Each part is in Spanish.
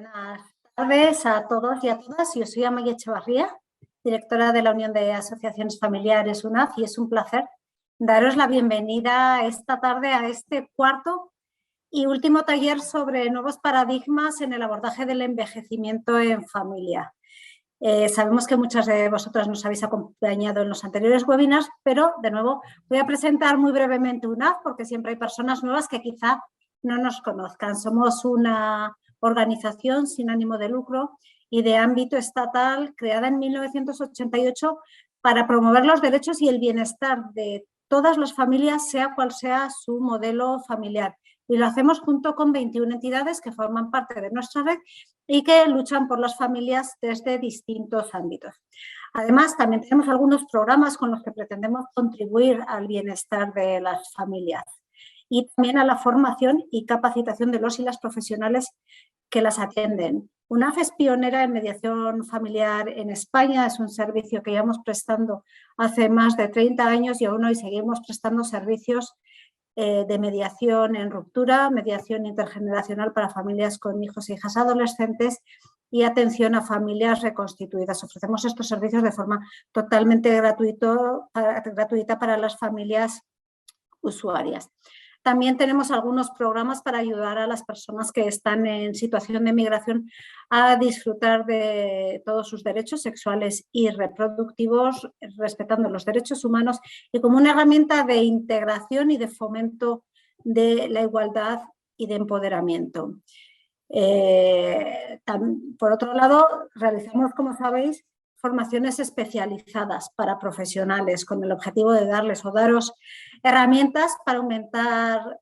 Buenas tardes a todos y a todas. Yo soy Amaya Echevarría, directora de la Unión de Asociaciones Familiares UNAF, y es un placer daros la bienvenida esta tarde a este cuarto y último taller sobre nuevos paradigmas en el abordaje del envejecimiento en familia. Sabemos que muchas de vosotras nos habéis acompañado en los anteriores webinars, pero de nuevo voy a presentar muy brevemente UNAF porque siempre hay personas nuevas que quizá no nos conozcan. Somos una organización sin ánimo de lucro y de ámbito estatal creada en 1988 para promover los derechos y el bienestar de todas las familias, sea cual sea su modelo familiar. Y lo hacemos junto con 21 entidades que forman parte de nuestra red y que luchan por las familias desde distintos ámbitos. Además, también tenemos algunos programas con los que pretendemos contribuir al bienestar de las familias y también a la formación y capacitación de los y las profesionales que las atienden. UNAF es pionera en mediación familiar en España, es un servicio que llevamos prestando hace más de 30 años y aún hoy seguimos prestando servicios de mediación en ruptura, mediación intergeneracional para familias con hijos e hijas adolescentes y atención a familias reconstituidas. Ofrecemos estos servicios de forma totalmente gratuita para las familias usuarias. También tenemos algunos programas para ayudar a las personas que están en situación de migración a disfrutar de todos sus derechos sexuales y reproductivos, respetando los derechos humanos y como una herramienta de integración y de fomento de la igualdad y de empoderamiento. Por otro lado, realizamos, como sabéis, formaciones especializadas para profesionales con el objetivo de darles o daros herramientas para aumentar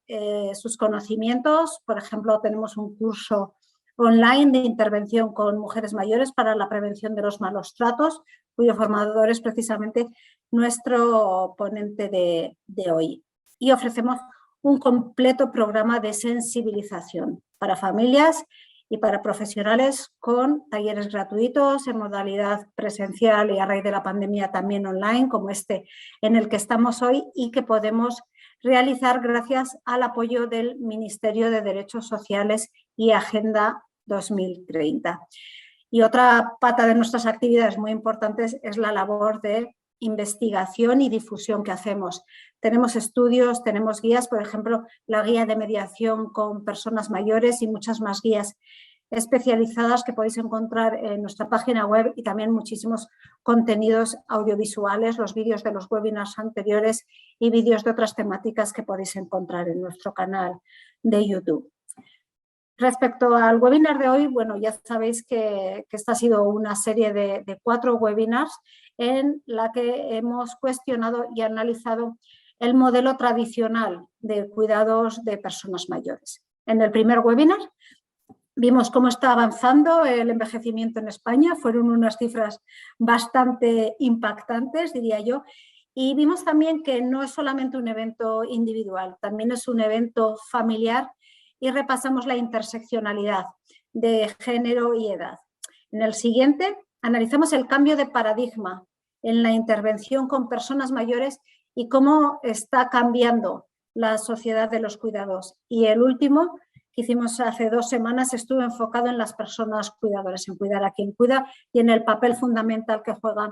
sus conocimientos. Por ejemplo, tenemos un curso online de intervención con mujeres mayores para la prevención de los malos tratos, cuyo formador es precisamente nuestro ponente de hoy. Y ofrecemos un completo programa de sensibilización para familias y para profesionales con talleres gratuitos en modalidad presencial y a raíz de la pandemia también online, como este en el que estamos hoy y que podemos realizar gracias al apoyo del Ministerio de Derechos Sociales y Agenda 2030. Y otra pata de nuestras actividades muy importantes es la labor de investigación y difusión que hacemos. Tenemos estudios, tenemos guías, por ejemplo, la guía de mediación con personas mayores y muchas más guías especializadas que podéis encontrar en nuestra página web y también muchísimos contenidos audiovisuales, los vídeos de los webinars anteriores y vídeos de otras temáticas que podéis encontrar en nuestro canal de YouTube. Respecto al webinar de hoy, bueno, ya sabéis que esta ha sido una serie de 4 webinars en la que hemos cuestionado y analizado el modelo tradicional de cuidados de personas mayores. En el primer webinar vimos cómo está avanzando el envejecimiento en España, fueron unas cifras bastante impactantes, diría yo, y vimos también que no es solamente un evento individual, también es un evento familiar y repasamos la interseccionalidad de género y edad. En el siguiente analizamos el cambio de paradigma en la intervención con personas mayores y cómo está cambiando la sociedad de los cuidados. Y el último que hicimos hace 2 semanas estuvo enfocado en las personas cuidadoras, en cuidar a quien cuida y en el papel fundamental que juega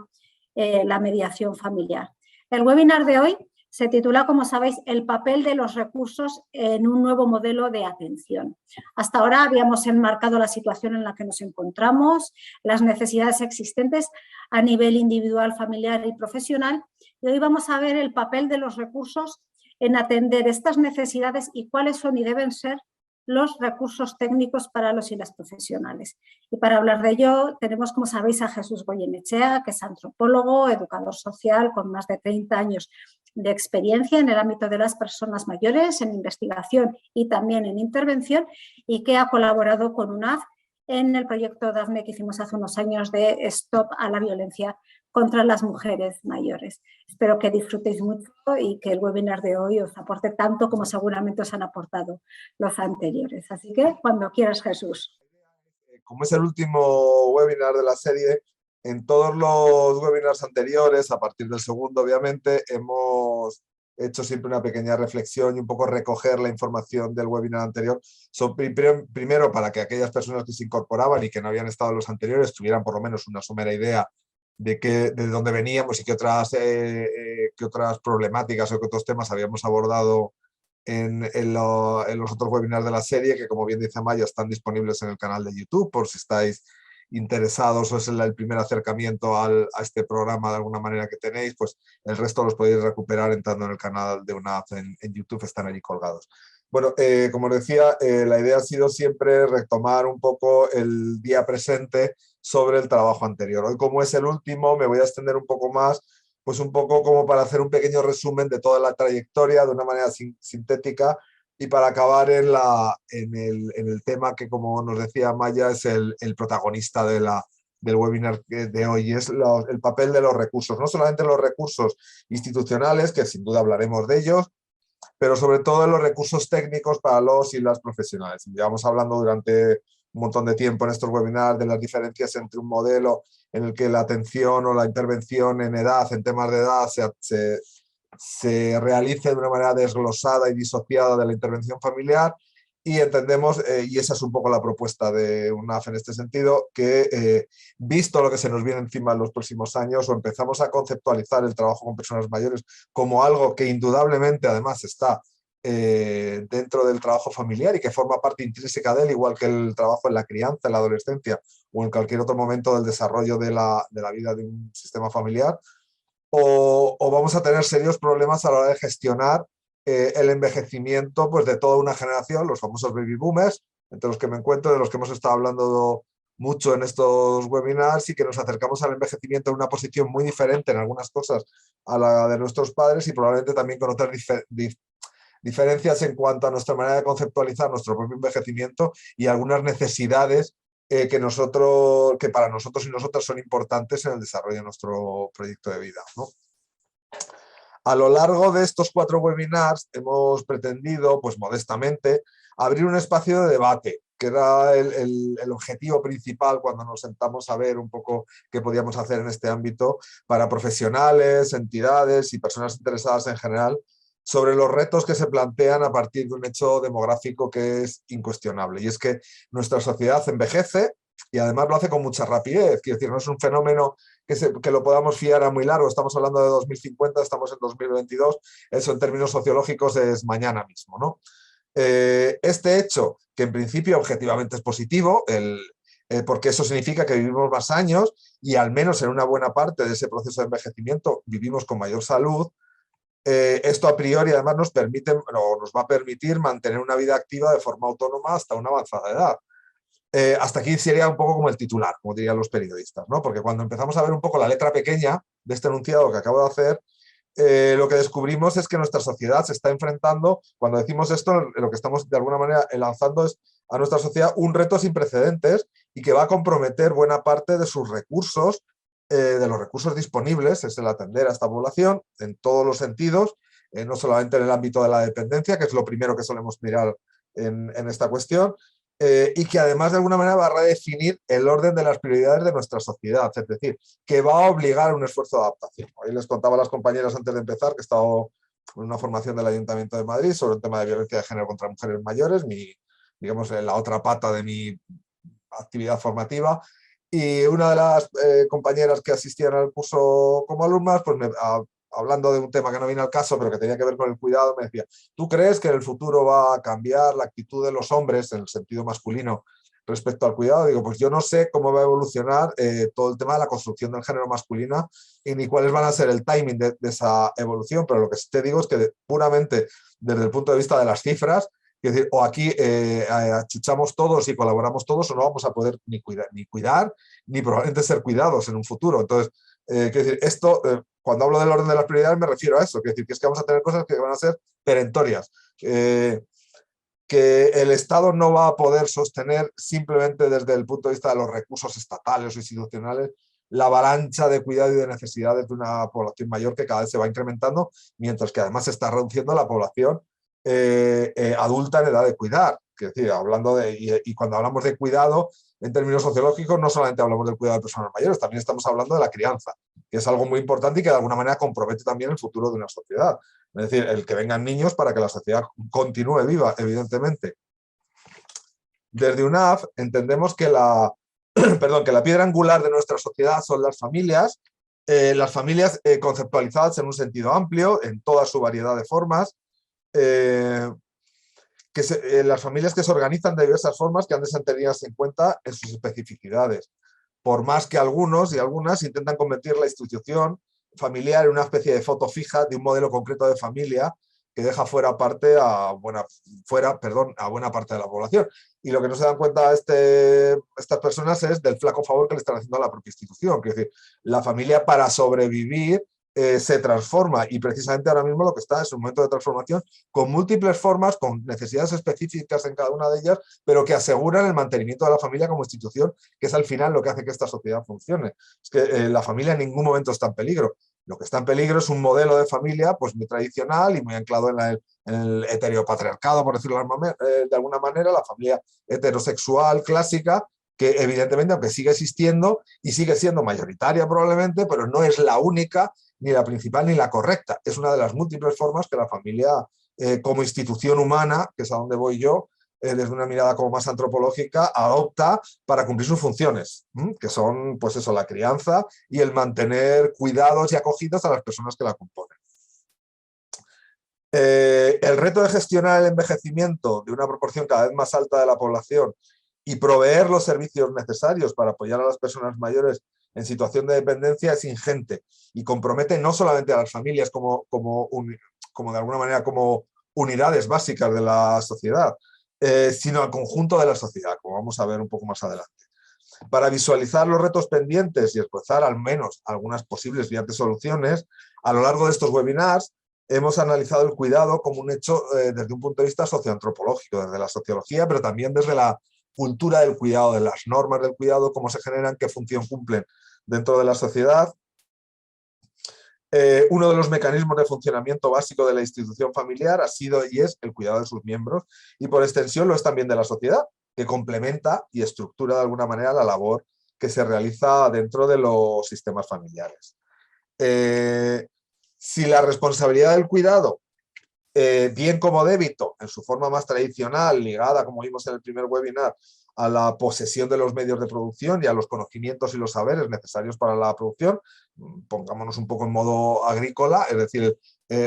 la mediación familiar. El webinar de hoy se titula, como sabéis, el papel de los recursos en un nuevo modelo de atención. Hasta ahora habíamos enmarcado la situación en la que nos encontramos, las necesidades existentes a nivel individual, familiar y profesional, y hoy vamos a ver el papel de los recursos en atender estas necesidades y cuáles son y deben ser los recursos técnicos para los y las profesionales. Y para hablar de ello tenemos, como sabéis, a Jesús Goyenechea, que es antropólogo, educador social con más de 30 años de experiencia en el ámbito de las personas mayores, en investigación y también en intervención, y que ha colaborado con UNAF en el proyecto DAFNE que hicimos hace unos años de Stop a la violencia contra las mujeres mayores. Espero que disfrutéis mucho y que el webinar de hoy os aporte tanto como seguramente os han aportado los anteriores. Así que cuando quieras, Jesús. Como es el último webinar de la serie, en todos los webinars anteriores, a partir del segundo obviamente, hemos hecho siempre una pequeña reflexión y un poco recoger la información del webinar anterior. Primero, para que aquellas personas que se incorporaban y que no habían estado en los anteriores tuvieran por lo menos una somera idea de dónde veníamos y qué otras problemáticas o qué otros temas habíamos abordado en los otros webinars de la serie, que como bien dice Maya, están disponibles en el canal de YouTube por si estáis interesados o es el primer acercamiento a este programa de alguna manera que tenéis, pues el resto los podéis recuperar entrando en el canal de UNAF en YouTube, están allí colgados. Bueno, como os decía, la idea ha sido siempre retomar un poco el día presente sobre el trabajo anterior. Hoy, como es el último, me voy a extender un poco más, pues un poco como para hacer un pequeño resumen de toda la trayectoria de una manera sintética y para acabar en el tema que, como nos decía Maya, es el protagonista del webinar de hoy, es el papel de los recursos. No solamente los recursos institucionales, que sin duda hablaremos de ellos, pero sobre todo de los recursos técnicos para los y las profesionales. Llevamos hablando durante un montón de tiempo en estos webinars de las diferencias entre un modelo en el que la atención o la intervención en edad, en temas de edad, se realice de una manera desglosada y disociada de la intervención familiar, y entendemos, y esa es un poco la propuesta de UNAF en este sentido, que visto lo que se nos viene encima en los próximos años, o empezamos a conceptualizar el trabajo con personas mayores como algo que indudablemente además está dentro del trabajo familiar y que forma parte intrínseca de él, igual que el trabajo en la crianza, en la adolescencia o en cualquier otro momento del desarrollo de la vida de un sistema familiar, o vamos a tener serios problemas a la hora de gestionar el envejecimiento, pues, de toda una generación, los famosos baby boomers, entre los que me encuentro, de los que hemos estado hablando mucho en estos webinars, y que nos acercamos al envejecimiento en una posición muy diferente en algunas cosas a la de nuestros padres, y probablemente también con otras diferencias en cuanto a nuestra manera de conceptualizar nuestro propio envejecimiento y algunas necesidades que para nosotros y nosotras son importantes en el desarrollo de nuestro proyecto de vida, ¿no? A lo largo de estos 4 webinars hemos pretendido, pues modestamente, abrir un espacio de debate, que era el objetivo principal cuando nos sentamos a ver un poco qué podíamos hacer en este ámbito para profesionales, entidades y personas interesadas en general, sobre los retos que se plantean a partir de un hecho demográfico que es incuestionable. Y es que nuestra sociedad envejece y además lo hace con mucha rapidez. Quiero decir, no es un fenómeno que lo podamos fiar a muy largo. Estamos hablando de 2050, estamos en 2022. Eso en términos sociológicos es mañana mismo, ¿no? Este hecho, que en principio objetivamente es positivo, porque eso significa que vivimos más años y al menos en una buena parte de ese proceso de envejecimiento vivimos con mayor salud. Esto a priori además nos va a permitir mantener una vida activa de forma autónoma hasta una avanzada edad. Hasta aquí sería un poco como el titular, como dirían los periodistas, ¿no? Porque cuando empezamos a ver un poco la letra pequeña de este enunciado que acabo de hacer, lo que descubrimos es que nuestra sociedad se está enfrentando, cuando decimos esto, lo que estamos de alguna manera lanzando es a nuestra sociedad un reto sin precedentes y que va a comprometer buena parte de sus recursos, de los recursos disponibles, es el atender a esta población en todos los sentidos, no solamente en el ámbito de la dependencia, que es lo primero que solemos mirar en esta cuestión, y que además de alguna manera va a redefinir el orden de las prioridades de nuestra sociedad, es decir, que va a obligar a un esfuerzo de adaptación. Hoy les contaba a las compañeras antes de empezar que he estado en una formación del Ayuntamiento de Madrid sobre el tema de violencia de género contra mujeres mayores, digamos, la otra pata de mi actividad formativa, y una de las compañeras que asistían al curso como alumnas, pues hablando de un tema que no viene al caso, pero que tenía que ver con el cuidado, me decía: ¿tú crees que en el futuro va a cambiar la actitud de los hombres, en el sentido masculino, respecto al cuidado? Digo, pues yo no sé cómo va a evolucionar todo el tema de la construcción del género masculino y ni cuáles van a ser el timing de esa evolución, pero lo que sí te digo es que puramente desde el punto de vista de las cifras, es decir, o aquí achuchamos todos y colaboramos todos, o no vamos a poder ni cuidar, ni probablemente ser cuidados en un futuro. Entonces, quiero decir, esto, cuando hablo del orden de las prioridades me refiero a eso, quiero decir, que es que vamos a tener cosas que van a ser perentorias, que el Estado no va a poder sostener simplemente desde el punto de vista de los recursos estatales o institucionales la avalancha de cuidado y de necesidades de una población mayor que cada vez se va incrementando, mientras que además se está reduciendo la población adulta en edad de cuidar. Es decir, y cuando hablamos de cuidado en términos sociológicos, no solamente hablamos del cuidado de personas mayores, también estamos hablando de la crianza. que es algo muy importante y que de alguna manera compromete también el futuro de una sociedad. Es decir, el que vengan niños para que la sociedad continúe viva, evidentemente. Desde UNAF entendemos que que la piedra angular de nuestra sociedad son las familias conceptualizadas en un sentido amplio, en toda su variedad de formas, las familias que se organizan de diversas formas que han de ser tenidas en cuenta en sus especificidades, por más que algunos y algunas intentan convertir la institución familiar en una especie de foto fija de un modelo concreto de familia que deja fuera a buena parte de la población. Y lo que no se dan cuenta estas personas es del flaco favor que le están haciendo a la propia institución. Es decir, la familia para sobrevivir se transforma, y precisamente ahora mismo lo que está es un momento de transformación con múltiples formas, con necesidades específicas en cada una de ellas, pero que aseguran el mantenimiento de la familia como institución, que es al final lo que hace que esta sociedad funcione. Es que la familia en ningún momento está en peligro. Lo que está en peligro es un modelo de familia pues muy tradicional y muy anclado en el heteropatriarcado, por decirlo de alguna manera, la familia heterosexual clásica, que evidentemente, aunque sigue existiendo y sigue siendo mayoritaria probablemente, pero no es la única, ni la principal, ni la correcta. Es una de las múltiples formas que la familia, como institución humana, que es a donde voy yo, desde una mirada como más antropológica, adopta para cumplir sus funciones, que son, pues eso, la crianza y el mantener cuidados y acogidos a las personas que la componen. El reto de gestionar el envejecimiento de una proporción cada vez más alta de la población y proveer los servicios necesarios para apoyar a las personas mayores en situación de dependencia es ingente y compromete no solamente a las familias como de alguna manera como unidades básicas de la sociedad, sino al conjunto de la sociedad, como vamos a ver un poco más adelante. Para visualizar los retos pendientes y esbozar al menos algunas posibles vías de soluciones, a lo largo de estos webinars hemos analizado el cuidado como un hecho desde un punto de vista socioantropológico, desde la sociología, pero también desde la cultura del cuidado, de las normas del cuidado, cómo se generan, qué función cumplen dentro de la sociedad. Uno de los mecanismos de funcionamiento básico de la institución familiar ha sido y es el cuidado de sus miembros, y por extensión lo es también de la sociedad, que complementa y estructura de alguna manera la labor que se realiza dentro de los sistemas familiares. Si la responsabilidad del cuidado, bien como débito, en su forma más tradicional, ligada, como vimos en el primer webinar, a la posesión de los medios de producción y a los conocimientos y los saberes necesarios para la producción, pongámonos un poco en modo agrícola, es decir,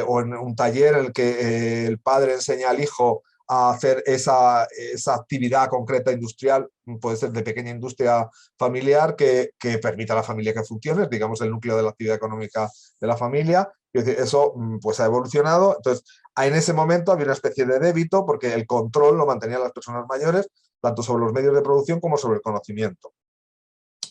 o en un taller en el que el padre enseña al hijo a hacer esa actividad concreta industrial, puede ser de pequeña industria familiar que permita a la familia que funcione, digamos el núcleo de la actividad económica de la familia. Es decir, eso pues ha evolucionado. Entonces, en ese momento había una especie de débito porque el control lo mantenían las personas mayores, tanto sobre los medios de producción como sobre el conocimiento.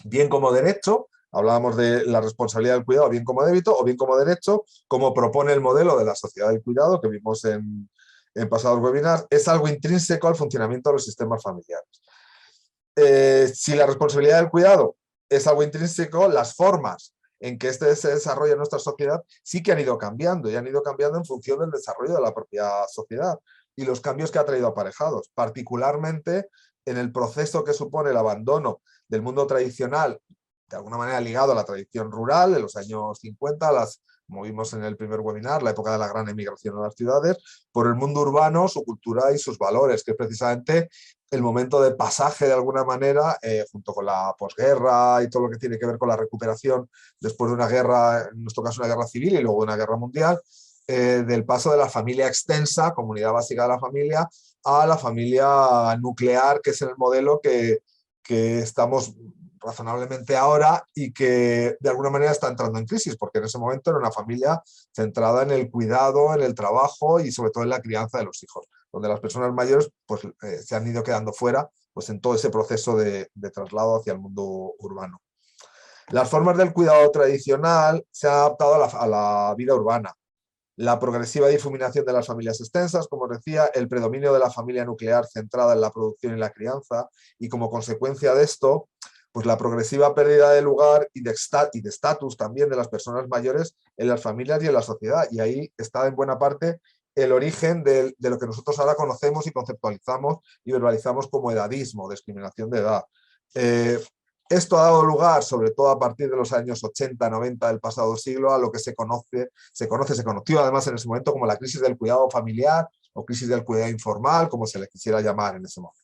Bien como derecho, hablábamos de la responsabilidad del cuidado, bien como débito o bien como derecho, como propone el modelo de la sociedad del cuidado que vimos en pasados webinars, es algo intrínseco al funcionamiento de los sistemas familiares. Si la responsabilidad del cuidado es algo intrínseco, las formas en que este se desarrolla en nuestra sociedad sí que han ido cambiando, y han ido cambiando en función del desarrollo de la propia sociedad y los cambios que ha traído aparejados, particularmente en el proceso que supone el abandono del mundo tradicional, de alguna manera ligado a la tradición rural de los años 50, como vimos en el primer webinar, la época de la gran emigración a las ciudades, por el mundo urbano, su cultura y sus valores, que es precisamente el momento de pasaje de alguna manera, junto con la posguerra y todo lo que tiene que ver con la recuperación después de una guerra, en nuestro caso una guerra civil y luego una guerra mundial, del paso de la familia extensa, comunidad básica de la familia, a la familia nuclear, que es el modelo que estamos razonablemente ahora y que de alguna manera está entrando en crisis, porque en ese momento era una familia centrada en el cuidado, en el trabajo y sobre todo en la crianza de los hijos, donde las personas mayores pues, se han ido quedando fuera pues, en todo ese proceso de traslado hacia el mundo urbano. Las formas del cuidado tradicional se han adaptado a la vida urbana. La progresiva difuminación de las familias extensas, como os decía, el predominio de la familia nuclear centrada en la producción y la crianza, y como consecuencia de esto, pues la progresiva pérdida de lugar y de estatus también de las personas mayores en las familias y en la sociedad. Y ahí está en buena parte el origen de lo que nosotros ahora conocemos y conceptualizamos y verbalizamos como edadismo, discriminación de edad. Esto ha dado lugar, sobre todo a partir de los años 80, 90 del pasado siglo, a lo que se conoció además en ese momento como la crisis del cuidado familiar o crisis del cuidado informal, como se le quisiera llamar en ese momento.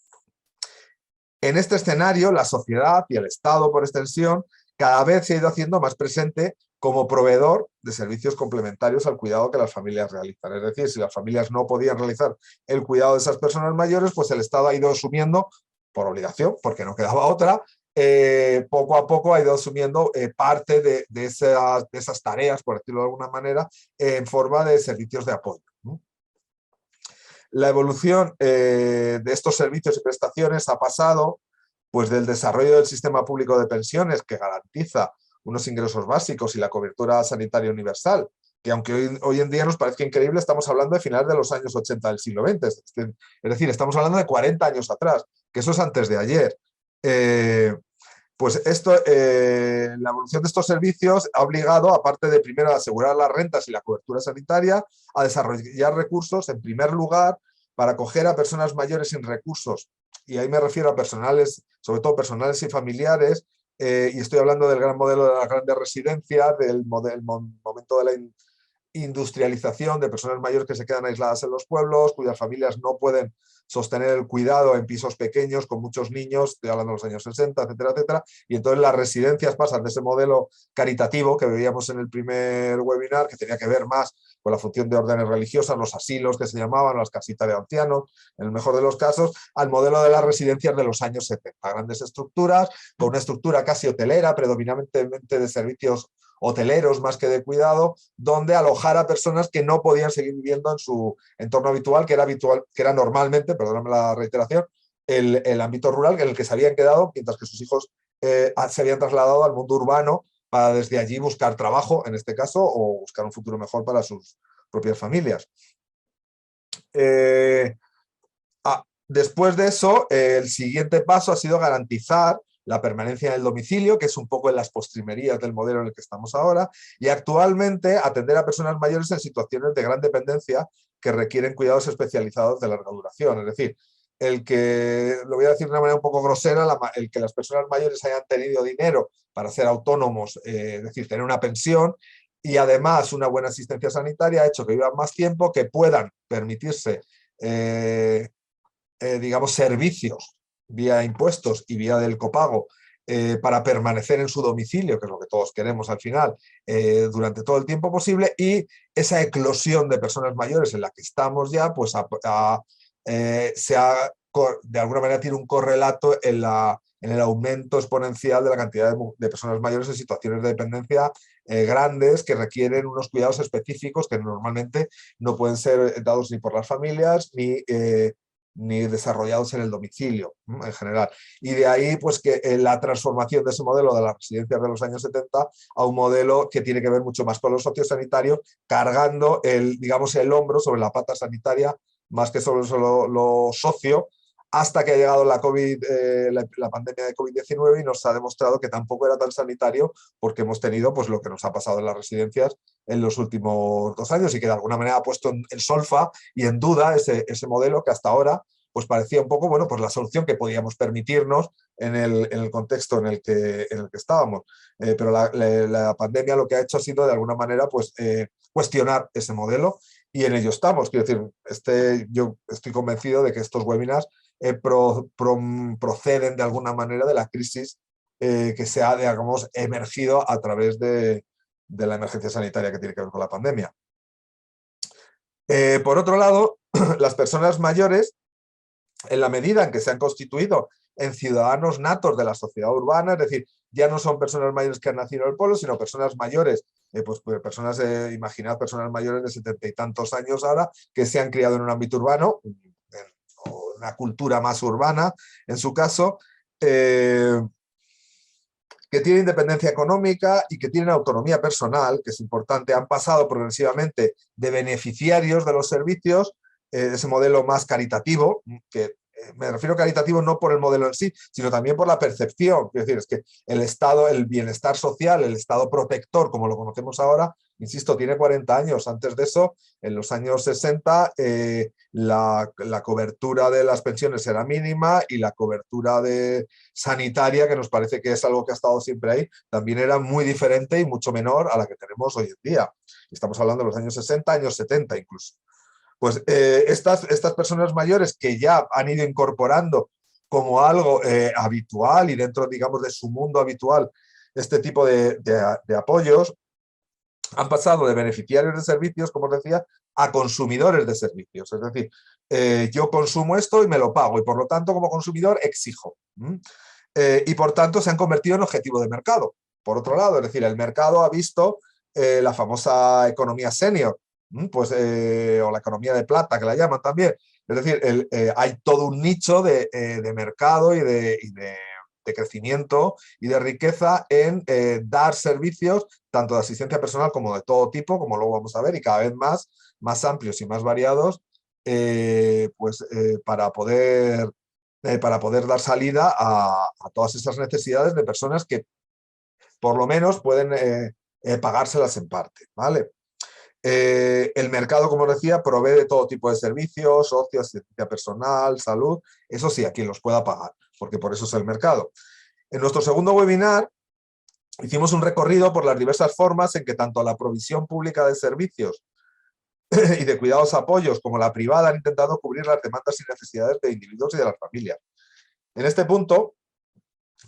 En este escenario, la sociedad y el Estado, por extensión, cada vez se ha ido haciendo más presente como proveedor de servicios complementarios al cuidado que las familias realizan. Es decir, si las familias no podían realizar el cuidado de esas personas mayores, pues el Estado ha ido asumiendo, por obligación, porque no quedaba otra, poco a poco ha ido asumiendo parte de esas tareas, por decirlo de alguna manera, en forma de servicios de apoyo, ¿no? La evolución de estos servicios y prestaciones ha pasado pues, del desarrollo del sistema público de pensiones, que garantiza unos ingresos básicos y la cobertura sanitaria universal, que aunque hoy en día nos parezca increíble, estamos hablando de finales de los años 80 del siglo XX, es decir, estamos hablando de 40 años atrás, que eso es antes de ayer. Pues esto, la evolución de estos servicios ha obligado, aparte de primero asegurar las rentas y la cobertura sanitaria, a desarrollar recursos, en primer lugar, para acoger a personas mayores sin recursos. Y ahí me refiero a personales, sobre todo personales y familiares, y estoy hablando del gran modelo de las grandes residencias, del momento de la industrialización de personas mayores que se quedan aisladas en los pueblos, cuyas familias no pueden sostener el cuidado en pisos pequeños con muchos niños, estoy hablando de los años 60, etcétera, etcétera, y entonces las residencias pasan de ese modelo caritativo que veíamos en el primer webinar, que tenía que ver más con la función de órdenes religiosas, los asilos que se llamaban, las casitas de ancianos, en el mejor de los casos, al modelo de las residencias de los años 70, grandes estructuras, con una estructura casi hotelera, predominantemente de servicios hoteleros más que de cuidado, donde alojar a personas que no podían seguir viviendo en su entorno habitual, que era normalmente, perdóname la reiteración, el ámbito rural en el que se habían quedado, mientras que sus hijos se habían trasladado al mundo urbano para desde allí buscar trabajo, en este caso, o buscar un futuro mejor para sus propias familias. Después de eso, el siguiente paso ha sido garantizar la permanencia en el domicilio, que es un poco en las postrimerías del modelo en el que estamos ahora, y actualmente atender a personas mayores en situaciones de gran dependencia que requieren cuidados especializados de larga duración. Es decir, el que, lo voy a decir de una manera un poco grosera, el que las personas mayores hayan tenido dinero para ser autónomos, es decir, tener una pensión, y además una buena asistencia sanitaria ha hecho que vivan más tiempo, que puedan permitirse digamos, servicios vía impuestos y vía del copago para permanecer en su domicilio, que es lo que todos queremos al final, durante todo el tiempo posible, y esa eclosión de personas mayores en la que estamos ya, pues de alguna manera tiene un correlato en el aumento exponencial de la cantidad de personas mayores en situaciones de dependencia grandes que requieren unos cuidados específicos que normalmente no pueden ser dados ni por las familias ni desarrollados en el domicilio en general. Y de ahí pues que la transformación de ese modelo de las residencias de los años 70 a un modelo que tiene que ver mucho más con lo sociosanitario, cargando digamos, el hombro sobre la pata sanitaria más que sobre lo socio, hasta que ha llegado la pandemia de COVID-19 y nos ha demostrado que tampoco era tan sanitario, porque hemos tenido pues, lo que nos ha pasado en las residencias en los últimos 2 años y que de alguna manera ha puesto en solfa y en duda ese modelo que hasta ahora pues parecía un poco, bueno, pues la solución que podíamos permitirnos en el contexto en el que estábamos. Pero la pandemia lo que ha hecho ha sido de alguna manera pues cuestionar ese modelo y en ello estamos. Quiero decir, yo estoy convencido de que estos webinars proceden de alguna manera de la crisis que se ha, digamos, emergido a través de la emergencia sanitaria que tiene que ver con la pandemia. Por otro lado, las personas mayores, en la medida en que se han constituido en ciudadanos natos de la sociedad urbana, es decir, ya no son personas mayores que han nacido en el pueblo, sino personas mayores, imaginad personas mayores de 70 y tantos años ahora, que se han criado en un ámbito urbano, o una cultura más urbana, en su caso, que tienen independencia económica y que tienen autonomía personal, que es importante, han pasado progresivamente de beneficiarios de los servicios, ese modelo más caritativo, que me refiero caritativo no por el modelo en sí, sino también por la percepción. Es decir, es que el Estado, el bienestar social, el Estado protector, como lo conocemos ahora, insisto, tiene 40 años. Antes de eso, en los años 60, la cobertura de las pensiones era mínima y la cobertura sanitaria, que nos parece que es algo que ha estado siempre ahí, también era muy diferente y mucho menor a la que tenemos hoy en día. Estamos hablando de los años 60, años 70 incluso. Pues estas personas mayores que ya han ido incorporando como algo habitual y dentro, digamos, de su mundo habitual este tipo de apoyos, han pasado de beneficiarios de servicios, como os decía, a consumidores de servicios. Es decir, yo consumo esto y me lo pago y por lo tanto como consumidor exijo. Y por tanto se han convertido en objetivo de mercado. Por otro lado, es decir, el mercado ha visto la famosa economía senior, pues, o la economía de plata, que la llaman también. Es decir, hay todo un nicho de mercado y de crecimiento y de riqueza en dar servicios tanto de asistencia personal como de todo tipo, como luego vamos a ver, y cada vez más amplios y más variados, para poder dar salida a todas esas necesidades de personas que por lo menos pueden pagárselas en parte, ¿vale? El mercado, como os decía, provee de todo tipo de servicios, ocio, asistencia personal, salud, eso sí, a quien los pueda pagar, porque por eso es el mercado. En nuestro segundo webinar hicimos un recorrido por las diversas formas en que tanto la provisión pública de servicios y de cuidados apoyos como la privada han intentado cubrir las demandas y necesidades de individuos y de las familias. En este punto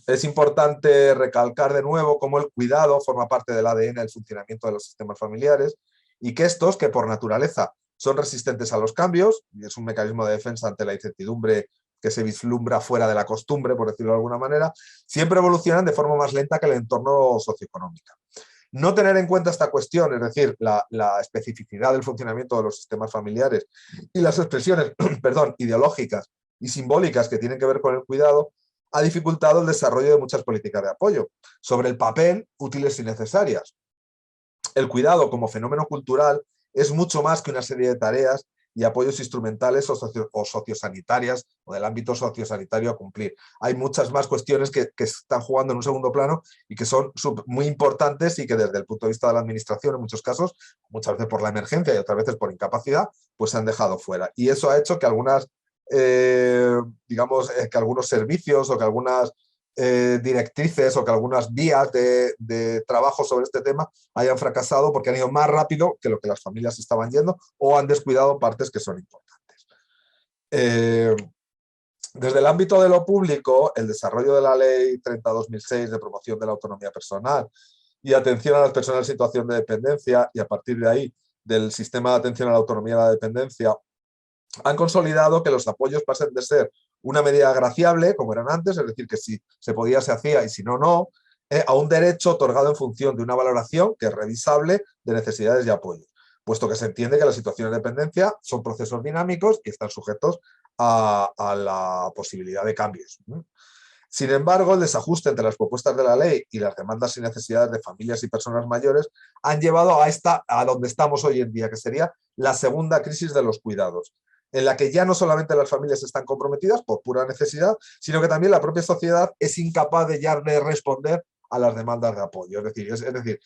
es importante recalcar de nuevo cómo el cuidado forma parte del ADN del funcionamiento de los sistemas familiares y que estos, que por naturaleza son resistentes a los cambios, y es un mecanismo de defensa ante la incertidumbre que se vislumbra fuera de la costumbre, por decirlo de alguna manera, siempre evolucionan de forma más lenta que el entorno socioeconómico. No tener en cuenta esta cuestión, es decir, la especificidad del funcionamiento de los sistemas familiares y las expresiones ideológicas y simbólicas que tienen que ver con el cuidado, ha dificultado el desarrollo de muchas políticas de apoyo, sobre el papel útiles y necesarias. El cuidado como fenómeno cultural es mucho más que una serie de tareas y apoyos instrumentales o sociosanitarias o del ámbito sociosanitario a cumplir. Hay muchas más cuestiones que están jugando en un segundo plano y que son muy importantes y que desde el punto de vista de la administración, en muchos casos, muchas veces por la emergencia y otras veces por incapacidad, pues se han dejado fuera. Y eso ha hecho que algunas, que algunos servicios o que algunas directrices o que algunas vías de trabajo sobre este tema hayan fracasado porque han ido más rápido que lo que las familias estaban yendo o han descuidado partes que son importantes. Desde el ámbito de lo público, el desarrollo de la Ley 30/2006 de promoción de la autonomía personal y atención a las personas en situación de dependencia y a partir de ahí del sistema de atención a la autonomía y a la dependencia han consolidado que los apoyos pasen de ser una medida agraciable, como eran antes, es decir, que si se podía se hacía y si no, no, a un derecho otorgado en función de una valoración que es revisable de necesidades y apoyos, puesto que se entiende que las situaciones de dependencia son procesos dinámicos y están sujetos a la posibilidad de cambios. Sin embargo, el desajuste entre las propuestas de la ley y las demandas y necesidades de familias y personas mayores han llevado a donde estamos hoy en día, que sería la segunda crisis de los cuidados, en la que ya no solamente las familias están comprometidas por pura necesidad, sino que también la propia sociedad es incapaz de responder a las demandas de apoyo. Es decir,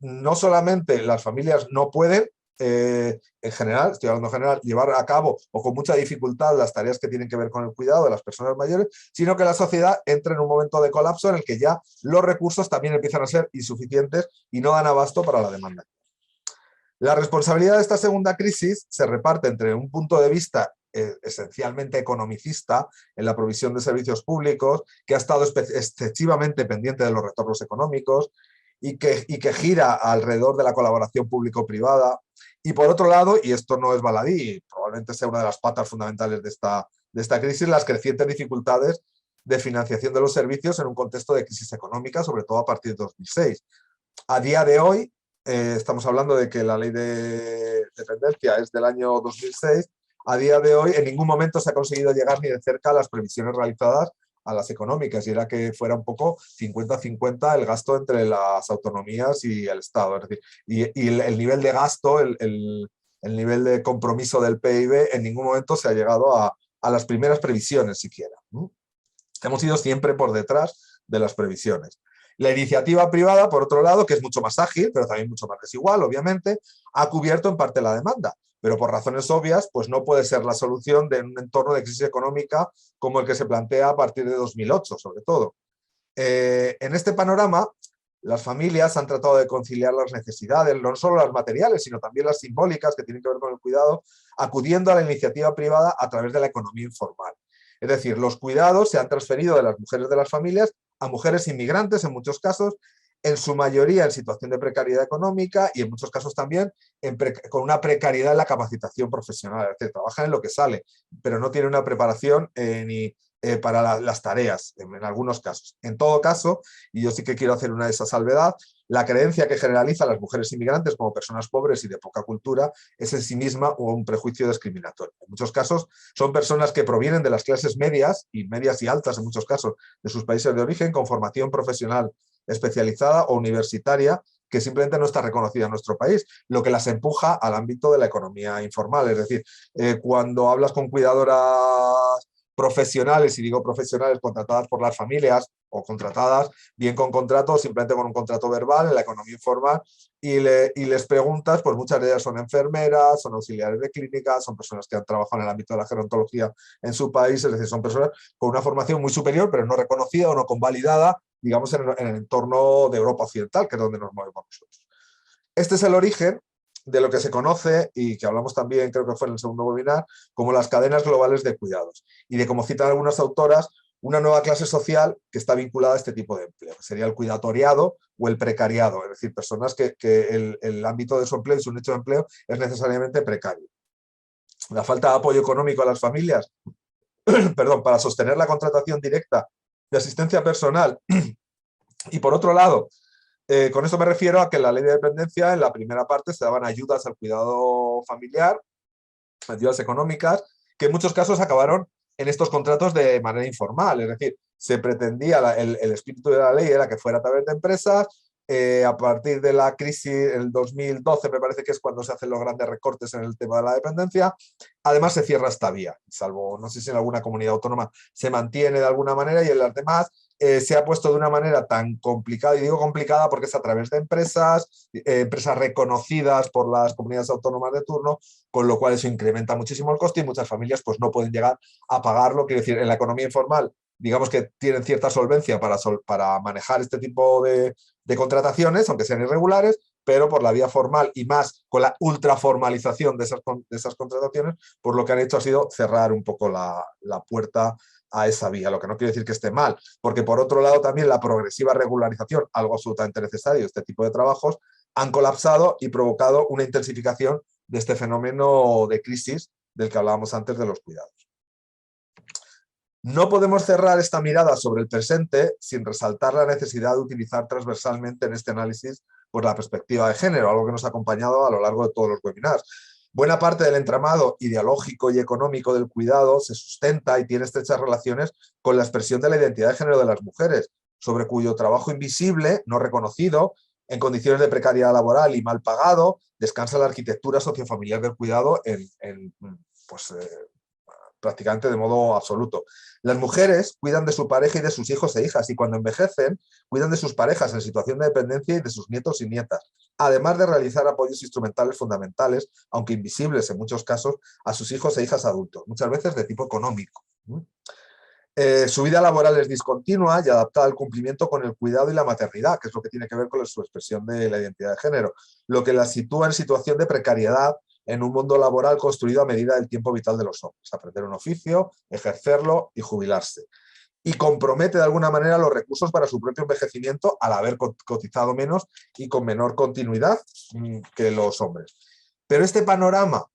no solamente las familias no pueden, en general, estoy hablando en general, llevar a cabo o con mucha dificultad las tareas que tienen que ver con el cuidado de las personas mayores, sino que la sociedad entra en un momento de colapso en el que ya los recursos también empiezan a ser insuficientes y no dan abasto para la demanda. La responsabilidad de esta segunda crisis se reparte entre un punto de vista esencialmente economicista en la provisión de servicios públicos, que ha estado excesivamente pendiente de los retornos económicos y que gira alrededor de la colaboración público-privada. Y por otro lado, y esto no es baladí, probablemente sea una de las patas fundamentales de esta crisis, las crecientes dificultades de financiación de los servicios en un contexto de crisis económica, sobre todo a partir de 2006. A día de hoy, estamos hablando de que la ley de dependencia es del año 2006, a día de hoy en ningún momento se ha conseguido llegar ni de cerca a las previsiones realizadas a las económicas, y era que fuera un poco 50-50 el gasto entre las autonomías y el Estado. Es decir, y el nivel de gasto, el nivel de compromiso del PIB en ningún momento se ha llegado a a las primeras previsiones siquiera. Hemos ido siempre por detrás de las previsiones. La iniciativa privada, por otro lado, que es mucho más ágil, pero también mucho más desigual, obviamente, ha cubierto en parte la demanda, pero por razones obvias, pues no puede ser la solución de un entorno de crisis económica como el que se plantea a partir de 2008, sobre todo. En este panorama, las familias han tratado de conciliar las necesidades, no solo las materiales, sino también las simbólicas que tienen que ver con el cuidado, acudiendo a la iniciativa privada a través de la economía informal. Es decir, los cuidados se han transferido de las mujeres de las familias a mujeres inmigrantes, en muchos casos, en su mayoría en situación de precariedad económica y en muchos casos también con una precariedad en la capacitación profesional. Es decir, trabajan en lo que sale, pero no tienen una preparación ni para las tareas, en algunos casos. En todo caso, y yo sí que quiero hacer una de esas salvedad, la creencia que generaliza a las mujeres inmigrantes como personas pobres y de poca cultura es en sí misma un prejuicio discriminatorio. En muchos casos son personas que provienen de las clases medias y altas, en muchos casos, de sus países de origen, con formación profesional especializada o universitaria, que simplemente no está reconocida en nuestro país, lo que las empuja al ámbito de la economía informal. Es decir, cuando hablas con cuidadoras profesionales, y digo profesionales contratadas por las familias o contratadas bien con contrato o simplemente con un contrato verbal en la economía informal y les preguntas, pues muchas de ellas son enfermeras, son auxiliares de clínica, son personas que han trabajado en el ámbito de la gerontología en su país, es decir, son personas con una formación muy superior pero no reconocida o no convalidada, digamos, en el entorno de Europa Occidental, que es donde nos movemos nosotros. Este es el origen de lo que se conoce, y que hablamos también, creo que fue en el segundo webinar, como las cadenas globales de cuidados, y de, como citan algunas autoras, una nueva clase social que está vinculada a este tipo de empleo, que sería el cuidatoriado o el precariado, es decir, personas que el ámbito de su empleo y su nicho de empleo es necesariamente precario. La falta de apoyo económico a las familias, perdón, para sostener la contratación directa de asistencia personal, y por otro lado, con esto me refiero a que en la ley de dependencia, en la primera parte, se daban ayudas al cuidado familiar, ayudas económicas, que en muchos casos acabaron en estos contratos de manera informal. Es decir, se pretendía, el espíritu de la ley era que fuera a través de empresas. A partir de la crisis, el 2012 me parece que es cuando se hacen los grandes recortes en el tema de la dependencia. Además se cierra esta vía, salvo, no sé si en alguna comunidad autónoma se mantiene de alguna manera, y en las demás se ha puesto de una manera tan complicada, y digo complicada porque es a través de empresas reconocidas por las comunidades autónomas de turno, con lo cual eso incrementa muchísimo el coste y muchas familias pues no pueden llegar a pagarlo. Quiero decir, en la economía informal, digamos que tienen cierta solvencia para manejar este tipo de contrataciones, aunque sean irregulares, pero por la vía formal y más con la ultraformalización de esas contrataciones, pues lo que han hecho ha sido cerrar un poco la puerta a esa vía, lo que no quiere decir que esté mal, porque por otro lado también la progresiva regularización, algo absolutamente necesario, este tipo de trabajos, han colapsado y provocado una intensificación de este fenómeno de crisis del que hablábamos antes de los cuidados. No podemos cerrar esta mirada sobre el presente sin resaltar la necesidad de utilizar transversalmente en este análisis pues, la perspectiva de género, algo que nos ha acompañado a lo largo de todos los webinars. Buena parte del entramado ideológico y económico del cuidado se sustenta y tiene estrechas relaciones con la expresión de la identidad de género de las mujeres, sobre cuyo trabajo invisible, no reconocido, en condiciones de precariedad laboral y mal pagado, descansa la arquitectura sociofamiliar del cuidado prácticamente de modo absoluto. Las mujeres cuidan de su pareja y de sus hijos e hijas, y cuando envejecen, cuidan de sus parejas en situación de dependencia y de sus nietos y nietas, además de realizar apoyos instrumentales fundamentales, aunque invisibles en muchos casos, a sus hijos e hijas adultos, muchas veces de tipo económico. Su vida laboral es discontinua y adaptada al cumplimiento con el cuidado y la maternidad, que es lo que tiene que ver con su expresión de la identidad de género, lo que la sitúa en situación de precariedad en un mundo laboral construido a medida del tiempo vital de los hombres, aprender un oficio, ejercerlo y jubilarse. Y compromete de alguna manera los recursos para su propio envejecimiento al haber cotizado menos y con menor continuidad que los hombres. Pero este panorama,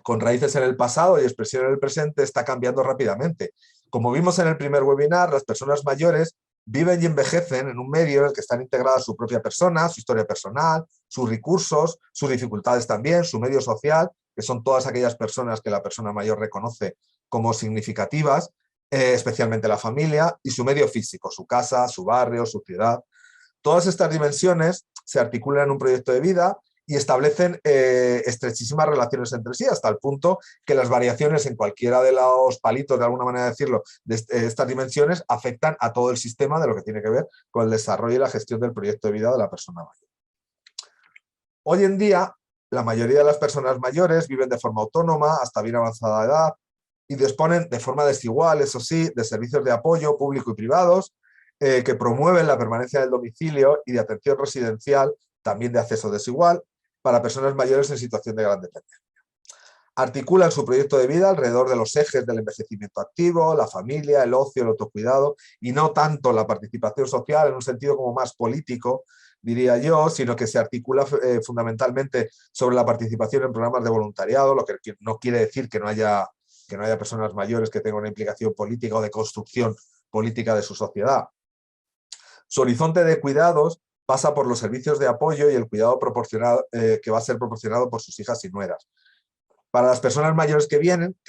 con raíces en el pasado y expresión en el presente, está cambiando rápidamente. Como vimos en el primer webinar, las personas mayores viven y envejecen en un medio en el que están integradas su propia persona, su historia personal, sus recursos, sus dificultades también, su medio social, que son todas aquellas personas que la persona mayor reconoce como significativas, especialmente la familia, y su medio físico, su casa, su barrio, su ciudad. Todas estas dimensiones se articulan en un proyecto de vida y establecen estrechísimas relaciones entre sí, hasta el punto que las variaciones en cualquiera de los palitos, de alguna manera de decirlo, de estas dimensiones, afectan a todo el sistema de lo que tiene que ver con el desarrollo y la gestión del proyecto de vida de la persona mayor. Hoy en día, la mayoría de las personas mayores viven de forma autónoma hasta bien avanzada edad y disponen de forma desigual, eso sí, de servicios de apoyo público y privados que promueven la permanencia del domicilio y de atención residencial, también de acceso desigual, para personas mayores en situación de gran dependencia. Articulan su proyecto de vida alrededor de los ejes del envejecimiento activo, la familia, el ocio, el autocuidado, y no tanto la participación social en un sentido como más político, diría yo, sino que se articula fundamentalmente sobre la participación en programas de voluntariado, lo que no quiere decir que no haya personas mayores que tengan una implicación política o de construcción política de su sociedad. Su horizonte de cuidados pasa por los servicios de apoyo y el cuidado proporcionado, que va a ser proporcionado por sus hijas y nueras. Para las personas mayores que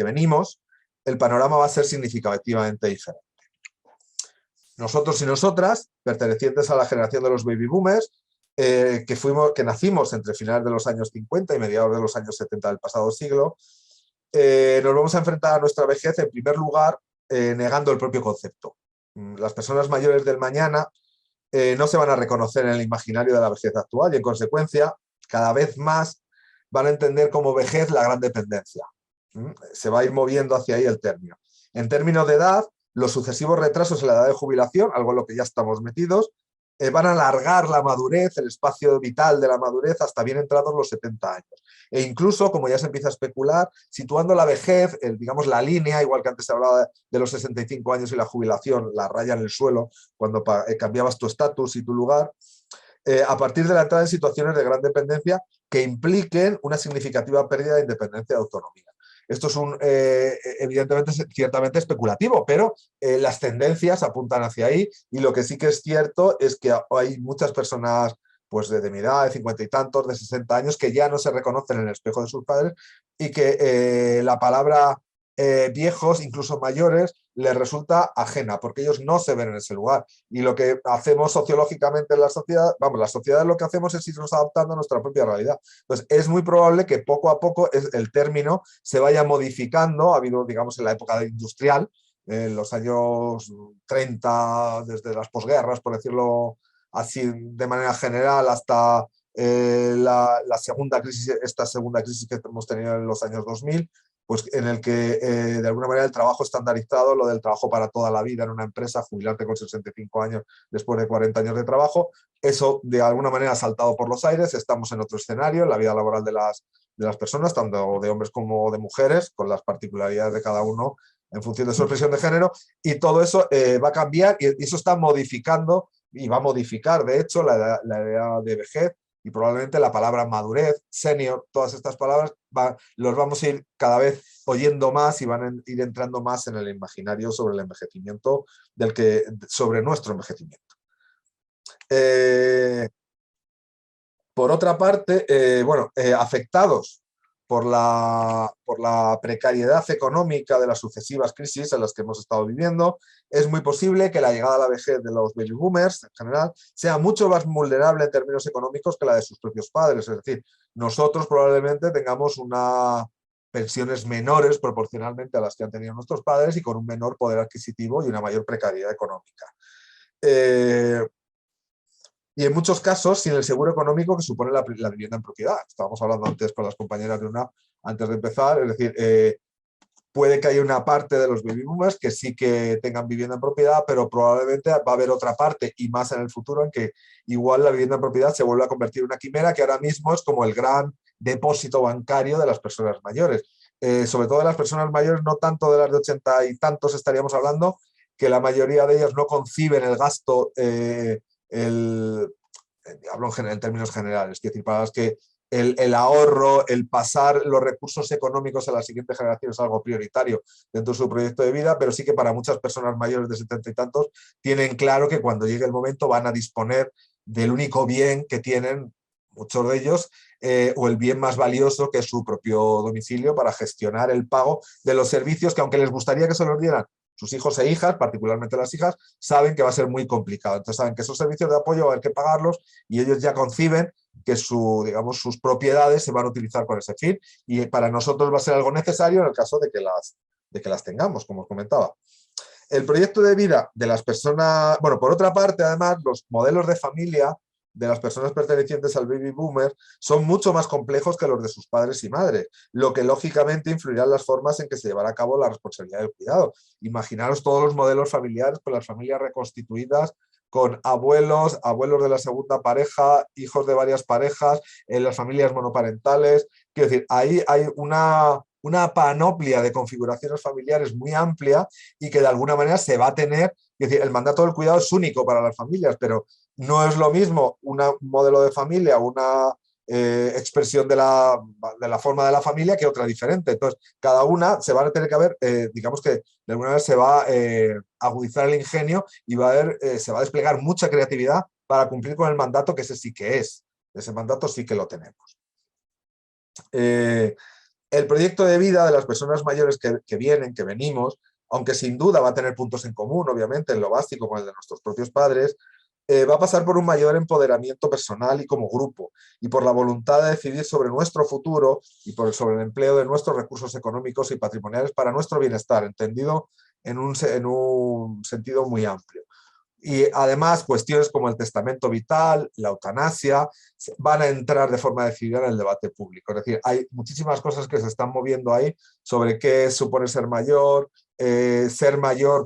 venimos, el panorama va a ser significativamente diferente. Nosotros y nosotras, pertenecientes a la generación de los baby boomers, que nacimos entre finales de los años 50 y mediados de los años 70 del pasado siglo, nos vamos a enfrentar a nuestra vejez, en primer lugar, negando el propio concepto. Las personas mayores del mañana no se van a reconocer en el imaginario de la vejez actual y, en consecuencia, cada vez más van a entender como vejez la gran dependencia. Se va a ir moviendo hacia ahí el término. En términos de edad, los sucesivos retrasos en la edad de jubilación, algo en lo que ya estamos metidos, van a alargar la madurez, el espacio vital de la madurez hasta bien entrados los 70 años. E incluso, como ya se empieza a especular, situando la vejez, digamos la línea, igual que antes se hablaba de los 65 años y la jubilación, la raya en el suelo, cuando cambiabas tu estatus y tu lugar, a partir de la entrada en situaciones de gran dependencia que impliquen una significativa pérdida de independencia y autonomía. Esto es evidentemente, ciertamente especulativo, pero las tendencias apuntan hacia ahí, y lo que sí que es cierto es que hay muchas personas pues de mi edad, de 50 y tantos, de 60 años, que ya no se reconocen en el espejo de sus padres y que la palabra viejos, incluso mayores, les resulta ajena, porque ellos no se ven en ese lugar. Y lo que hacemos sociológicamente en la sociedad, la sociedad lo que hacemos es irnos adaptando a nuestra propia realidad. Entonces, es muy probable que poco a poco el término se vaya modificando. Ha habido, digamos, en la época industrial, en los años 30, desde las posguerras, por decirlo así de manera general, hasta la segunda crisis, esta segunda crisis que hemos tenido en los años 2000, pues en el que de alguna manera el trabajo estandarizado, lo del trabajo para toda la vida en una empresa, jubilarte con 65 años después de 40 años de trabajo, eso de alguna manera ha saltado por los aires. Estamos en otro escenario, en la vida laboral de las personas, tanto de hombres como de mujeres, con las particularidades de cada uno en función de su expresión de género, y todo eso va a cambiar, y eso está modificando, y va a modificar, de hecho, la idea de vejez, y probablemente la palabra madurez, senior, todas estas palabras los vamos a ir cada vez oyendo más y van a ir entrando más en el imaginario sobre el envejecimiento, sobre nuestro envejecimiento. Por otra parte, afectados por la precariedad económica de las sucesivas crisis en las que hemos estado viviendo, es muy posible que la llegada a la vejez de los baby boomers en general sea mucho más vulnerable en términos económicos que la de sus propios padres. Es decir, nosotros probablemente tengamos unas pensiones menores proporcionalmente a las que han tenido nuestros padres y con un menor poder adquisitivo y una mayor precariedad económica. Y en muchos casos sin el seguro económico que supone la vivienda en propiedad. Estábamos hablando antes con las compañeras de UNAV antes de empezar, es decir, puede que haya una parte de los baby boomers que sí que tengan vivienda en propiedad, pero probablemente va a haber otra parte, y más en el futuro, en que igual la vivienda en propiedad se vuelve a convertir en una quimera, que ahora mismo es como el gran depósito bancario de las personas mayores. Sobre todo de las personas mayores, no tanto de las de 80 y tantos estaríamos hablando, que la mayoría de ellas no conciben el gasto, hablo en términos generales, es decir, para las que el ahorro, el pasar los recursos económicos a la siguiente generación es algo prioritario dentro de su proyecto de vida, pero sí que para muchas personas mayores de 70 y tantos tienen claro que cuando llegue el momento van a disponer del único bien que tienen, muchos de ellos, o el bien más valioso, que es su propio domicilio, para gestionar el pago de los servicios que, aunque les gustaría que se los dieran sus hijos e hijas, particularmente las hijas, saben que va a ser muy complicado. Entonces saben que esos servicios de apoyo va a haber que pagarlos y ellos ya conciben que digamos, sus propiedades se van a utilizar con ese fin y para nosotros va a ser algo necesario en el caso de que las tengamos, como os comentaba. El proyecto de vida de las personas, bueno, por otra parte, además, los modelos de familia de las personas pertenecientes al baby boomer son mucho más complejos que los de sus padres y madres, lo que lógicamente influirá en las formas en que se llevará a cabo la responsabilidad del cuidado. Imaginaros todos los modelos familiares con las familias reconstituidas, con abuelos, abuelos de la segunda pareja, hijos de varias parejas, en las familias monoparentales. Quiero decir, ahí hay una panoplia de configuraciones familiares muy amplia y que de alguna manera se va a tener, es decir, el mandato del cuidado es único para las familias, pero no es lo mismo un modelo de familia, una expresión de la forma de la familia que otra diferente. Entonces, cada una se van a tener que haber, digamos que de alguna manera se va a agudizar el ingenio y se va a desplegar mucha creatividad para cumplir con el mandato que ese sí que es. Ese mandato sí que lo tenemos. El proyecto de vida de las personas mayores que venimos, aunque sin duda va a tener puntos en común, obviamente, en lo básico con el de nuestros propios padres, va a pasar por un mayor empoderamiento personal y como grupo, y por la voluntad de decidir sobre nuestro futuro y sobre el empleo de nuestros recursos económicos y patrimoniales para nuestro bienestar, entendido en un sentido muy amplio. Y además cuestiones como el testamento vital, la eutanasia, van a entrar de forma decidida en el debate público. Es decir, hay muchísimas cosas que se están moviendo ahí sobre qué supone ser mayor,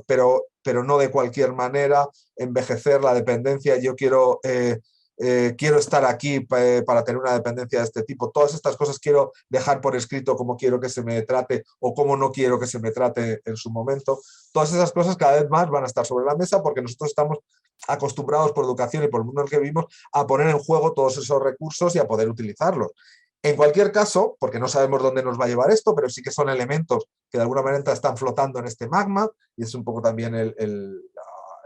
pero no de cualquier manera, envejecer, la dependencia. Yo quiero estar aquí para tener una dependencia de este tipo. Todas estas cosas quiero dejar por escrito cómo quiero que se me trate o cómo no quiero que se me trate en su momento. Todas esas cosas cada vez más van a estar sobre la mesa porque nosotros estamos acostumbrados por educación y por el mundo en el que vivimos a poner en juego todos esos recursos y a poder utilizarlos. En cualquier caso, porque no sabemos dónde nos va a llevar esto, pero sí que son elementos que de alguna manera están flotando en este magma y es un poco también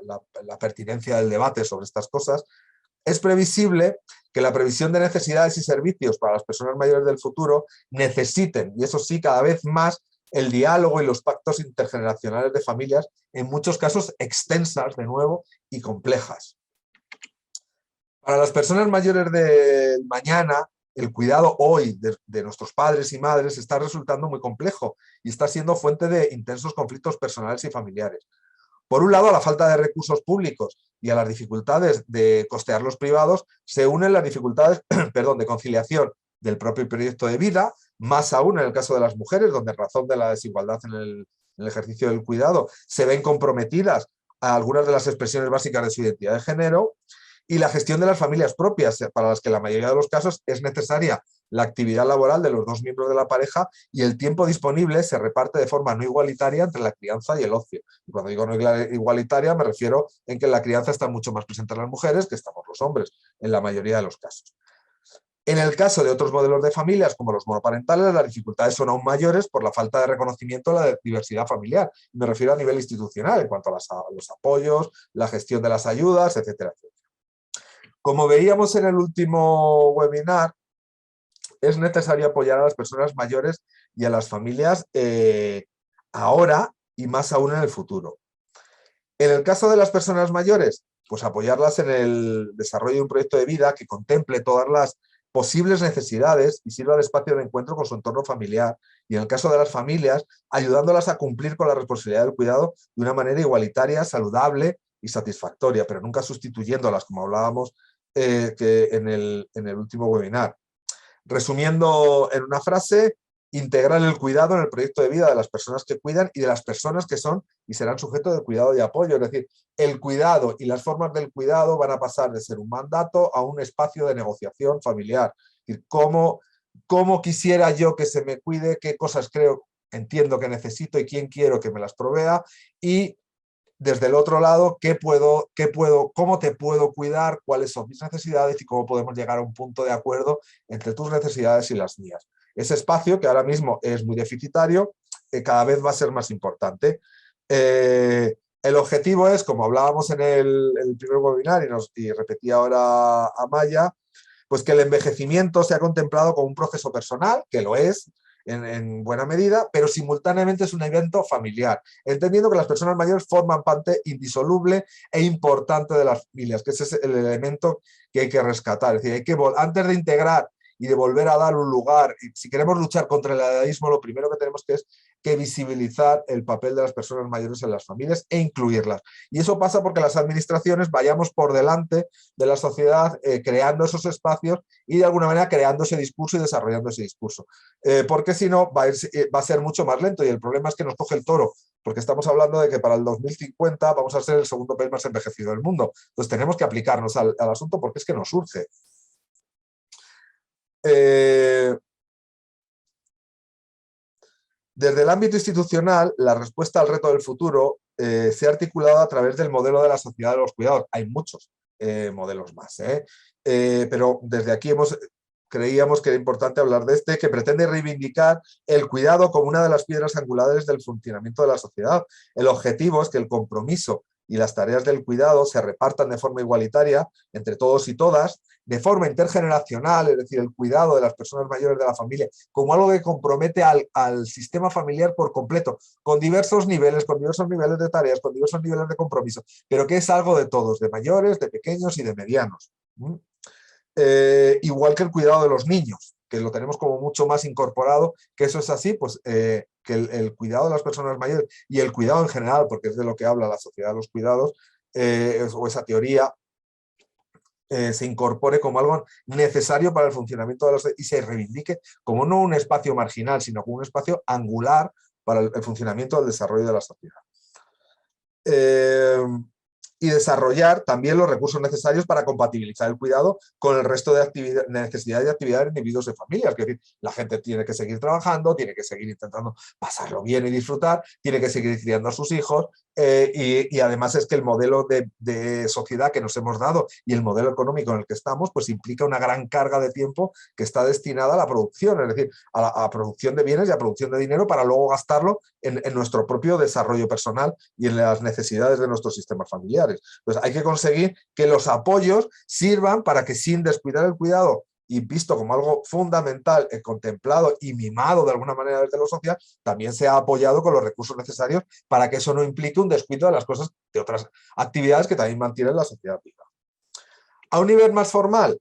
la pertinencia del debate sobre estas cosas. Es previsible que la previsión de necesidades y servicios para las personas mayores del futuro necesiten, y eso sí, cada vez más, el diálogo y los pactos intergeneracionales de familias, en muchos casos extensas, de nuevo, y complejas. Para las personas mayores del mañana, el cuidado hoy de nuestros padres y madres está resultando muy complejo y está siendo fuente de intensos conflictos personales y familiares. Por un lado, a la falta de recursos públicos y a las dificultades de costear los privados, se unen las dificultades de conciliación del propio proyecto de vida, más aún en el caso de las mujeres, donde en razón de la desigualdad en el ejercicio del cuidado se ven comprometidas a algunas de las expresiones básicas de su identidad de género, y la gestión de las familias propias, para las que en la mayoría de los casos es necesaria la actividad laboral de los dos miembros de la pareja y el tiempo disponible se reparte de forma no igualitaria entre la crianza y el ocio. Y cuando digo no igualitaria me refiero en que en la crianza están mucho más presentes las mujeres que estamos los hombres, en la mayoría de los casos. En el caso de otros modelos de familias, como los monoparentales, las dificultades son aún mayores por la falta de reconocimiento de la diversidad familiar. Me refiero a nivel institucional, en cuanto a los apoyos, la gestión de las ayudas, etcétera, etcétera. Como veíamos en el último webinar, es necesario apoyar a las personas mayores y a las familias ahora y más aún en el futuro. En el caso de las personas mayores, pues apoyarlas en el desarrollo de un proyecto de vida que contemple todas las posibles necesidades y sirva de espacio de encuentro con su entorno familiar. Y en el caso de las familias, ayudándolas a cumplir con la responsabilidad del cuidado de una manera igualitaria, saludable y satisfactoria, pero nunca sustituyéndolas, como hablábamos que en el último webinar. Resumiendo en una frase, integrar el cuidado en el proyecto de vida de las personas que cuidan y de las personas que son y serán sujetos de cuidado y apoyo. Es decir, el cuidado y las formas del cuidado van a pasar de ser un mandato a un espacio de negociación familiar. Es decir, cómo quisiera yo que se me cuide, qué cosas entiendo que necesito y quién quiero que me las provea, y desde el otro lado, cómo te puedo cuidar, cuáles son mis necesidades y cómo podemos llegar a un punto de acuerdo entre tus necesidades y las mías. Ese espacio, que ahora mismo es muy deficitario, cada vez va a ser más importante. El objetivo es, como hablábamos en el primer webinar y repetía ahora Amaya, pues que el envejecimiento sea contemplado como un proceso personal, que lo es, en buena medida, pero simultáneamente es un evento familiar, entendiendo que las personas mayores forman parte indisoluble e importante de las familias, que ese es el elemento que hay que rescatar. Es decir, hay que, antes de integrar y de volver a dar un lugar, y si queremos luchar contra el edadismo, lo primero que tenemos que es que visibilizar el papel de las personas mayores en las familias e incluirlas. Y eso pasa porque las administraciones vayamos por delante de la sociedad creando esos espacios y de alguna manera creando ese discurso y desarrollando ese discurso. Porque si no va a ser mucho más lento, y el problema es que nos coge el toro, porque estamos hablando de que para el 2050 vamos a ser el segundo país más envejecido del mundo. Entonces tenemos que aplicarnos al asunto porque es que nos surge. Desde el ámbito institucional, la respuesta al reto del futuro se ha articulado a través del modelo de la sociedad de los cuidados. Hay muchos modelos más, pero desde aquí creíamos que era importante hablar de este, que pretende reivindicar el cuidado como una de las piedras angulares del funcionamiento de la sociedad. El objetivo es que el compromiso y las tareas del cuidado se repartan de forma igualitaria entre todos y todas, de forma intergeneracional, es decir, el cuidado de las personas mayores de la familia, como algo que compromete al sistema familiar por completo, con diversos niveles de tareas, con diversos niveles de compromiso, pero que es algo de todos, de mayores, de pequeños y de medianos. Igual que el cuidado de los niños, que lo tenemos como mucho más incorporado, que eso es así, pues que el cuidado de las personas mayores y el cuidado en general, porque es de lo que habla la sociedad de los cuidados, o esa teoría, se incorpore como algo necesario para el funcionamiento de la sociedad y se reivindique como no un espacio marginal, sino como un espacio angular para el funcionamiento del desarrollo de la sociedad. Y desarrollar también los recursos necesarios para compatibilizar el cuidado con el resto de necesidades y actividades de individuos y familias. Es decir, la gente tiene que seguir trabajando, tiene que seguir intentando pasarlo bien y disfrutar, tiene que seguir criando a sus hijos, y además es que el modelo de sociedad que nos hemos dado y el modelo económico en el que estamos, pues implica una gran carga de tiempo que está destinada a la producción, es decir, a la producción de bienes y a producción de dinero para luego gastarlo en nuestro propio desarrollo personal y en las necesidades de nuestros sistemas familiares. Entonces hay que conseguir que los apoyos sirvan para que, sin descuidar el cuidado y visto como algo fundamental, contemplado y mimado de alguna manera desde lo social, también sea apoyado con los recursos necesarios para que eso no implique un descuido de las cosas, de otras actividades que también mantienen la sociedad viva. A un nivel más formal,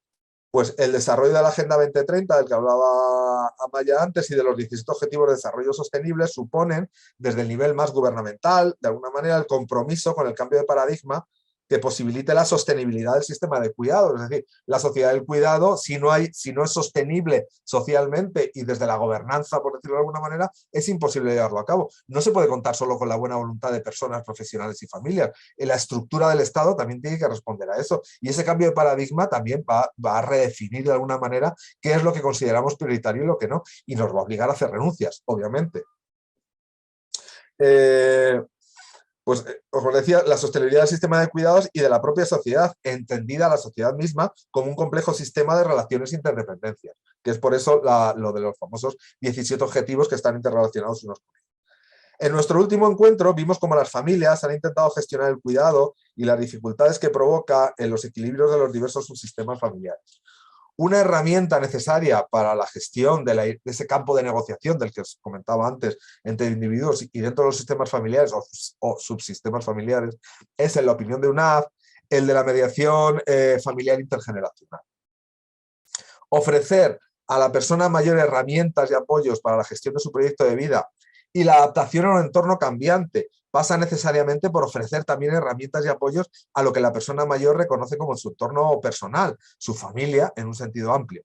pues el desarrollo de la Agenda 2030, del que hablaba Amaya antes, y de los 17 Objetivos de Desarrollo Sostenible suponen, desde el nivel más gubernamental, de alguna manera, el compromiso con el cambio de paradigma que posibilite la sostenibilidad del sistema de cuidados. Es decir, la sociedad del cuidado, si no es sostenible socialmente y desde la gobernanza, por decirlo de alguna manera, es imposible llevarlo a cabo. No se puede contar solo con la buena voluntad de personas, profesionales y familias. La estructura del Estado también tiene que responder a eso. Y ese cambio de paradigma también va a redefinir de alguna manera qué es lo que consideramos prioritario y lo que no. Y nos va a obligar a hacer renuncias, obviamente. Pues, os decía, la sostenibilidad del sistema de cuidados y de la propia sociedad, entendida la sociedad misma como un complejo sistema de relaciones e interdependencias, que es por eso lo de los famosos 17 objetivos que están interrelacionados unos con otros. En nuestro último encuentro vimos cómo las familias han intentado gestionar el cuidado y las dificultades que provoca en los equilibrios de los diversos subsistemas familiares. Una herramienta necesaria para la gestión de ese campo de negociación del que os comentaba antes entre individuos y dentro de los sistemas familiares o subsistemas familiares es, en la opinión de UNAV, el de la mediación familiar intergeneracional. Ofrecer a la persona mayor herramientas y apoyos para la gestión de su proyecto de vida y la adaptación a un entorno cambiante pasa necesariamente por ofrecer también herramientas y apoyos a lo que la persona mayor reconoce como su entorno personal, su familia en un sentido amplio.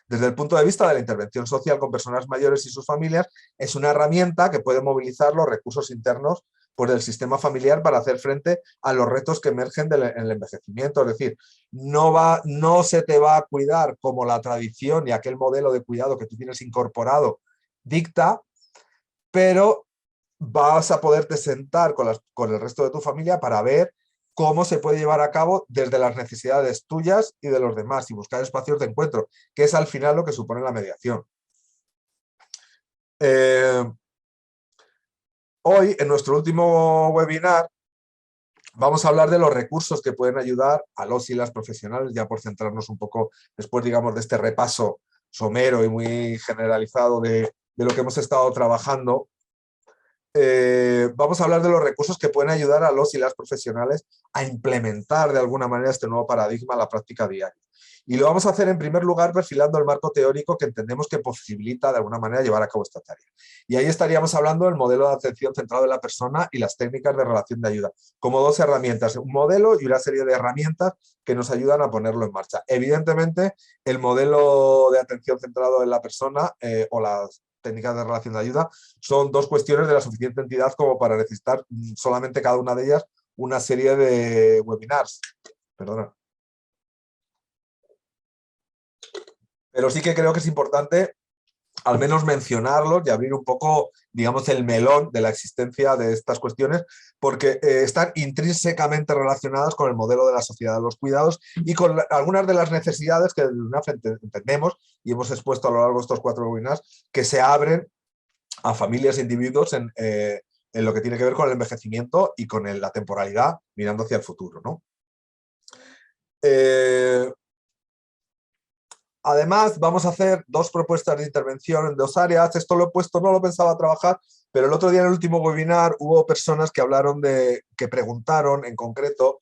Desde el punto de vista de la intervención social con personas mayores y sus familias, es una herramienta que puede movilizar los recursos internos del sistema familiar para hacer frente a los retos que emergen en el envejecimiento. Es decir, no se te va a cuidar como la tradición y aquel modelo de cuidado que tú tienes incorporado dicta, pero vas a poderte sentar con el resto de tu familia para ver cómo se puede llevar a cabo desde las necesidades tuyas y de los demás y buscar espacios de encuentro, que es al final lo que supone la mediación. Hoy, en nuestro último webinar, vamos a hablar de los recursos que pueden ayudar a los y las profesionales, ya por centrarnos un poco después, digamos, de este repaso somero y muy generalizado de de lo que hemos estado trabajando, vamos a hablar de los recursos que pueden ayudar a los y las profesionales a implementar de alguna manera este nuevo paradigma en la práctica diaria. Y lo vamos a hacer en primer lugar perfilando el marco teórico que entendemos que posibilita de alguna manera llevar a cabo esta tarea. Y ahí estaríamos hablando del modelo de atención centrado en la persona y las técnicas de relación de ayuda, como dos herramientas, un modelo y una serie de herramientas que nos ayudan a ponerlo en marcha. Evidentemente, el modelo de atención centrado en la persona o las técnicas de relación de ayuda son dos cuestiones de la suficiente entidad como para necesitar solamente cada una de ellas una serie de webinars. Perdona. Pero sí que creo que es importante al menos mencionarlos y abrir un poco, digamos, el melón de la existencia de estas cuestiones, porque están intrínsecamente relacionadas con el modelo de la sociedad de los cuidados y con algunas de las necesidades que desde UNAF entendemos y hemos expuesto a lo largo de estos 4 webinars, que se abren a familias e individuos en lo que tiene que ver con el envejecimiento y con la temporalidad mirando hacia el futuro, ¿no? Además, vamos a hacer 2 propuestas de intervención en 2 áreas. Esto lo he puesto, no lo pensaba trabajar, pero el otro día en el último webinar hubo personas que hablaron que preguntaron en concreto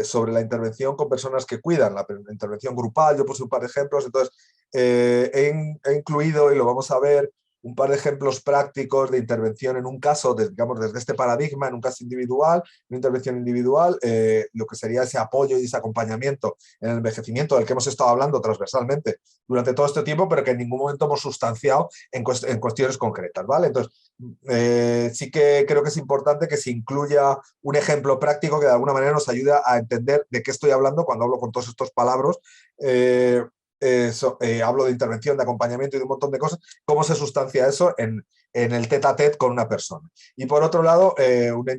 sobre la intervención con personas que cuidan, la intervención grupal. Yo puse un par de ejemplos, entonces he incluido, y lo vamos a ver, un par de ejemplos prácticos de intervención en un caso, digamos, desde este paradigma, en un caso individual, una intervención individual, lo que sería ese apoyo y ese acompañamiento en el envejecimiento del que hemos estado hablando transversalmente durante todo este tiempo, pero que en ningún momento hemos sustanciado en cuestiones concretas, ¿vale? Entonces, sí que creo que es importante que se incluya un ejemplo práctico que de alguna manera nos ayude a entender de qué estoy hablando cuando hablo con todos estos palabras. Hablo de intervención, de acompañamiento y de un montón de cosas, cómo se sustancia eso en el tete-a-tete con una persona. Y por otro lado, un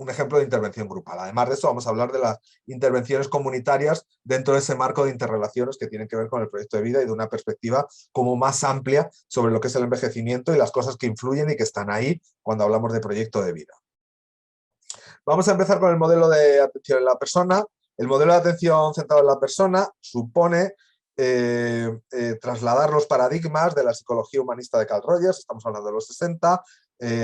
ejemplo de intervención grupal. Además de eso, vamos a hablar de las intervenciones comunitarias dentro de ese marco de interrelaciones que tienen que ver con el proyecto de vida y de una perspectiva como más amplia sobre lo que es el envejecimiento y las cosas que influyen y que están ahí cuando hablamos de proyecto de vida. Vamos a empezar con el modelo de atención en la persona. El modelo de atención centrado en la persona supone trasladar los paradigmas de la psicología humanista de Carl Rogers, estamos hablando de los 60,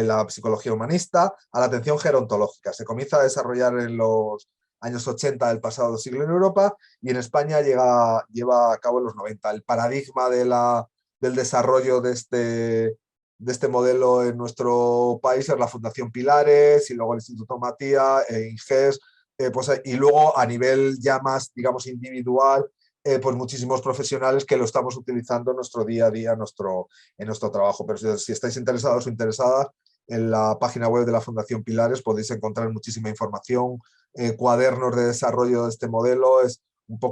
la psicología humanista, a la atención gerontológica. Se comienza a desarrollar en los años 80 del pasado siglo en Europa y en España lleva a cabo en los 90. El paradigma del desarrollo de este modelo en nuestro país es la Fundación Pilares y luego el Instituto Matías, INGES, y luego a nivel ya más, digamos, individual, pues muchísimos profesionales que lo estamos utilizando en nuestro día a día, en nuestro trabajo. Pero si estáis interesados o interesadas, en la página web de la Fundación Pilares podéis encontrar muchísima información, cuadernos de desarrollo de este modelo.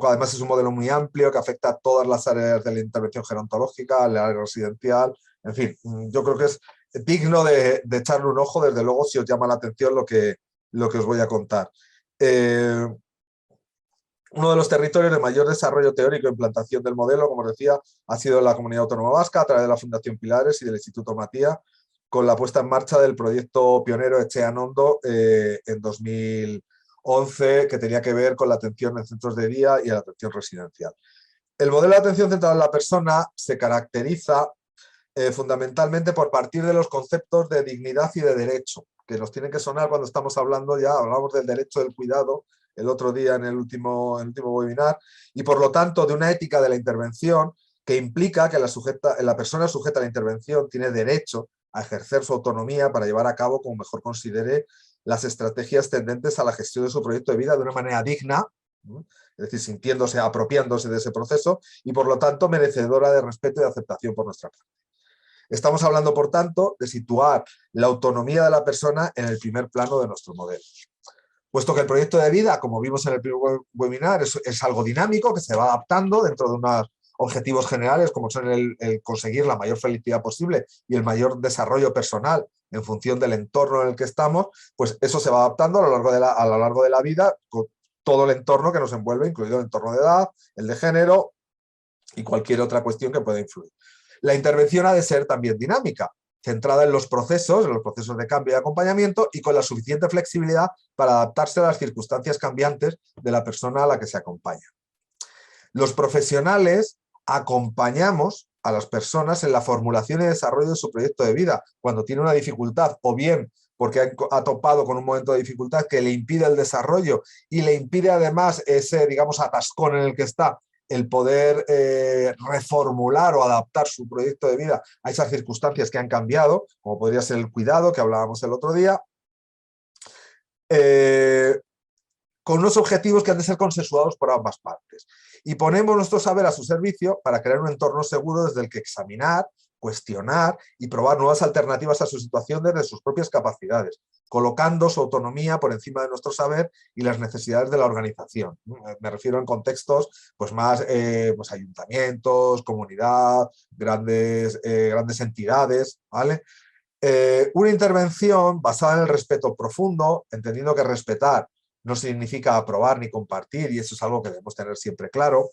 Además es un modelo muy amplio que afecta a todas las áreas de la intervención gerontológica, al área residencial. En fin, yo creo que es digno de echarle un ojo, desde luego, si os llama la atención lo que os voy a contar. Uno de los territorios de mayor desarrollo teórico e implantación del modelo, como os decía, ha sido la Comunidad Autónoma Vasca a través de la Fundación Pilares y del Instituto Matías, con la puesta en marcha del proyecto pionero Etxean Ondo en 2011, que tenía que ver con la atención en centros de día y la atención residencial. El modelo de atención centrada en la persona se caracteriza fundamentalmente por partir de los conceptos de dignidad y de derecho, que nos tienen que sonar cuando estamos hablando, ya hablamos del derecho del cuidado el otro día en el último webinar, y por lo tanto de una ética de la intervención que implica que la persona sujeta a la intervención tiene derecho a ejercer su autonomía para llevar a cabo como mejor considere las estrategias tendentes a la gestión de su proyecto de vida de una manera digna, es decir, sintiéndose, apropiándose de ese proceso y por lo tanto merecedora de respeto y de aceptación por nuestra parte. Estamos hablando, por tanto, de situar la autonomía de la persona en el primer plano de nuestro modelo. Puesto que el proyecto de vida, como vimos en el primer webinar, es algo dinámico que se va adaptando dentro de unos objetivos generales como son el conseguir la mayor felicidad posible y el mayor desarrollo personal en función del entorno en el que estamos, pues eso se va adaptando a lo largo de la vida con todo el entorno que nos envuelve, incluido el entorno de edad, el de género y cualquier otra cuestión que pueda influir. La intervención ha de ser también dinámica, centrada en los procesos de cambio y acompañamiento y con la suficiente flexibilidad para adaptarse a las circunstancias cambiantes de la persona a la que se acompaña. Los profesionales acompañamos a las personas en la formulación y desarrollo de su proyecto de vida, cuando tiene una dificultad, o bien porque ha topado con un momento de dificultad que le impide el desarrollo y le impide además ese, digamos, atascón en el que está, el poder reformular o adaptar su proyecto de vida a esas circunstancias que han cambiado, como podría ser el cuidado, que hablábamos el otro día, con unos objetivos que han de ser consensuados por ambas partes. Y ponemos nuestro saber a su servicio para crear un entorno seguro desde el que examinar, cuestionar y probar nuevas alternativas a su situación desde sus propias capacidades, colocando su autonomía por encima de nuestro saber y las necesidades de la organización. Me refiero en contextos pues más pues ayuntamientos, comunidad, grandes entidades, ¿vale? Una intervención basada en el respeto profundo, entendiendo que respetar no significa aprobar ni compartir, y eso es algo que debemos tener siempre claro.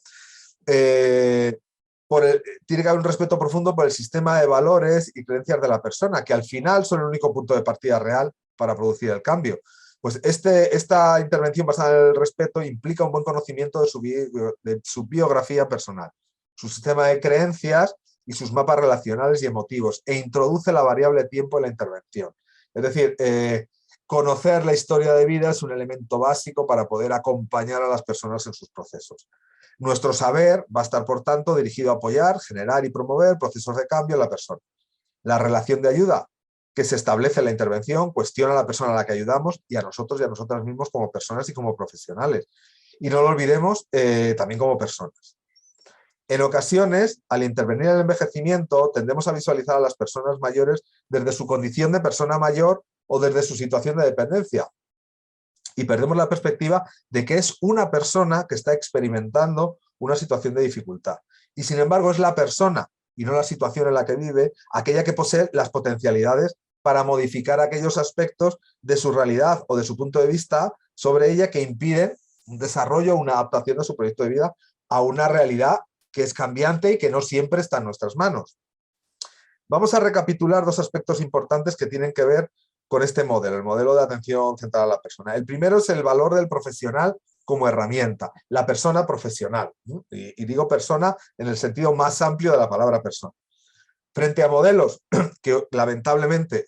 Tiene que haber un respeto profundo por el sistema de valores y creencias de la persona, que al final son el único punto de partida real para producir el cambio. Pues esta intervención basada en el respeto implica un buen conocimiento de su biografía personal, su sistema de creencias y sus mapas relacionales y emotivos, e introduce la variable tiempo en la intervención. Es decir, conocer la historia de vida es un elemento básico para poder acompañar a las personas en sus procesos. Nuestro saber va a estar, por tanto, dirigido a apoyar, generar y promover procesos de cambio en la persona. La relación de ayuda que se establece en la intervención cuestiona a la persona a la que ayudamos y a nosotros y a nosotras mismos como personas y como profesionales. Y no lo olvidemos, también como personas. En ocasiones, al intervenir en el envejecimiento, tendemos a visualizar a las personas mayores desde su condición de persona mayor o desde su situación de dependencia. Y perdemos la perspectiva de que es una persona que está experimentando una situación de dificultad. Y sin embargo es la persona y no la situación en la que vive, aquella que posee las potencialidades para modificar aquellos aspectos de su realidad o de su punto de vista sobre ella que impiden un desarrollo, una adaptación de su proyecto de vida a una realidad que es cambiante y que no siempre está en nuestras manos. Vamos a recapitular dos aspectos importantes que tienen que ver con este modelo, el modelo de atención centrada a la persona. El primero es el valor del profesional como herramienta, la persona profesional. Y digo persona en el sentido más amplio de la palabra persona. Frente a modelos que lamentablemente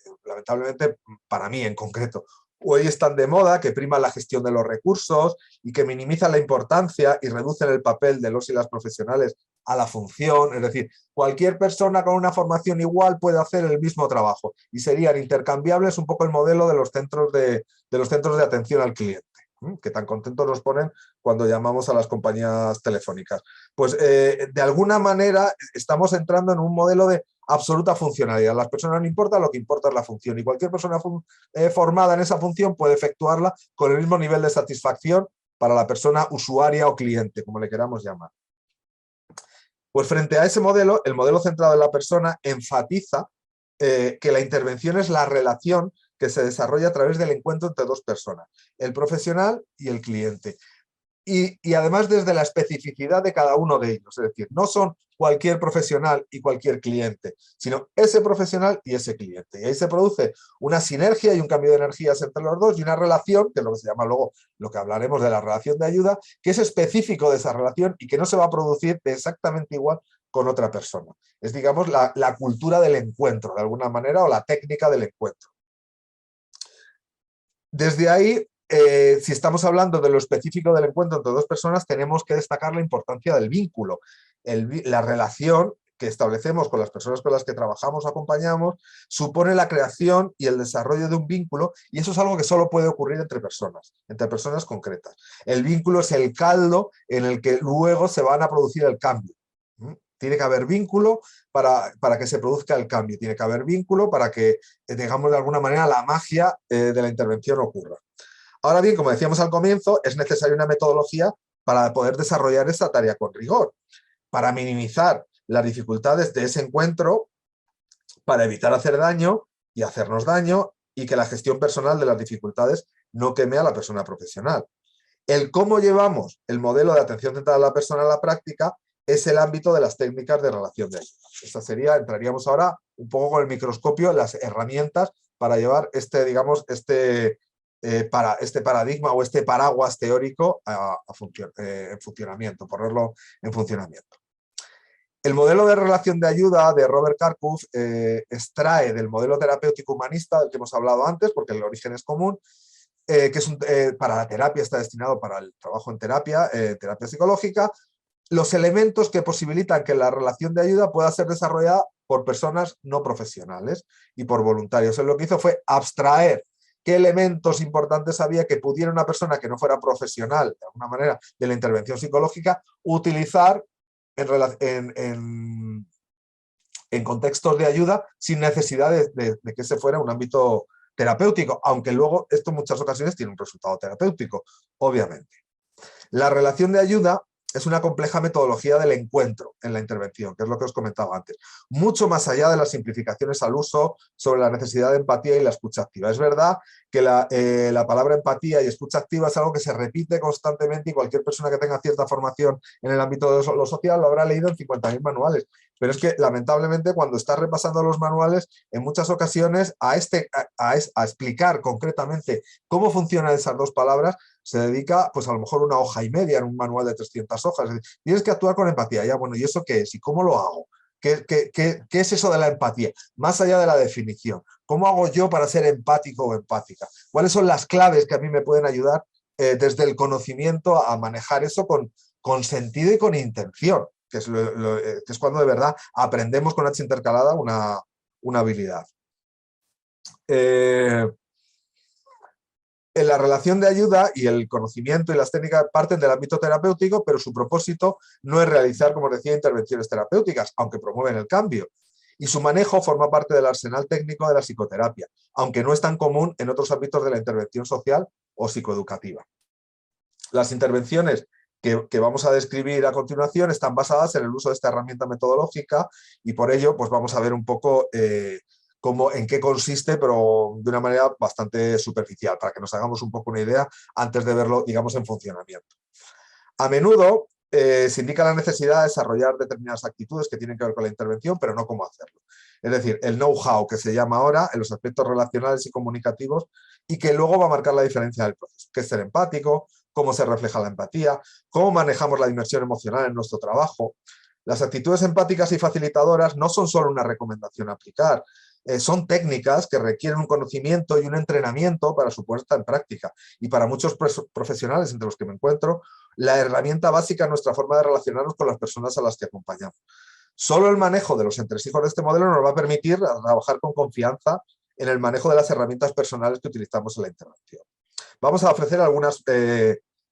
para mí en concreto, hoy están de moda, que priman la gestión de los recursos y que minimizan la importancia y reducen el papel de los y las profesionales a la función. Es decir, cualquier persona con una formación igual puede hacer el mismo trabajo y serían intercambiables un poco el modelo de los centros de atención al cliente, que tan contentos nos ponen cuando llamamos a las compañías telefónicas. Pues de alguna manera estamos entrando en un modelo de absoluta funcionalidad. A las personas no importa, lo que importa es la función, y cualquier persona formada en esa función puede efectuarla con el mismo nivel de satisfacción para la persona usuaria o cliente, como le queramos llamar. Pues frente a ese modelo, el modelo centrado en la persona enfatiza que la intervención es la relación que se desarrolla a través del encuentro entre dos personas, el profesional y el cliente. Y además desde la especificidad de cada uno de ellos, es decir, no son cualquier profesional y cualquier cliente, sino ese profesional y ese cliente. Y ahí se produce una sinergia y un cambio de energías entre los dos y una relación, que es lo que se llama luego, lo que hablaremos de la relación de ayuda, que es específico de esa relación y que no se va a producir de exactamente igual con otra persona. Es, digamos, la cultura del encuentro, de alguna manera, o la técnica del encuentro. Desde ahí, si estamos hablando de lo específico del encuentro entre dos personas, tenemos que destacar la importancia del vínculo, la relación que establecemos con las personas con las que trabajamos o acompañamos, supone la creación y el desarrollo de un vínculo, y eso es algo que solo puede ocurrir entre personas concretas. El vínculo es el caldo en el que luego se van a producir el cambio. Tiene que haber vínculo para que se produzca el cambio, tiene que haber vínculo para que, digamos de alguna manera, la magia de la intervención ocurra. Ahora bien, como decíamos al comienzo, es necesaria una metodología para poder desarrollar esta tarea con rigor, para minimizar las dificultades de ese encuentro, para evitar hacer daño y hacernos daño, y que la gestión personal de las dificultades no queme a la persona profesional. El cómo llevamos el modelo de atención centrada a la persona a la práctica es el ámbito de las técnicas de relación de ayuda. Entraríamos ahora un poco con el microscopio en las herramientas para llevar este paradigma o este paraguas teórico en funcionamiento, ponerlo en funcionamiento. El modelo de relación de ayuda de Robert Carcuff extrae del modelo terapéutico humanista del que hemos hablado antes, porque el origen es común, que es para la terapia, está destinado para el trabajo en terapia, terapia psicológica, los elementos que posibilitan que la relación de ayuda pueda ser desarrollada por personas no profesionales y por voluntarios. Él lo que hizo fue abstraer qué elementos importantes había que pudiera una persona que no fuera profesional, de alguna manera, de la intervención psicológica, utilizar en contextos de ayuda sin necesidad de que ese fuera un ámbito terapéutico, aunque luego esto en muchas ocasiones tiene un resultado terapéutico, obviamente. La relación de ayuda es una compleja metodología del encuentro en la intervención, que es lo que os comentaba antes, mucho más allá de las simplificaciones al uso sobre la necesidad de empatía y la escucha activa. Es verdad que la palabra empatía y escucha activa es algo que se repite constantemente y cualquier persona que tenga cierta formación en el ámbito de lo social lo habrá leído en 50.000 manuales. Pero es que, lamentablemente, cuando estás repasando los manuales, en muchas ocasiones a explicar concretamente cómo funcionan esas dos palabras, se dedica, pues a lo mejor una hoja y media en un manual de 300 hojas. Es decir, tienes que actuar con empatía. Ya, bueno, ¿y eso qué es? ¿Y cómo lo hago? ¿Qué es eso de la empatía? Más allá de la definición. ¿Cómo hago yo para ser empático o empática? ¿Cuáles son las claves que a mí me pueden ayudar desde el conocimiento a manejar eso con sentido y con intención? Que es cuando de verdad aprendemos con H intercalada una habilidad. En la relación de ayuda y el conocimiento y las técnicas parten del ámbito terapéutico, pero su propósito no es realizar, como os decía, intervenciones terapéuticas, aunque promueven el cambio. Y su manejo forma parte del arsenal técnico de la psicoterapia, aunque no es tan común en otros ámbitos de la intervención social o psicoeducativa. Las intervenciones que vamos a describir a continuación están basadas en el uso de esta herramienta metodológica y por ello pues vamos a ver un poco en qué consiste, pero de una manera bastante superficial, para que nos hagamos un poco una idea antes de verlo, digamos, en funcionamiento. A menudo se indica la necesidad de desarrollar determinadas actitudes que tienen que ver con la intervención, pero no cómo hacerlo. Es decir, el know-how que se llama ahora en los aspectos relacionales y comunicativos y que luego va a marcar la diferencia del proceso, que es ser empático, cómo se refleja la empatía, cómo manejamos la dimensión emocional en nuestro trabajo. Las actitudes empáticas y facilitadoras no son solo una recomendación a aplicar, son técnicas que requieren un conocimiento y un entrenamiento para su puesta en práctica. Y para muchos profesionales, entre los que me encuentro, la herramienta básica en nuestra forma de relacionarnos con las personas a las que acompañamos. Solo el manejo de los entresijos de este modelo nos va a permitir trabajar con confianza en el manejo de las herramientas personales que utilizamos en la intervención. Vamos a ofrecer algunas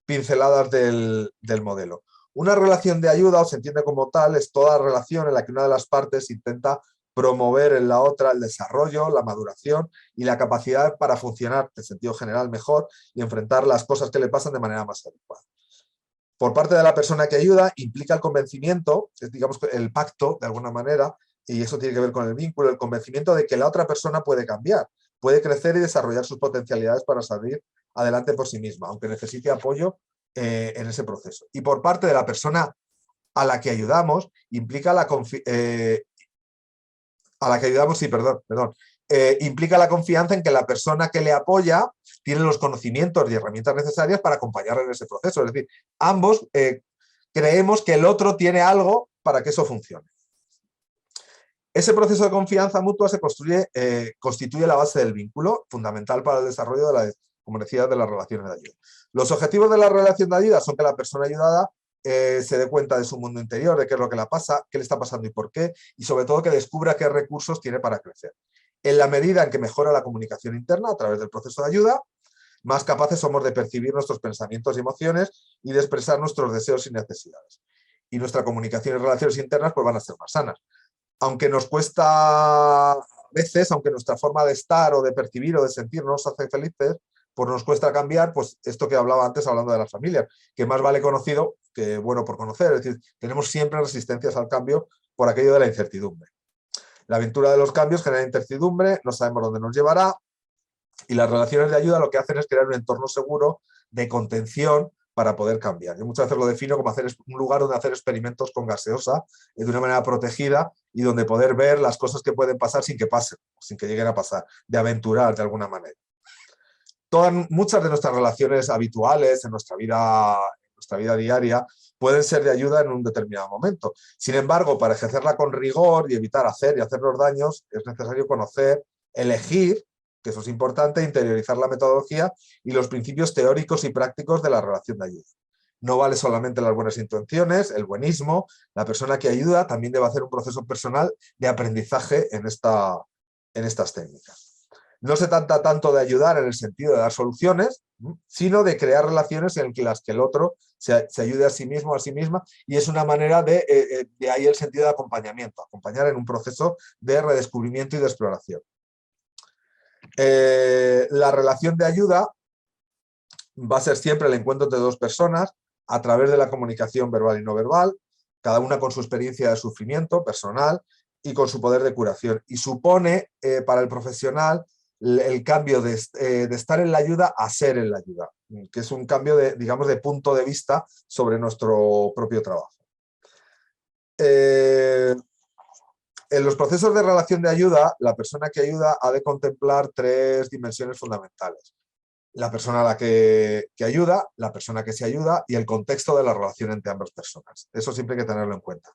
pinceladas del modelo. Una relación de ayuda, o se entiende como tal, es toda relación en la que una de las partes intenta promover en la otra el desarrollo, la maduración y la capacidad para funcionar en sentido general mejor y enfrentar las cosas que le pasan de manera más adecuada. Por parte de la persona que ayuda implica el convencimiento, es, digamos, el pacto de alguna manera, y eso tiene que ver con el vínculo, el convencimiento de que la otra persona puede cambiar, puede crecer y desarrollar sus potencialidades para salir adelante por sí misma, aunque necesite apoyo en ese proceso. Y por parte de la persona a la que ayudamos, implica implica la confianza en que la persona que le apoya tiene los conocimientos y herramientas necesarias para acompañarle en ese proceso. Es decir, ambos creemos que el otro tiene algo para que eso funcione. Ese proceso de confianza mutua se constituye la base del vínculo, fundamental para el desarrollo de como decía, de las relaciones de ayuda. Los objetivos de la relación de ayuda son que la persona ayudada se dé cuenta de su mundo interior, de qué es lo que le pasa, qué le está pasando y por qué, y sobre todo que descubra qué recursos tiene para crecer. En la medida en que mejora la comunicación interna a través del proceso de ayuda, más capaces somos de percibir nuestros pensamientos y emociones y de expresar nuestros deseos y necesidades. Y nuestra comunicación y relaciones internas pues van a ser más sanas. Aunque nos cuesta a veces, aunque nuestra forma de estar o de percibir o de sentir no nos hace felices, pues nos cuesta cambiar, pues esto que hablaba antes hablando de las familias, que más vale conocido que bueno por conocer. Es decir, tenemos siempre resistencias al cambio por aquello de la incertidumbre. La aventura de los cambios genera incertidumbre, no sabemos dónde nos llevará y las relaciones de ayuda lo que hacen es crear un entorno seguro de contención para poder cambiar. Yo muchas veces lo defino como un lugar donde hacer experimentos con gaseosa de una manera protegida y donde poder ver las cosas que pueden pasar sin que pasen, sin que lleguen a pasar, de aventurar de alguna manera. Muchas de nuestras relaciones habituales en nuestra nuestra vida diaria, pueden ser de ayuda en un determinado momento. Sin embargo, para ejercerla con rigor y evitar hacer y hacernos daños, es necesario conocer, elegir, que eso es importante, interiorizar la metodología y los principios teóricos y prácticos de la relación de ayuda. No vale solamente las buenas intenciones, el buenismo. La persona que ayuda también debe hacer un proceso personal de aprendizaje en estas técnicas. No se trata tanto de ayudar en el sentido de dar soluciones, sino de crear relaciones en las que el otro se ayude a sí mismo, a sí misma, y es una manera de ahí el sentido de acompañamiento, acompañar en un proceso de redescubrimiento y de exploración. La relación de ayuda va a ser siempre el encuentro entre dos personas a través de la comunicación verbal y no verbal, cada una con su experiencia de sufrimiento personal y con su poder de curación. Y supone para el profesional el cambio de estar en la ayuda a ser en la ayuda, que es un cambio digamos, de punto de vista sobre nuestro propio trabajo. En los procesos de relación de ayuda, la persona que ayuda ha de contemplar 3 dimensiones fundamentales. La persona a la que ayuda, la persona que se ayuda y el contexto de la relación entre ambas personas. Eso siempre hay que tenerlo en cuenta.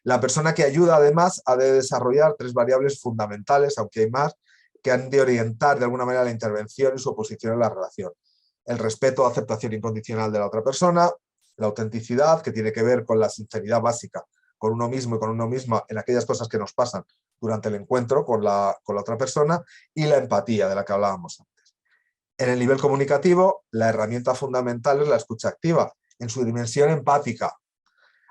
La persona que ayuda, además, ha de desarrollar 3 variables fundamentales, aunque hay más, que han de orientar de alguna manera la intervención y su oposición en la relación. El respeto, aceptación incondicional de la otra persona, la autenticidad, que tiene que ver con la sinceridad básica con uno mismo y con uno misma en aquellas cosas que nos pasan durante el encuentro con la otra persona, y la empatía, de la que hablábamos antes. En el nivel comunicativo, la herramienta fundamental es la escucha activa, en su dimensión empática,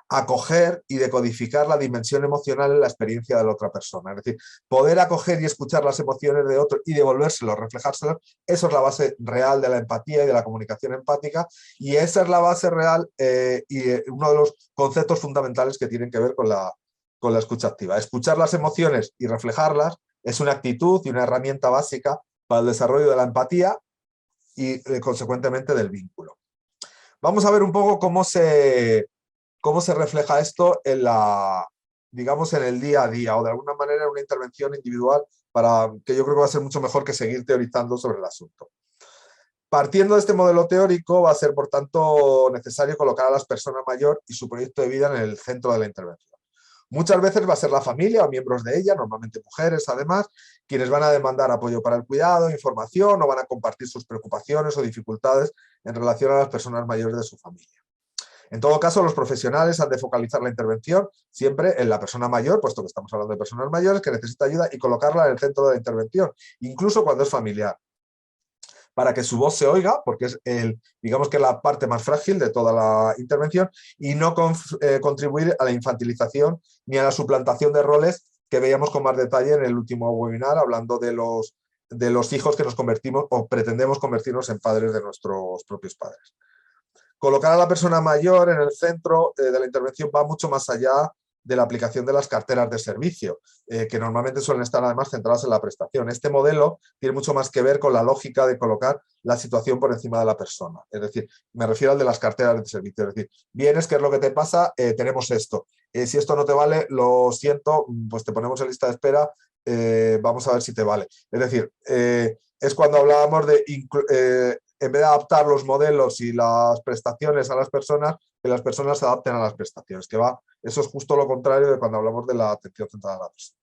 acoger y decodificar la dimensión emocional en la experiencia de la otra persona. Es decir, poder acoger y escuchar las emociones de otro y devolvérselos, reflejárselos, eso es la base real de la empatía y de la comunicación empática, y esa es la base real y uno de los conceptos fundamentales que tienen que ver con la escucha activa. Escuchar las emociones y reflejarlas es una actitud y una herramienta básica para el desarrollo de la empatía y consecuentemente del vínculo. Vamos a ver un poco cómo se refleja esto digamos, en el día a día, o de alguna manera en una intervención individual, que yo creo que va a ser mucho mejor que seguir teorizando sobre el asunto. Partiendo de este modelo teórico, va a ser, por tanto, necesario colocar a las personas mayores y su proyecto de vida en el centro de la intervención. Muchas veces va a ser la familia o miembros de ella, normalmente mujeres además, quienes van a demandar apoyo para el cuidado, información, o van a compartir sus preocupaciones o dificultades en relación a las personas mayores de su familia. En todo caso, los profesionales han de focalizar la intervención siempre en la persona mayor, puesto que estamos hablando de personas mayores que necesita ayuda, y colocarla en el centro de la intervención, incluso cuando es familiar, para que su voz se oiga, porque es digamos que la parte más frágil de toda la intervención, y no contribuir a la infantilización ni a la suplantación de roles que veíamos con más detalle en el último webinar, hablando de los hijos que nos convertimos o pretendemos convertirnos en padres de nuestros propios padres. Colocar a la persona mayor en el centro de la intervención va mucho más allá de la aplicación de las carteras de servicio, que normalmente suelen estar además centradas en la prestación. Este modelo tiene mucho más que ver con la lógica de colocar la situación por encima de la persona. Es decir, me refiero al de las carteras de servicio. Es decir, vienes, ¿qué es lo que te pasa? Tenemos esto. Si esto no te vale, lo siento, pues te ponemos en lista de espera, vamos a ver si te vale. Es decir, es cuando hablábamos de en vez de adaptar los modelos y las prestaciones a las personas, que las personas se adapten a las prestaciones, eso es justo lo contrario de cuando hablamos de la atención centrada a la persona.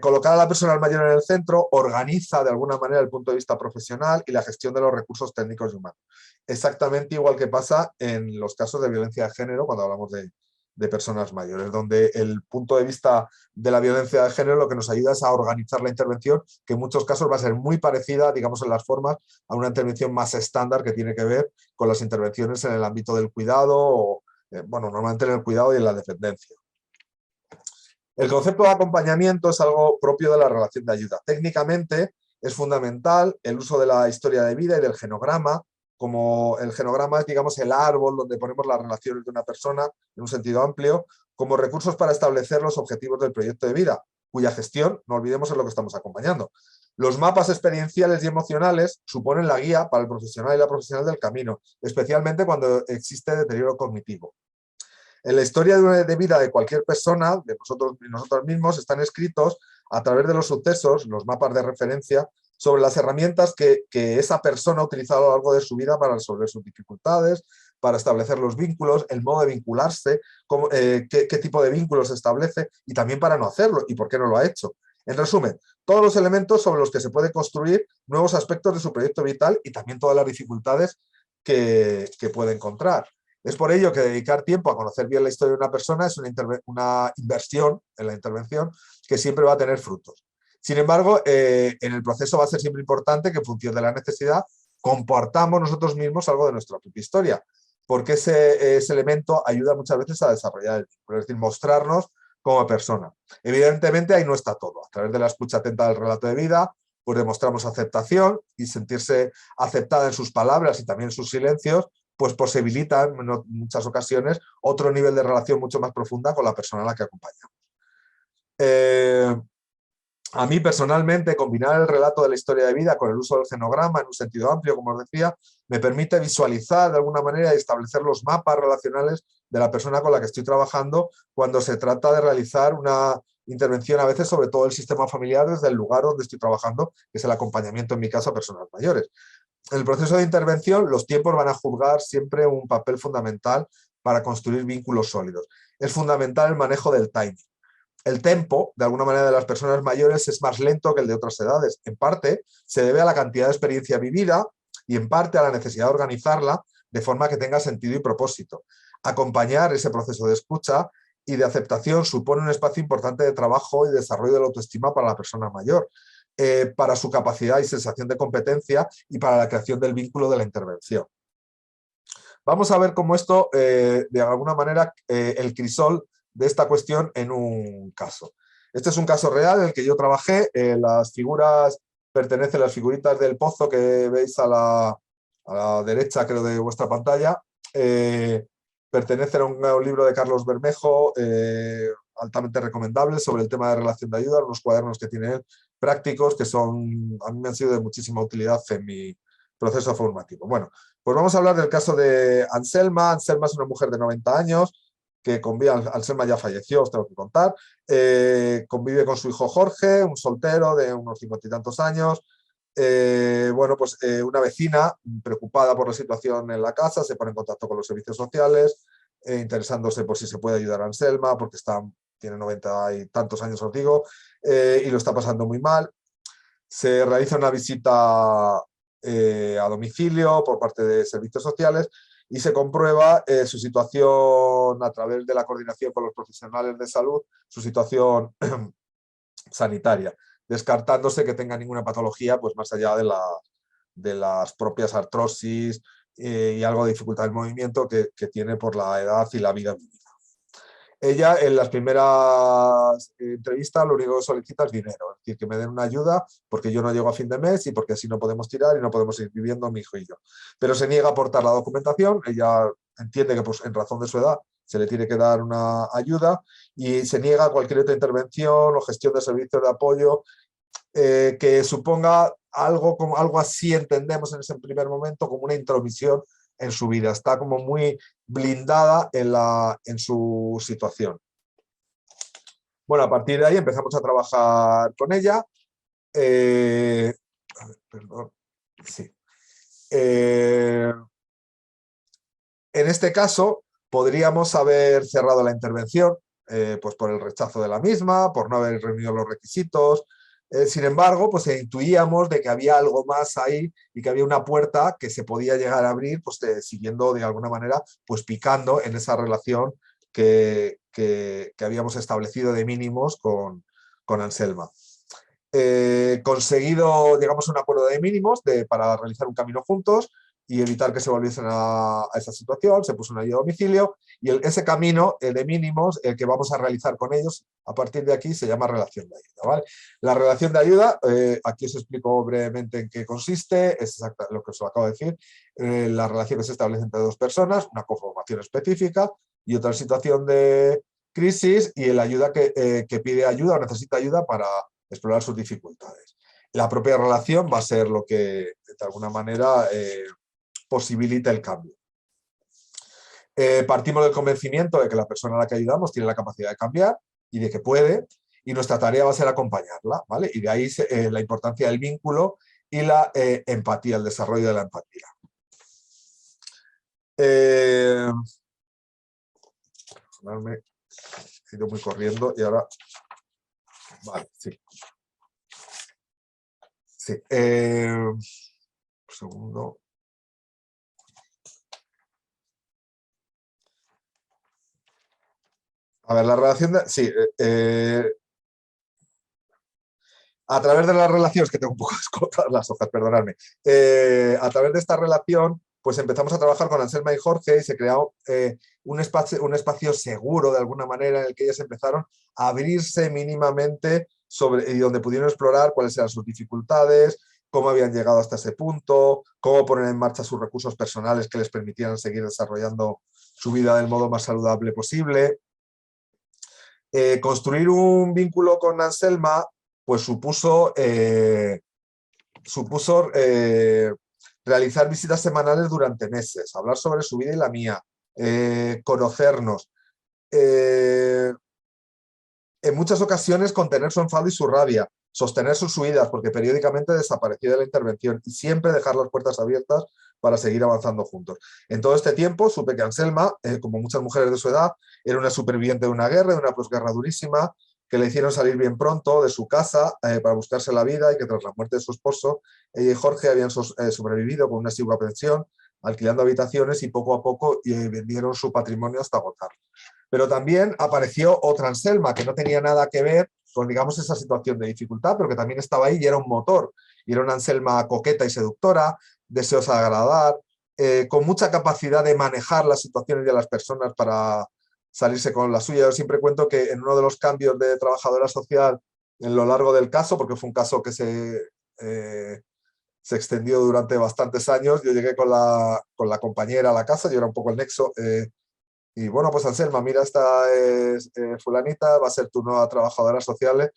Colocar a la persona mayor en el centro organiza de alguna manera el punto de vista profesional y la gestión de los recursos técnicos y humanos. Exactamente igual que pasa en los casos de violencia de género cuando hablamos de personas mayores, donde el punto de vista de la violencia de género lo que nos ayuda es a organizar la intervención, que en muchos casos va a ser muy parecida, digamos, en las formas, a una intervención más estándar que tiene que ver con las intervenciones en el ámbito del cuidado, o, bueno, normalmente en el cuidado y en la dependencia. El concepto de acompañamiento es algo propio de la relación de ayuda. Técnicamente es fundamental el uso de la historia de vida y del genograma, como el genograma es, digamos, el árbol donde ponemos las relaciones de una persona en un sentido amplio, como recursos para establecer los objetivos del proyecto de vida, cuya gestión, no olvidemos, es lo que estamos acompañando. Los mapas experienciales y emocionales suponen la guía para el profesional y la profesional del camino, especialmente cuando existe deterioro cognitivo. En la historia de vida de cualquier persona, de nosotros y nosotros mismos, están escritos a través de los sucesos, los mapas de referencia, sobre las herramientas que esa persona ha utilizado a lo largo de su vida para resolver sus dificultades, para establecer los vínculos, el modo de vincularse, qué tipo de vínculos se establece y también para no hacerlo y por qué no lo ha hecho. En resumen, todos los elementos sobre los que se puede construir nuevos aspectos de su proyecto vital y también todas las dificultades que puede encontrar. Es por ello que dedicar tiempo a conocer bien la historia de una persona es una inversión en la intervención que siempre va a tener frutos. Sin embargo, en el proceso va a ser siempre importante que en función de la necesidad compartamos nosotros mismos algo de nuestra propia historia, porque ese elemento ayuda muchas veces a desarrollar el vínculo, es decir, mostrarnos como persona. Evidentemente ahí no está todo. A través de la escucha atenta del relato de vida, pues demostramos aceptación y sentirse aceptada en sus palabras y también en sus silencios, pues posibilitan en muchas ocasiones otro nivel de relación mucho más profunda con la persona a la que acompañamos. A mí personalmente combinar el relato de la historia de vida con el uso del genograma en un sentido amplio, como os decía, me permite visualizar de alguna manera y establecer los mapas relacionales de la persona con la que estoy trabajando cuando se trata de realizar una intervención a veces sobre todo el sistema familiar desde el lugar donde estoy trabajando, que es el acompañamiento en mi caso a personas mayores. En el proceso de intervención los tiempos van a jugar siempre un papel fundamental para construir vínculos sólidos. Es fundamental el manejo del timing. El tempo, de alguna manera, de las personas mayores es más lento que el de otras edades. En parte, se debe a la cantidad de experiencia vivida y en parte a la necesidad de organizarla de forma que tenga sentido y propósito. Acompañar ese proceso de escucha y de aceptación supone un espacio importante de trabajo y desarrollo de la autoestima para la persona mayor, para su capacidad y sensación de competencia y para la creación del vínculo de la intervención. Vamos a ver cómo esto, de alguna manera, el crisol de esta cuestión en un caso. Este es un caso real en el que yo trabajé. Las figuras pertenecen a las figuritas del pozo que veis a la derecha, creo, de vuestra pantalla. Pertenecen a un libro de Carlos Bermejo, altamente recomendable, sobre el tema de relación de ayuda, unos cuadernos que tiene él prácticos que a mí me han sido de muchísima utilidad en mi proceso formativo. Bueno, pues vamos a hablar del caso de Anselma. Anselma es una mujer de 90 años que convive, Anselma ya falleció, os tengo que contar, convive con su hijo Jorge, un soltero de unos 50 y tantos años. Bueno, pues una vecina preocupada por la situación en la casa se pone en contacto con los servicios sociales, interesándose por si se puede ayudar a Anselma, porque tiene 90 y tantos años, os digo, y lo está pasando muy mal. Se realiza una visita a domicilio por parte de servicios sociales y se comprueba su situación a través de la coordinación con los profesionales de salud, su situación sanitaria, descartándose que tenga ninguna patología, pues más allá de las propias artrosis y algo de dificultad del movimiento que tiene por la edad y la vida vivida. Ella en las primeras entrevistas lo único que solicita es dinero, es decir, que me den una ayuda porque yo no llego a fin de mes y porque así no podemos tirar y no podemos seguir viviendo mi hijo y yo. Pero se niega a aportar la documentación, ella entiende que pues, en razón de su edad se le tiene que dar una ayuda y se niega a cualquier otra intervención o gestión de servicios de apoyo que suponga algo así, entendemos en ese primer momento, como una intromisión en su vida. Está como muy blindada en su situación. Bueno, a partir de ahí empezamos a trabajar con ella. Perdón. Sí. En este caso, podríamos haber cerrado la intervención pues por el rechazo de la misma, por no haber reunido los requisitos. Sin embargo, pues intuíamos de que había algo más ahí y que había una puerta que se podía llegar a abrir, pues siguiendo de alguna manera, pues picando en esa relación que habíamos establecido de mínimos con Anselma. Conseguido, digamos, un acuerdo de mínimos para realizar un camino juntos y evitar que se volviesen a esa situación, se puso una ayuda a domicilio y ese camino de mínimos, el que vamos a realizar con ellos, a partir de aquí se llama relación de ayuda, ¿vale? La relación de ayuda, aquí os explico brevemente en qué consiste, es exactamente lo que os acabo de decir, la relación que se establece entre dos personas, una conformación específica y otra situación de crisis y el ayuda que pide ayuda o necesita ayuda para explorar sus dificultades. La propia relación va a ser lo que de alguna manera posibilita el cambio. Partimos del convencimiento de que la persona a la que ayudamos tiene la capacidad de cambiar y de que puede, y nuestra tarea va a ser acompañarla, ¿vale? Y de ahí la importancia del vínculo y la empatía, el desarrollo de la empatía. Me he ido muy corriendo y ahora... Vale, sí. Sí. Un segundo. A ver, la relación de... Sí, a través de las relaciones, que tengo un poco descortadas las hojas, perdonadme. A través de esta relación, pues empezamos a trabajar con Anselma y Jorge y se creó un espacio seguro, de alguna manera, en el que ellas empezaron a abrirse mínimamente y donde pudieron explorar cuáles eran sus dificultades, cómo habían llegado hasta ese punto, cómo poner en marcha sus recursos personales que les permitieran seguir desarrollando su vida del modo más saludable posible. Construir un vínculo con Anselma pues supuso realizar visitas semanales durante meses, hablar sobre su vida y la mía, conocernos. En muchas ocasiones contener su enfado y su rabia, sostener sus huidas, porque periódicamente desaparecía de la intervención, y siempre dejar las puertas abiertas para seguir avanzando juntos. En todo este tiempo supe que Anselma, como muchas mujeres de su edad, era una superviviente de una guerra, de una posguerra durísima, que le hicieron salir bien pronto de su casa para buscarse la vida, y que tras la muerte de su esposo, ella y Jorge habían sobrevivido con una exigua pensión, alquilando habitaciones, y poco a poco vendieron su patrimonio hasta agotarlo. Pero también apareció otra Anselma, que no tenía nada que ver con, digamos, esa situación de dificultad, pero que también estaba ahí y era un motor. Y era una Anselma coqueta y seductora, deseosa de agradar, con mucha capacidad de manejar las situaciones y a las personas para salirse con la suya. Yo siempre cuento que en uno de los cambios de trabajadora social en lo largo del caso, porque fue un caso que se extendió durante bastantes años, yo llegué con la compañera a la casa, yo era un poco el nexo, y bueno, pues Anselma, mira, esta es fulanita, va a ser tu nueva trabajadora social.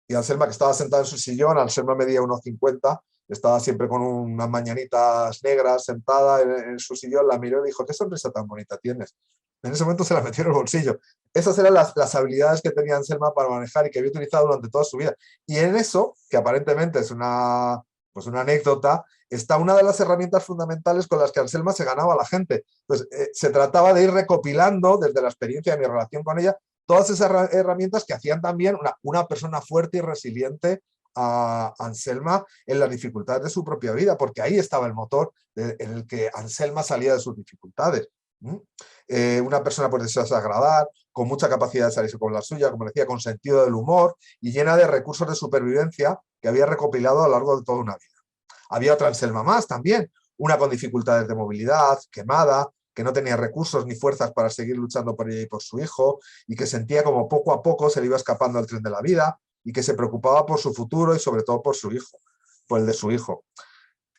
Y Anselma, que estaba sentada en su sillón, Anselma medía unos 50, estaba siempre con unas mañanitas negras sentada en su sillón, la miró y dijo, ¿qué sonrisa tan bonita tienes? En ese momento se la metió en el bolsillo. Esas eran las habilidades que tenía Anselma para manejar y que había utilizado durante toda su vida. Y en eso, que aparentemente es una anécdota, está una de las herramientas fundamentales con las que Anselma se ganaba a la gente. Entonces, se trataba de ir recopilando desde la experiencia de mi relación con ella todas esas herramientas que hacían también una persona fuerte y resiliente a Anselma en las dificultades de su propia vida, porque ahí estaba el motor en el que Anselma salía de sus dificultades. Una persona pues deseosa de agradar, con mucha capacidad de salirse con la suya, como decía, con sentido del humor y llena de recursos de supervivencia que había recopilado a lo largo de toda una vida. Había otra Anselma más también, una con dificultades de movilidad, quemada, que no tenía recursos ni fuerzas para seguir luchando por ella y por su hijo, y que sentía como poco a poco se le iba escapando el tren de la vida, y que se preocupaba por su futuro y sobre todo por su hijo, por el de su hijo.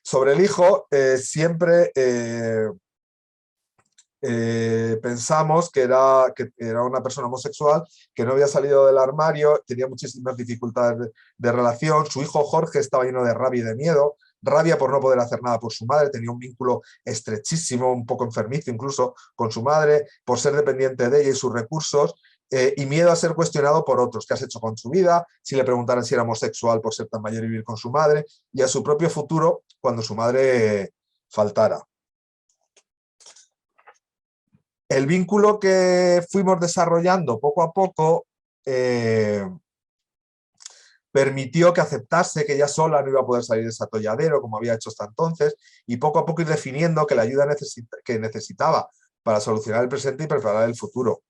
Sobre el hijo, siempre pensamos que era una persona homosexual, que no había salido del armario, tenía muchísimas dificultades de relación, su hijo Jorge estaba lleno de rabia y de miedo, rabia por no poder hacer nada por su madre, tenía un vínculo estrechísimo, un poco enfermizo incluso con su madre, por ser dependiente de ella y sus recursos, y miedo a ser cuestionado por otros, qué has hecho con su vida, si le preguntaran si era homosexual por ser tan mayor y vivir con su madre, y a su propio futuro cuando su madre faltara. El vínculo que fuimos desarrollando poco a poco permitió que aceptase que ella sola no iba a poder salir de ese atolladero como había hecho hasta entonces, y poco a poco ir definiendo que la ayuda que necesitaba para solucionar el presente y preparar el futuro.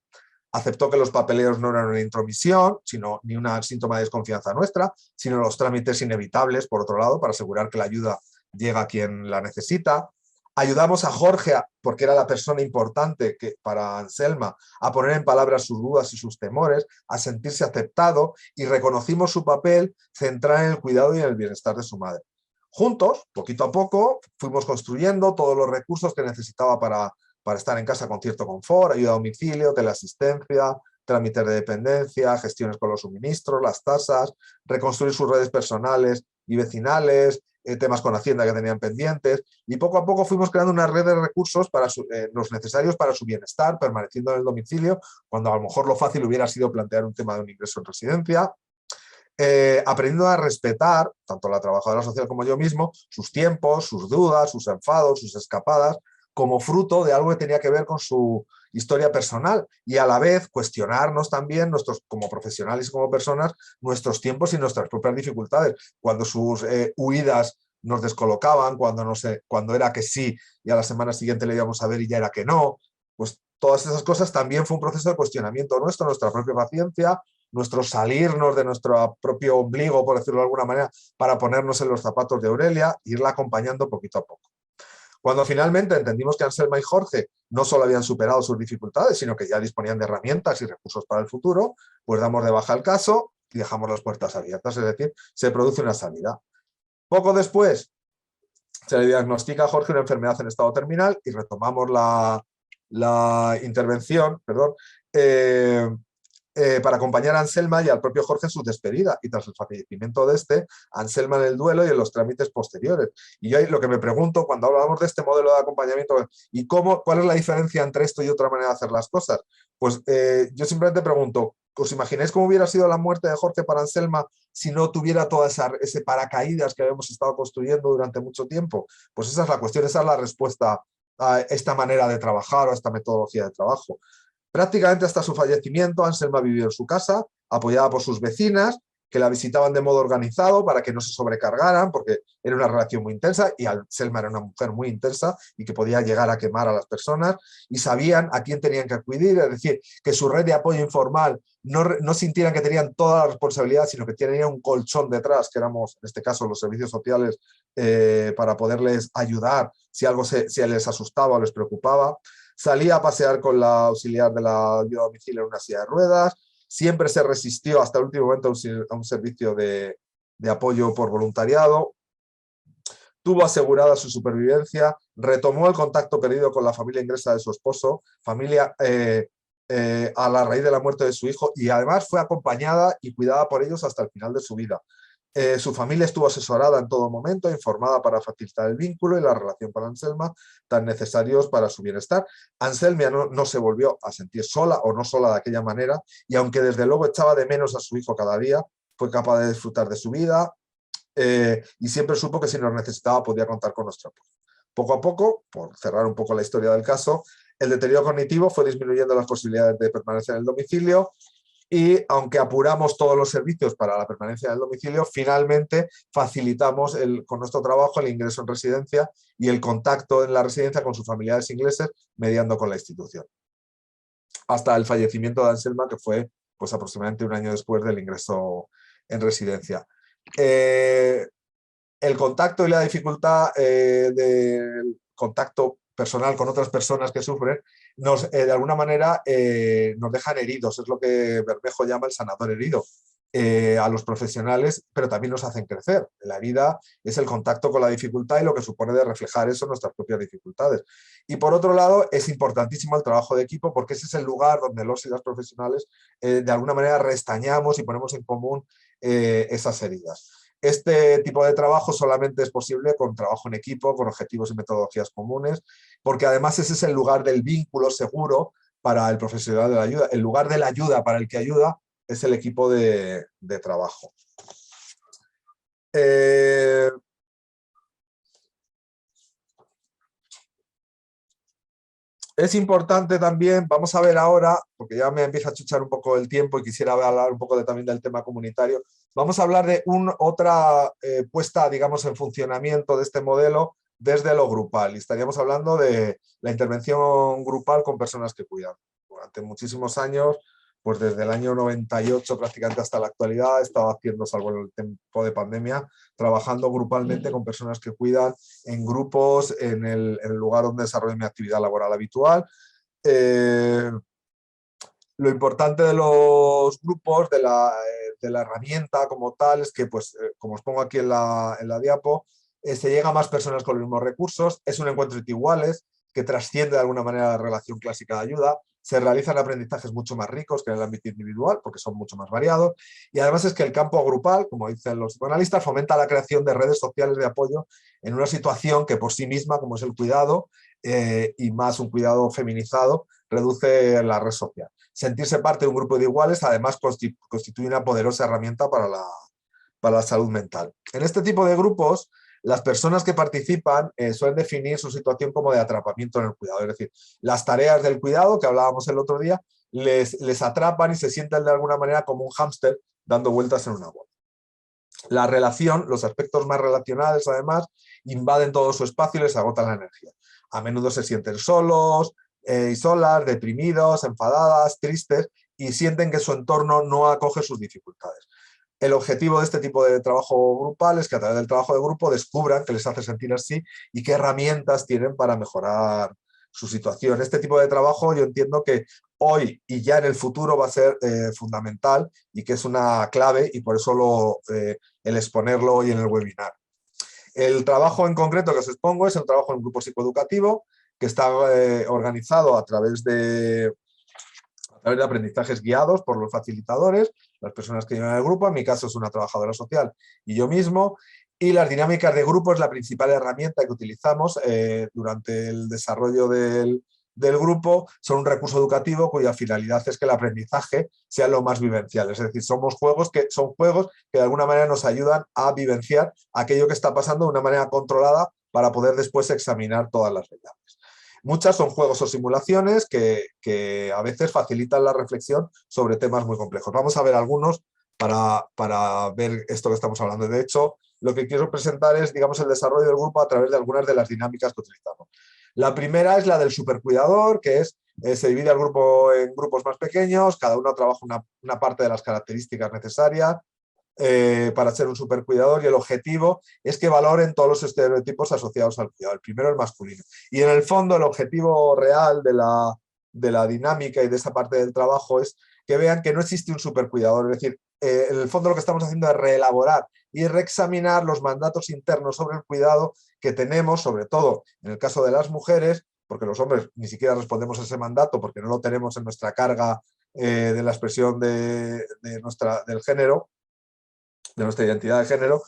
Aceptó que los papeleos no eran una intromisión, ni un síntoma de desconfianza nuestra, sino los trámites inevitables, por otro lado, para asegurar que la ayuda llega a quien la necesita. Ayudamos a Jorge, porque era la persona importante para Anselma, a poner en palabras sus dudas y sus temores, a sentirse aceptado, y reconocimos su papel central en el cuidado y en el bienestar de su madre. Juntos, poquito a poco, fuimos construyendo todos los recursos que necesitaba para estar en casa con cierto confort, ayuda a domicilio, teleasistencia, trámites de dependencia, gestiones con los suministros, las tasas, reconstruir sus redes personales y vecinales, temas con Hacienda que tenían pendientes, y poco a poco fuimos creando una red de recursos para los necesarios para su bienestar, permaneciendo en el domicilio, cuando a lo mejor lo fácil hubiera sido plantear un tema de un ingreso en residencia. Aprendiendo a respetar, tanto la trabajadora social como yo mismo, sus tiempos, sus dudas, sus enfados, sus escapadas, como fruto de algo que tenía que ver con su historia personal, y a la vez cuestionarnos también, como profesionales y como personas, nuestros tiempos y nuestras propias dificultades. Cuando sus huidas nos descolocaban, cuando era que sí y a la semana siguiente le íbamos a ver y ya era que no, pues todas esas cosas también fue un proceso de cuestionamiento nuestro, nuestra propia paciencia, nuestro salirnos de nuestro propio ombligo, por decirlo de alguna manera, para ponernos en los zapatos de Aurelia e irla acompañando poquito a poco. Cuando finalmente entendimos que Anselma y Jorge no solo habían superado sus dificultades, sino que ya disponían de herramientas y recursos para el futuro, pues damos de baja el caso y dejamos las puertas abiertas, es decir, se produce una salida. Poco después se le diagnostica a Jorge una enfermedad en estado terminal y retomamos la intervención, para acompañar a Anselma y al propio Jorge en su despedida, y tras el fallecimiento de este, Anselma en el duelo y en los trámites posteriores. Y yo lo que me pregunto cuando hablamos de este modelo de acompañamiento, ¿y cuál es la diferencia entre esto y otra manera de hacer las cosas? Pues yo simplemente pregunto, ¿os imagináis cómo hubiera sido la muerte de Jorge para Anselma si no tuviera todo ese paracaídas que habíamos estado construyendo durante mucho tiempo? Pues esa es la cuestión, esa es la respuesta a esta manera de trabajar o a esta metodología de trabajo. Prácticamente hasta su fallecimiento, Anselma vivió en su casa, apoyada por sus vecinas, que la visitaban de modo organizado para que no se sobrecargaran, porque era una relación muy intensa, y Anselma era una mujer muy intensa y que podía llegar a quemar a las personas, y sabían a quién tenían que acudir, es decir, que su red de apoyo informal no sintieran que tenían toda la responsabilidad, sino que tenían un colchón detrás, que éramos, en este caso, los servicios sociales, para poderles ayudar si algo se les asustaba o les preocupaba. Salía a pasear con la auxiliar de la ayuda a domicilio en una silla de ruedas, siempre se resistió hasta el último momento a un servicio de apoyo por voluntariado, tuvo asegurada su supervivencia, retomó el contacto perdido con la familia inglesa de su esposo, familia a la raíz de la muerte de su hijo, y además fue acompañada y cuidada por ellos hasta el final de su vida. Su familia estuvo asesorada en todo momento, informada para facilitar el vínculo y la relación con Anselma, tan necesarios para su bienestar. Anselma no se volvió a sentir sola o no sola de aquella manera, y aunque desde luego echaba de menos a su hijo cada día, fue capaz de disfrutar de su vida, y siempre supo que si nos necesitaba podía contar con nuestro apoyo. Poco a poco, por cerrar un poco la historia del caso, el deterioro cognitivo fue disminuyendo las posibilidades de permanencia en el domicilio, y aunque apuramos todos los servicios para la permanencia en el domicilio, finalmente facilitamos con nuestro trabajo el ingreso en residencia y el contacto en la residencia con sus familiares ingleses, mediando con la institución. Hasta el fallecimiento de Anselma, que fue pues, aproximadamente un año después del ingreso en residencia. El contacto y la dificultad del contacto personal con otras personas que sufren, de alguna manera nos dejan heridos, es lo que Bermejo llama el sanador herido, a los profesionales, pero también nos hacen crecer. La herida es el contacto con la dificultad y lo que supone de reflejar eso en nuestras propias dificultades. Y por otro lado, es importantísimo el trabajo de equipo, porque ese es el lugar donde los y las profesionales de alguna manera restañamos y ponemos en común esas heridas. Este tipo de trabajo solamente es posible con trabajo en equipo, con objetivos y metodologías comunes, porque además ese es el lugar del vínculo seguro para el profesional de la ayuda. El lugar de la ayuda para el que ayuda es el equipo de trabajo. Es importante también, vamos a ver ahora, porque ya me empieza a chuchar un poco el tiempo y quisiera hablar un poco también del tema comunitario, vamos a hablar de otra puesta, digamos, en funcionamiento de este modelo desde lo grupal. Y estaríamos hablando de la intervención grupal con personas que cuidan. Durante muchísimos años, pues desde el año 98 prácticamente hasta la actualidad, he estado haciendo, salvo en el tiempo de pandemia, trabajando grupalmente con personas que cuidan en grupos en el lugar donde desarrollo mi actividad laboral habitual. Lo importante de los grupos, de la herramienta como tal, es que, pues, como os pongo aquí en la diapo, se llega a más personas con los mismos recursos, es un encuentro entre iguales, que trasciende de alguna manera la relación clásica de ayuda, se realizan aprendizajes mucho más ricos que en el ámbito individual, porque son mucho más variados, y además es que el campo grupal, como dicen los psicoanalistas, fomenta la creación de redes sociales de apoyo en una situación que por sí misma, como es el cuidado, y más un cuidado feminizado, reduce la red social. Sentirse parte de un grupo de iguales, además, constituye una poderosa herramienta para la salud mental. En este tipo de grupos, las personas que participan suelen definir su situación como de atrapamiento en el cuidado. Es decir, las tareas del cuidado, que hablábamos el otro día, les atrapan y se sienten de alguna manera como un hámster dando vueltas en una bola. La relación, los aspectos más relacionales, además, invaden todo su espacio y les agotan la energía. A menudo se sienten solos y solas, deprimidos, enfadadas, tristes, y sienten que su entorno no acoge sus dificultades. El objetivo de este tipo de trabajo grupal es que a través del trabajo de grupo descubran qué les hace sentir así y qué herramientas tienen para mejorar su situación. Este tipo de trabajo yo entiendo que hoy y ya en el futuro va a ser fundamental y que es una clave, y por eso el exponerlo hoy en el webinar. El trabajo en concreto que os expongo es un trabajo en un grupo psicoeducativo que está organizado a través de aprendizajes guiados por los facilitadores, las personas que llevan el grupo. En mi caso es una trabajadora social y yo mismo. Y las dinámicas de grupo es la principal herramienta que utilizamos durante el desarrollo del grupo. Son un recurso educativo cuya finalidad es que el aprendizaje sea lo más vivencial. Es decir, son juegos que de alguna manera nos ayudan a vivenciar aquello que está pasando de una manera controlada para poder después examinar todas las variables. Muchas son juegos o simulaciones que a veces facilitan la reflexión sobre temas muy complejos. Vamos a ver algunos para ver esto que estamos hablando. De hecho, lo que quiero presentar es, digamos, el desarrollo del grupo a través de algunas de las dinámicas que utilizamos. La primera es la del supercuidador, que es, se divide el grupo en grupos más pequeños, cada uno trabaja una parte de las características necesarias para ser un supercuidador, y el objetivo es que valoren todos los estereotipos asociados al cuidado. El primero, el masculino. Y en el fondo, el objetivo real de la dinámica y de esa parte del trabajo es que vean que no existe un supercuidador. Es decir, en el fondo lo que estamos haciendo es reelaborar y reexaminar los mandatos internos sobre el cuidado que tenemos, sobre todo en el caso de las mujeres, porque los hombres ni siquiera respondemos a ese mandato porque no lo tenemos en nuestra carga de la expresión del género, de nuestra identidad de género,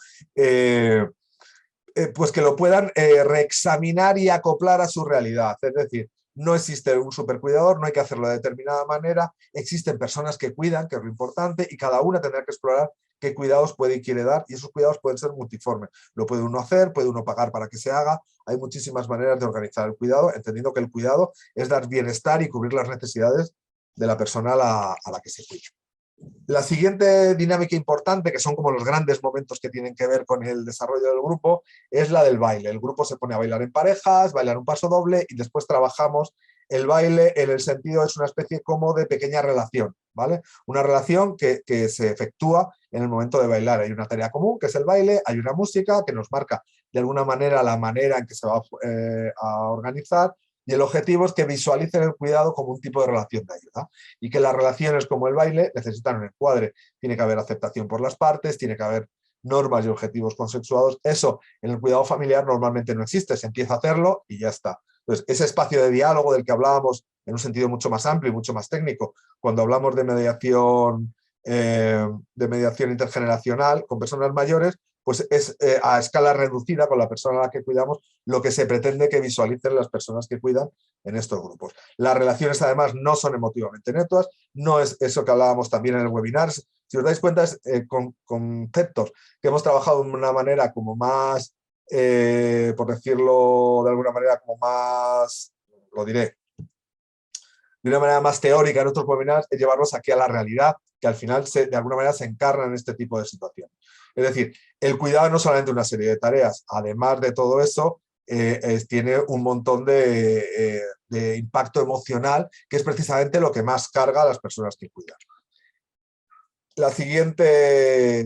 pues que lo puedan reexaminar y acoplar a su realidad. Es decir, no existe un supercuidador, no hay que hacerlo de determinada manera, existen personas que cuidan, que es lo importante, y cada una tendrá que explorar qué cuidados puede y quiere dar, y esos cuidados pueden ser multiformes. Lo puede uno hacer, puede uno pagar para que se haga. Hay muchísimas maneras de organizar el cuidado, entendiendo que el cuidado es dar bienestar y cubrir las necesidades de la persona a la que se cuida. La siguiente dinámica importante, que son como los grandes momentos que tienen que ver con el desarrollo del grupo, es la del baile. El grupo se pone a bailar en parejas, bailar un paso doble, y después trabajamos el baile en el sentido, es una especie como de pequeña relación, ¿vale? Una relación que se efectúa en el momento de bailar. Hay una tarea común, que es el baile, hay una música que nos marca de alguna manera la manera en que se va a organizar, y el objetivo es que visualicen el cuidado como un tipo de relación de ayuda, y que las relaciones como el baile necesitan un encuadre. Tiene que haber aceptación por las partes, tiene que haber normas y objetivos consensuados. Eso en el cuidado familiar normalmente no existe, se empieza a hacerlo y ya está. Entonces, ese espacio de diálogo del que hablábamos en un sentido mucho más amplio y mucho más técnico, cuando hablamos de mediación intergeneracional con personas mayores, pues es a escala reducida con la persona a la que cuidamos lo que se pretende que visualicen las personas que cuidan en estos grupos. Las relaciones además no son emotivamente neutras, no es eso que hablábamos también en el webinar. Si os dais cuenta, es con conceptos que hemos trabajado de una manera como más, por decirlo de alguna manera, como más, lo diré, de una manera más teórica en otros webinars, es llevarlos aquí a la realidad, que al final de alguna manera se encarnan en este tipo de situaciones. Es decir, el cuidado no es solamente una serie de tareas, además de todo eso, tiene un montón de impacto emocional, que es precisamente lo que más carga a las personas que cuidan. La siguiente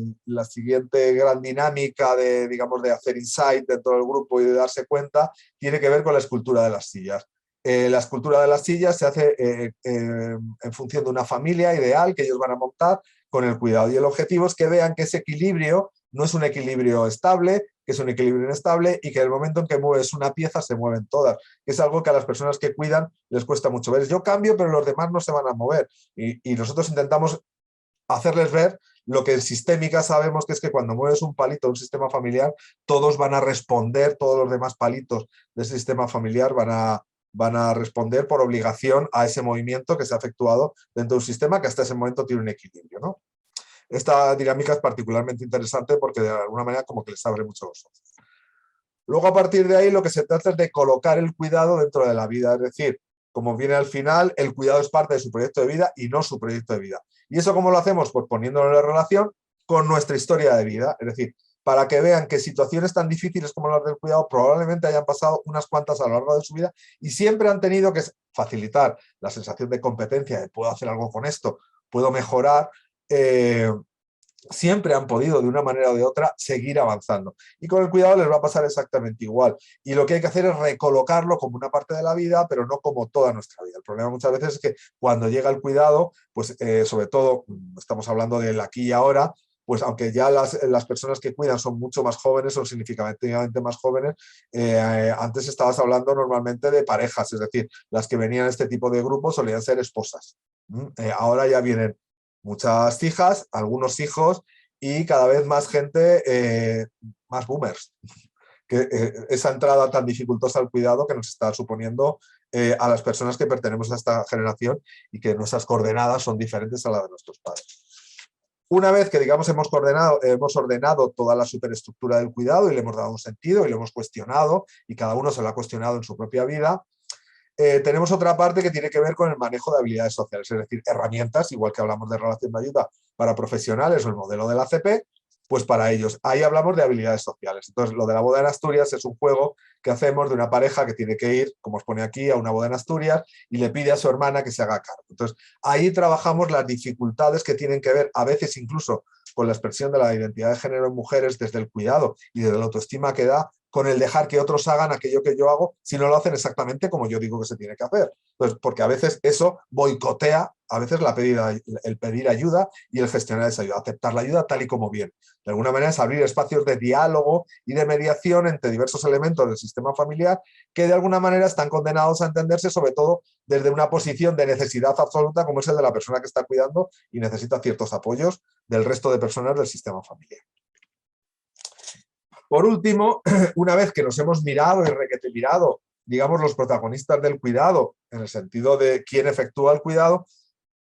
gran dinámica digamos, de hacer insight dentro del grupo y de darse cuenta tiene que ver con la escultura de las sillas. La escultura de las sillas se hace en función de una familia ideal que ellos van a montar con el cuidado, y el objetivo es que vean que ese equilibrio no es un equilibrio estable, que es un equilibrio inestable y que en el momento en que mueves una pieza se mueven todas, que es algo que a las personas que cuidan les cuesta mucho ver. Yo cambio, pero los demás no se van a mover. Y nosotros intentamos hacerles ver lo que en sistémica sabemos, que es que cuando mueves un palito de un sistema familiar, todos van a responder, todos los demás palitos del sistema familiar van a responder por obligación a ese movimiento que se ha efectuado dentro de un sistema que hasta ese momento tiene un equilibrio, ¿no? Esta dinámica es particularmente interesante porque de alguna manera como que les abre mucho los ojos. Luego, a partir de ahí, lo que se trata es de colocar el cuidado dentro de la vida, es decir, como viene al final, el cuidado es parte de su proyecto de vida y no su proyecto de vida. ¿Y eso cómo lo hacemos? Pues poniéndolo en relación con nuestra historia de vida, es decir, para que vean que situaciones tan difíciles como las del cuidado probablemente hayan pasado unas cuantas a lo largo de su vida y siempre han tenido que facilitar la sensación de competencia, de puedo hacer algo con esto, puedo mejorar, siempre han podido de una manera o de otra seguir avanzando. Y con el cuidado les va a pasar exactamente igual. Y lo que hay que hacer es recolocarlo como una parte de la vida, pero no como toda nuestra vida. El problema muchas veces es que cuando llega el cuidado, pues sobre todo, estamos hablando del aquí y ahora, pues aunque ya las personas que cuidan son mucho más jóvenes, son significativamente más jóvenes, antes estabas hablando normalmente de parejas, es decir, las que venían a este tipo de grupos solían ser esposas. Ahora ya vienen muchas hijas, algunos hijos y cada vez más gente, más boomers. Que, esa entrada tan dificultosa al cuidado que nos está suponiendo a las personas que pertenecemos a esta generación y que nuestras coordenadas son diferentes a las de nuestros padres. Una vez que, digamos, hemos ordenado toda la superestructura del cuidado y le hemos dado un sentido y lo hemos cuestionado y cada uno se lo ha cuestionado en su propia vida, tenemos otra parte que tiene que ver con el manejo de habilidades sociales, es decir, herramientas, igual que hablamos de relación de ayuda para profesionales o el modelo de la ACP, pues para ellos. Ahí hablamos de habilidades sociales. Entonces, lo de la boda en Asturias es un juego que hacemos de una pareja que tiene que ir, como os pone aquí, a una boda en Asturias y le pide a su hermana que se haga cargo. Entonces, ahí trabajamos las dificultades que tienen que ver, a veces incluso con la expresión de la identidad de género en mujeres desde el cuidado y desde la autoestima que da, con el dejar que otros hagan aquello que yo hago si no lo hacen exactamente como yo digo que se tiene que hacer. Entonces, porque a veces eso boicotea, a veces el pedir ayuda y el gestionar esa ayuda, aceptar la ayuda tal y como viene. De alguna manera es abrir espacios de diálogo y de mediación entre diversos elementos del sistema familiar que de alguna manera están condenados a entenderse sobre todo desde una posición de necesidad absoluta como es el de la persona que está cuidando y necesita ciertos apoyos del resto de personas del sistema familiar. Por último, una vez que nos hemos mirado y requete mirado, digamos, los protagonistas del cuidado, en el sentido de quién efectúa el cuidado,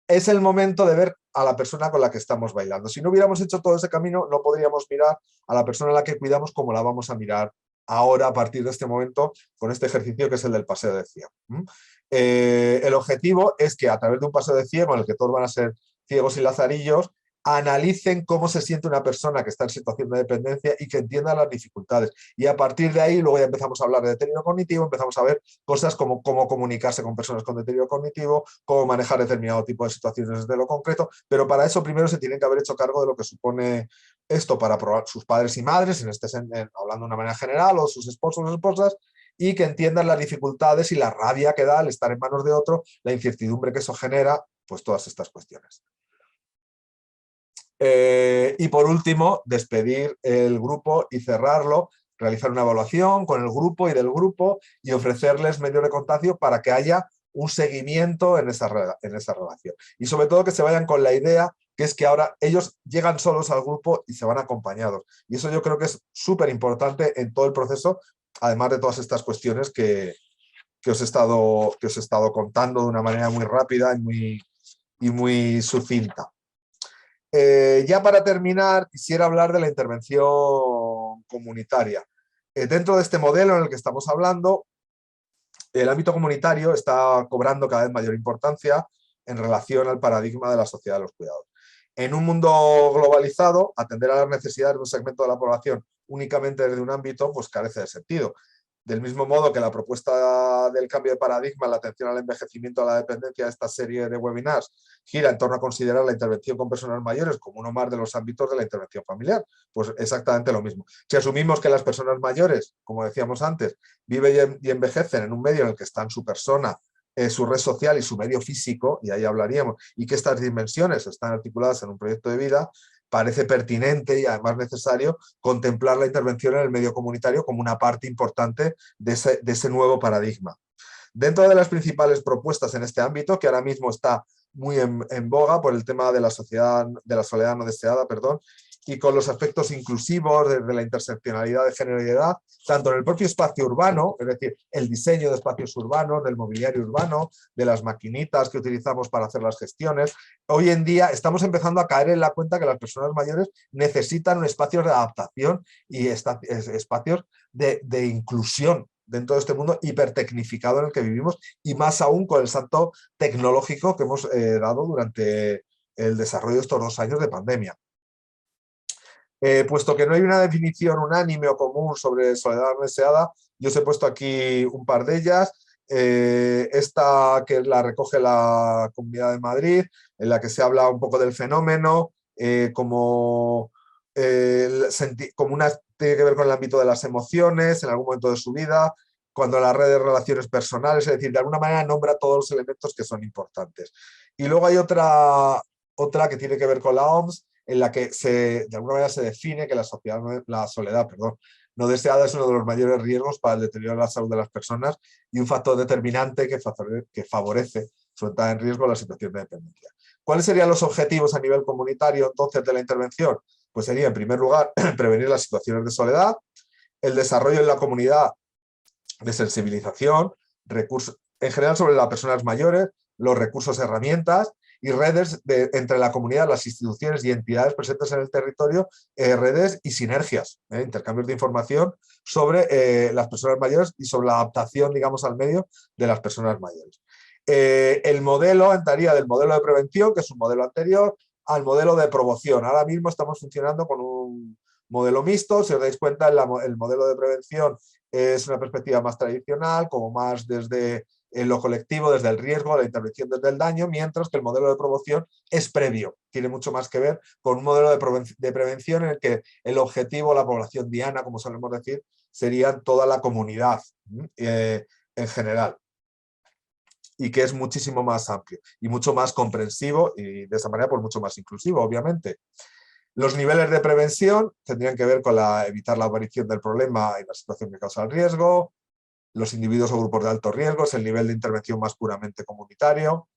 es el momento de ver a la persona con la que estamos bailando. Si no hubiéramos hecho todo ese camino, no podríamos mirar a la persona a la que cuidamos como la vamos a mirar ahora, a partir de este momento, con este ejercicio que es el del paseo de ciego. El objetivo es que a través de un paseo de ciego, en el que todos van a ser ciegos y lazarillos, analicen cómo se siente una persona que está en situación de dependencia y que entienda las dificultades. Y a partir de ahí, luego ya empezamos a hablar de deterioro cognitivo, empezamos a ver cosas como cómo comunicarse con personas con deterioro cognitivo, cómo manejar determinado tipo de situaciones desde lo concreto, pero para eso primero se tienen que haber hecho cargo de lo que supone esto para probar sus padres y madres, hablando de una manera general, o sus esposos o esposas, y que entiendan las dificultades y la rabia que da al estar en manos de otro, la incertidumbre que eso genera, pues todas estas cuestiones. Y por último, despedir el grupo y cerrarlo, realizar una evaluación con el grupo y del grupo y ofrecerles medios de contacto para que haya un seguimiento en esa relación. Y sobre todo que se vayan con la idea que es que ahora ellos llegan solos al grupo y se van acompañados. Y eso yo creo que es súper importante en todo el proceso, además de todas estas cuestiones que os he estado contando de una manera muy rápida y muy sucinta. Ya para terminar, quisiera hablar de la intervención comunitaria. Dentro de este modelo en el que estamos hablando, el ámbito comunitario está cobrando cada vez mayor importancia en relación al paradigma de la sociedad de los cuidados. En un mundo globalizado, atender a las necesidades de un segmento de la población únicamente desde un ámbito, pues carece de sentido. Del mismo modo que la propuesta del cambio de paradigma, la atención al envejecimiento, a la dependencia de esta serie de webinars, gira en torno a considerar la intervención con personas mayores como uno más de los ámbitos de la intervención familiar. Pues exactamente lo mismo. Si asumimos que las personas mayores, como decíamos antes, viven y envejecen en un medio en el que están su persona, su red social y su medio físico, y ahí hablaríamos, y que estas dimensiones están articuladas en un proyecto de vida, parece pertinente y además necesario contemplar la intervención en el medio comunitario como una parte importante de ese nuevo paradigma. Dentro de las principales propuestas en este ámbito, que ahora mismo está muy en boga por el tema de la soledad no deseada, perdón, y con los aspectos inclusivos desde la interseccionalidad de género y edad, tanto en el propio espacio urbano, es decir, el diseño de espacios urbanos, del mobiliario urbano, de las maquinitas que utilizamos para hacer las gestiones. Hoy en día estamos empezando a caer en la cuenta que las personas mayores necesitan espacios de adaptación y espacios de inclusión dentro de este mundo hipertecnificado en el que vivimos, y más aún con el salto tecnológico que hemos dado durante el desarrollo de estos 2 años de pandemia. Puesto que no hay una definición unánime o común sobre soledad no deseada, yo os he puesto aquí un par de ellas. Esta que la recoge la Comunidad de Madrid, en la que se habla un poco del fenómeno, como tiene que ver con el ámbito de las emociones en algún momento de su vida, cuando la red de relaciones personales, es decir, de alguna manera nombra todos los elementos que son importantes. Y luego hay otra que tiene que ver con la OMS, en la que de alguna manera se define que la soledad no deseada es uno de los mayores riesgos para el deterioro de la salud de las personas y un factor determinante que favorece su entrada en riesgo la situación de dependencia. ¿Cuáles serían los objetivos a nivel comunitario entonces de la intervención? Pues sería, en primer lugar, prevenir las situaciones de soledad, el desarrollo en la comunidad de sensibilización, recursos en general sobre las personas mayores, los recursos, herramientas y redes entre la comunidad, las instituciones y entidades presentes en el territorio, redes y sinergias, intercambios de información sobre las personas mayores y sobre la adaptación, digamos, al medio de las personas mayores. El modelo entraría del modelo de prevención, que es un modelo anterior, al modelo de promoción. Ahora mismo estamos funcionando con un modelo mixto. Si os dais cuenta, el modelo de prevención es una perspectiva más tradicional, como más desde lo colectivo, desde el riesgo, la intervención desde el daño, mientras que el modelo de promoción es previo, tiene mucho más que ver con un modelo de prevención en el que el objetivo, la población diana, como solemos decir, sería toda la comunidad en general, y que es muchísimo más amplio y mucho más comprensivo y de esa manera pues mucho más inclusivo, obviamente. Los niveles de prevención tendrían que ver con evitar la aparición del problema y la situación que causa el riesgo, los individuos o grupos de alto riesgo, es el nivel de intervención más puramente comunitario,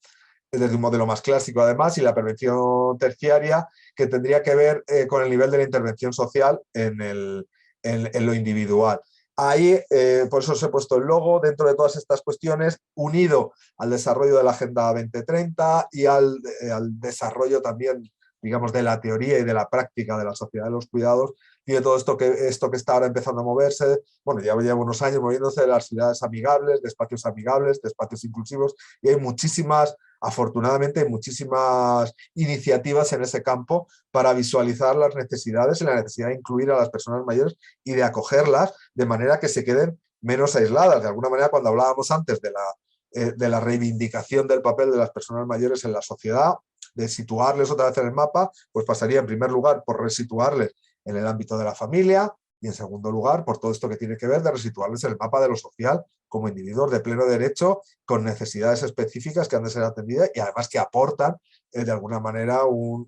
desde un modelo más clásico además, y la prevención terciaria, que tendría que ver con el nivel de la intervención social en lo individual. Ahí, por eso os he puesto el logo, dentro de todas estas cuestiones, unido al desarrollo de la Agenda 2030 y al desarrollo también, digamos, de la teoría y de la práctica de la sociedad de los cuidados, y de todo esto que está ahora empezando a moverse. Bueno, ya lleva unos años moviéndose de las ciudades amigables, de espacios inclusivos, y hay muchísimas, afortunadamente, muchísimas iniciativas en ese campo para visualizar las necesidades y la necesidad de incluir a las personas mayores y de acogerlas de manera que se queden menos aisladas. De alguna manera, cuando hablábamos antes de la reivindicación del papel de las personas mayores en la sociedad, de situarles otra vez en el mapa, pues pasaría en primer lugar por resituarles en el ámbito de la familia y en segundo lugar por todo esto que tiene que ver de resituarles en el mapa de lo social como individuos de pleno derecho con necesidades específicas que han de ser atendidas y además que aportan de alguna manera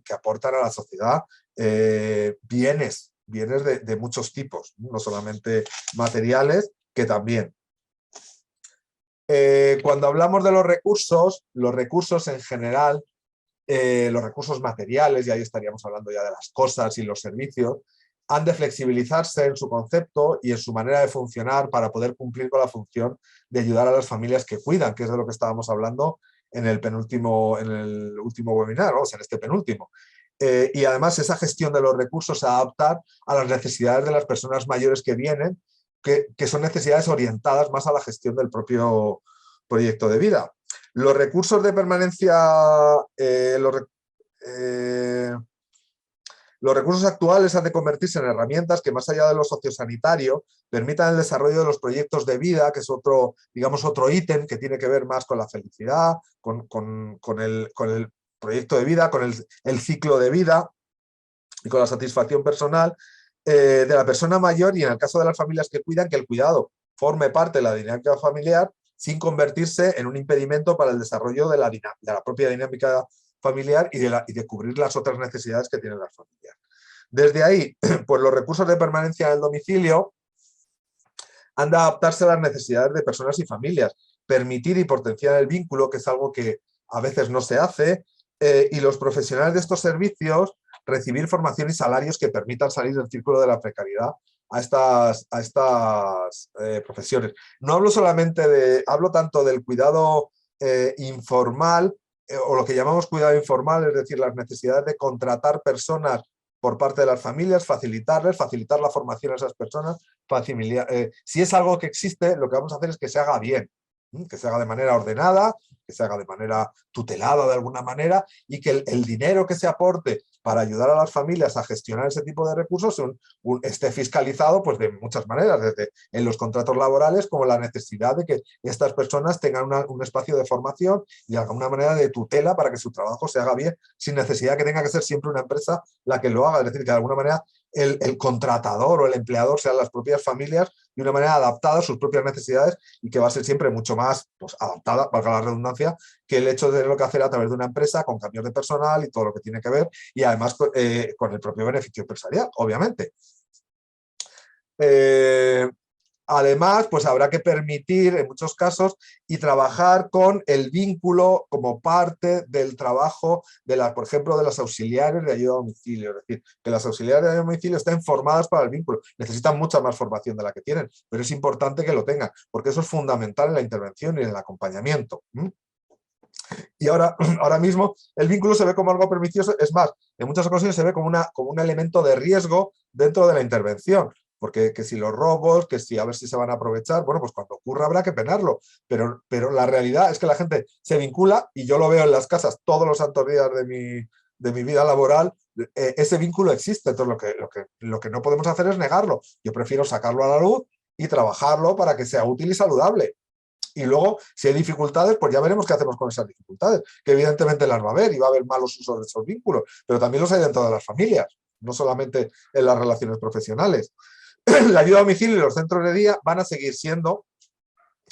que aportan a la sociedad bienes de muchos tipos, no solamente materiales, que también. Cuando hablamos de los recursos en general, los recursos materiales, y ahí estaríamos hablando ya de las cosas y los servicios, han de flexibilizarse en su concepto y en su manera de funcionar para poder cumplir con la función de ayudar a las familias que cuidan, que es de lo que estábamos hablando en el último webinar, vamos, en este penúltimo. Y además esa gestión de los recursos se adaptar a las necesidades de las personas mayores que vienen, que son necesidades orientadas más a la gestión del propio proyecto de vida. Los recursos de permanencia, los recursos actuales han de convertirse en herramientas que, más allá de lo sociosanitario, permitan el desarrollo de los proyectos de vida, que es otro ítem que tiene que ver más con la felicidad, con el proyecto de vida, con el ciclo de vida y con la satisfacción personal de la persona mayor, y en el caso de las familias que cuidan, que el cuidado forme parte de la dinámica familiar sin convertirse en un impedimento para el desarrollo de la propia dinámica familiar y de cubrir las otras necesidades que tienen las familias. Desde ahí, pues los recursos de permanencia en el domicilio han de adaptarse a las necesidades de personas y familias, permitir y potenciar el vínculo, que es algo que a veces no se hace, y los profesionales de estos servicios recibir formación y salarios que permitan salir del círculo de la precariedad a estas profesiones. No hablo solamente hablo tanto del cuidado informal, o lo que llamamos cuidado informal, es decir, las necesidades de contratar personas por parte de las familias, facilitar la formación a esas personas. Si es algo que existe, lo que vamos a hacer es que se haga bien, que se haga de manera ordenada, que se haga de manera tutelada de alguna manera, y que el dinero que se aporte para ayudar a las familias a gestionar ese tipo de recursos esté fiscalizado pues, de muchas maneras, desde en los contratos laborales como la necesidad de que estas personas tengan un espacio de formación y alguna manera de tutela para que su trabajo se haga bien, sin necesidad que tenga que ser siempre una empresa la que lo haga, es decir, que de alguna manera el contratador o el empleador sean las propias familias de una manera adaptada a sus propias necesidades y que va a ser siempre mucho más pues, adaptada, valga la redundancia, que el hecho de tenerlo que hacer a través de una empresa con cambios de personal y todo lo que tiene que ver, y además con el propio beneficio empresarial, obviamente. Además, pues habrá que permitir en muchos casos y trabajar con el vínculo como parte del trabajo por ejemplo, de las auxiliares de ayuda a domicilio. Es decir, que las auxiliares de ayuda a domicilio estén formadas para el vínculo. Necesitan mucha más formación de la que tienen, pero es importante que lo tengan, porque eso es fundamental en la intervención y en el acompañamiento. Y ahora mismo el vínculo se ve como algo pernicioso, es más, en muchas ocasiones se ve como un elemento de riesgo dentro de la intervención, porque que si los robos, que si a ver si se van a aprovechar, bueno, pues cuando ocurra habrá que penarlo, pero la realidad es que la gente se vincula, y yo lo veo en las casas todos los santos días de mi vida laboral, ese vínculo existe, entonces lo que no podemos hacer es negarlo. Yo prefiero sacarlo a la luz y trabajarlo para que sea útil y saludable. Y luego, si hay dificultades, pues ya veremos qué hacemos con esas dificultades, que evidentemente las va a haber y va a haber malos usos de esos vínculos, pero también los hay dentro de las familias, no solamente en las relaciones profesionales. La ayuda a domicilio y los centros de día van a seguir siendo,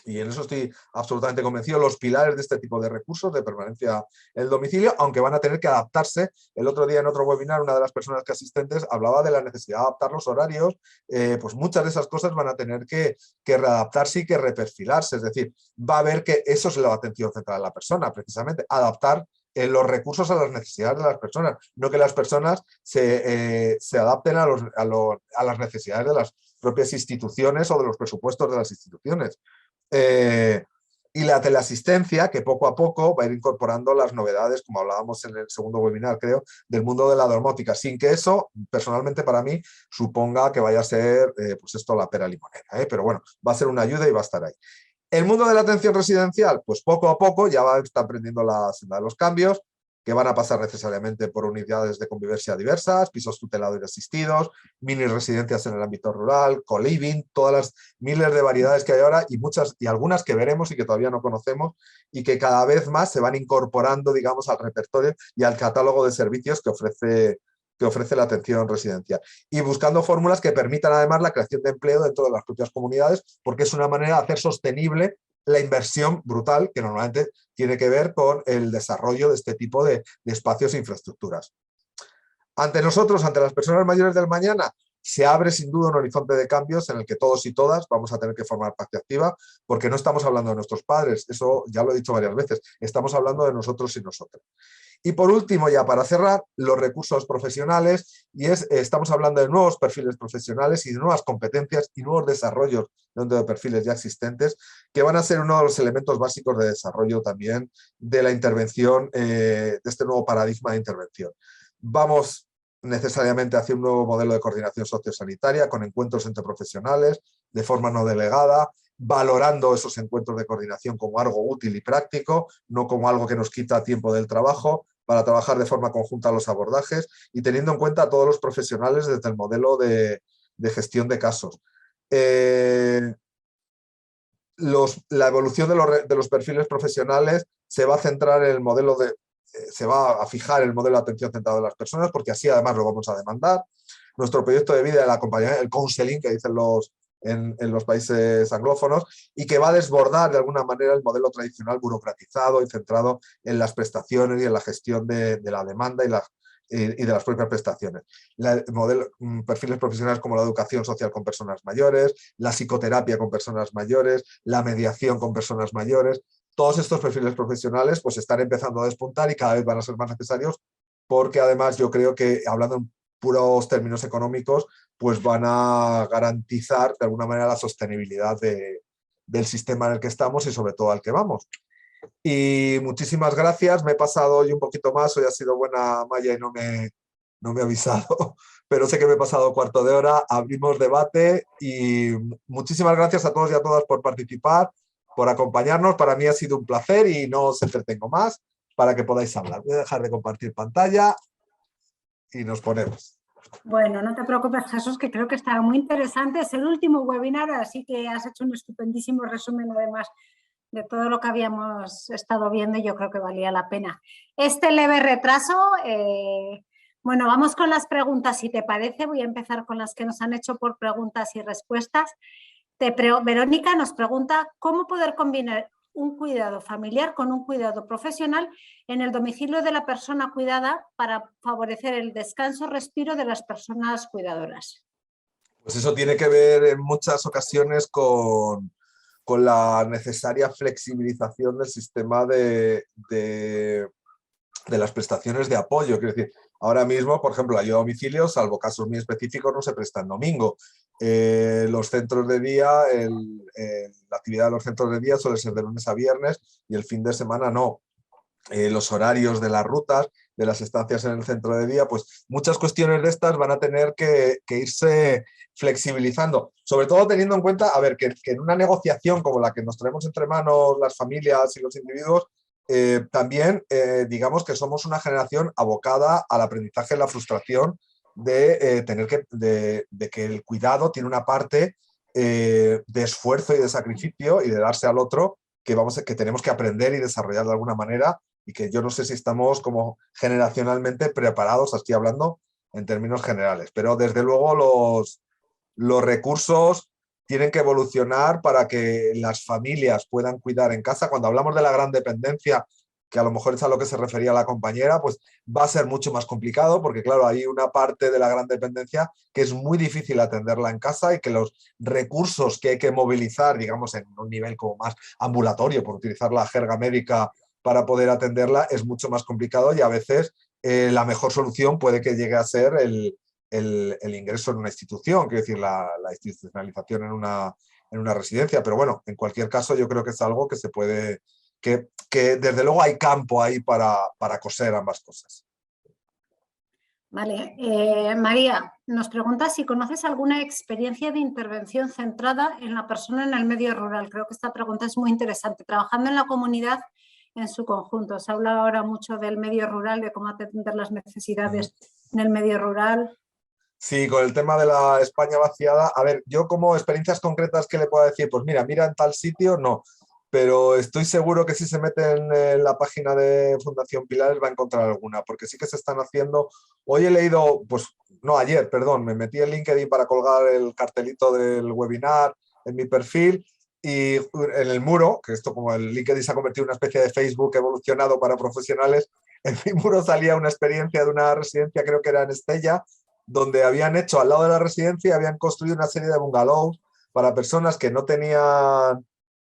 y en eso estoy absolutamente convencido, los pilares de este tipo de recursos de permanencia en el domicilio, aunque van a tener que adaptarse. El otro día en otro webinar una de las personas que asistentes hablaba de la necesidad de adaptar los horarios, pues muchas de esas cosas van a tener que readaptarse y que reperfilarse, es decir, va a haber que eso es la atención central de la persona, precisamente, adaptar los recursos a las necesidades de las personas, no que las personas se adapten a las necesidades de las propias instituciones o de los presupuestos de las instituciones. Y la teleasistencia, que poco a poco va a ir incorporando las novedades, como hablábamos en el segundo webinar, creo, del mundo de la domótica, sin que eso, personalmente para mí, suponga que vaya a ser, pues esto, la pera limonera, pero bueno, va a ser una ayuda y va a estar ahí. El mundo de la atención residencial, pues poco a poco ya va a estar aprendiendo la senda de los cambios, que van a pasar necesariamente por unidades de convivencia diversas, pisos tutelados y asistidos, mini residencias en el ámbito rural, co-living, todas las miles de variedades que hay ahora y algunas que veremos y que todavía no conocemos y que cada vez más se van incorporando, digamos, al repertorio y al catálogo de servicios que ofrece la atención residencial. Y buscando fórmulas que permitan además la creación de empleo dentro de las propias comunidades, porque es una manera de hacer sostenible la inversión brutal que normalmente tiene que ver con el desarrollo de este tipo de espacios e infraestructuras. Ante nosotros, ante las personas mayores del mañana, se abre sin duda un horizonte de cambios en el que todos y todas vamos a tener que formar parte activa, porque no estamos hablando de nuestros padres, eso ya lo he dicho varias veces, estamos hablando de nosotros y nosotras. Y por último, ya para cerrar, los recursos profesionales, y estamos hablando de nuevos perfiles profesionales y de nuevas competencias y nuevos desarrollos dentro de perfiles ya existentes, que van a ser uno de los elementos básicos de desarrollo también de la intervención, de este nuevo paradigma de intervención. Vamos necesariamente hacia un nuevo modelo de coordinación sociosanitaria con encuentros entre profesionales de forma no delegada, valorando esos encuentros de coordinación como algo útil y práctico, no como algo que nos quita tiempo del trabajo, para trabajar de forma conjunta los abordajes y teniendo en cuenta a todos los profesionales desde el modelo de gestión de casos. La evolución de los perfiles profesionales se va a centrar en el modelo se va a fijar el modelo de atención centrado en las personas, porque así además lo vamos a demandar. Nuestro proyecto de vida, el acompañamiento, el counseling, que dicen en los países anglófonos, y que va a desbordar de alguna manera el modelo tradicional burocratizado y centrado en las prestaciones y en la gestión de la demanda y de las propias prestaciones. Perfiles profesionales como la educación social con personas mayores, la psicoterapia con personas mayores, la mediación con personas mayores. Todos estos perfiles profesionales pues están empezando a despuntar y cada vez van a ser más necesarios, porque además yo creo que, hablando en puros términos económicos, pues van a garantizar de alguna manera la sostenibilidad del sistema en el que estamos y sobre todo al que vamos. Y muchísimas gracias, me he pasado hoy un poquito más, hoy ha sido buena Maya y no me he avisado, pero sé que me he pasado cuarto de hora, abrimos debate y muchísimas gracias a todos y a todas por participar, por acompañarnos. Para mí ha sido un placer y no os entretengo más para que podáis hablar. Voy a dejar de compartir pantalla y nos ponemos. Bueno, no te preocupes, Jesús, que creo que está muy interesante. Es el último webinar, así que has hecho un estupendísimo resumen, además, de todo lo que habíamos estado viendo y yo creo que valía la pena. Este leve retraso, bueno, vamos con las preguntas, si te parece. Voy a empezar con las que nos han hecho por preguntas y respuestas. Verónica nos pregunta cómo poder combinar un cuidado familiar con un cuidado profesional en el domicilio de la persona cuidada para favorecer el descanso, respiro de las personas cuidadoras. Pues eso tiene que ver en muchas ocasiones con la necesaria flexibilización del sistema de las prestaciones de apoyo. Quiero decir, ahora mismo, por ejemplo, la ayuda a domicilio, salvo casos muy específicos, no se presta en domingo. Los centros de día, la actividad de los centros de día suele ser de lunes a viernes y el fin de semana no. Los horarios de las rutas, de las estancias en el centro de día, pues muchas cuestiones de estas van a tener que irse flexibilizando, sobre todo teniendo en cuenta, a ver, que en una negociación como la que nos traemos entre manos las familias y los individuos, también digamos que somos una generación abocada al aprendizaje y la frustración de tener de que el cuidado tiene una parte de esfuerzo y de sacrificio y de darse al otro que tenemos que aprender y desarrollar de alguna manera, y que yo no sé si estamos como generacionalmente preparados, estoy hablando en términos generales, pero desde luego los recursos tienen que evolucionar para que las familias puedan cuidar en casa. Cuando hablamos de la gran dependencia, que a lo mejor es a lo que se refería la compañera, pues va a ser mucho más complicado porque, claro, hay una parte de la gran dependencia que es muy difícil atenderla en casa y que los recursos que hay que movilizar, digamos, en un nivel como más ambulatorio, por utilizar la jerga médica para poder atenderla, es mucho más complicado y a veces la mejor solución puede que llegue a ser el ingreso en una institución, quiero decir, la institucionalización en una residencia. Pero bueno, en cualquier caso yo creo que es algo que se puede, que desde luego hay campo ahí para coser ambas cosas. Vale, María nos pregunta si conoces alguna experiencia de intervención centrada en la persona en el medio rural. Creo que esta pregunta es muy interesante. Trabajando en la comunidad en su conjunto. Se habla ahora mucho del medio rural, de cómo atender las necesidades en el medio rural. Sí, con el tema de la España vaciada, a ver, yo como experiencias concretas que le puedo decir, pues mira en tal sitio, no, pero estoy seguro que si se mete en la página de Fundación Pilares va a encontrar alguna, porque sí que se están haciendo. Hoy he leído, pues no, ayer, perdón, me metí en LinkedIn para colgar el cartelito del webinar en mi perfil y en el muro, que esto como el LinkedIn se ha convertido en una especie de Facebook evolucionado para profesionales, en mi muro salía una experiencia de una residencia, creo que era en Estella, donde habían hecho al lado de la residencia, habían construido una serie de bungalows para personas que no tenían,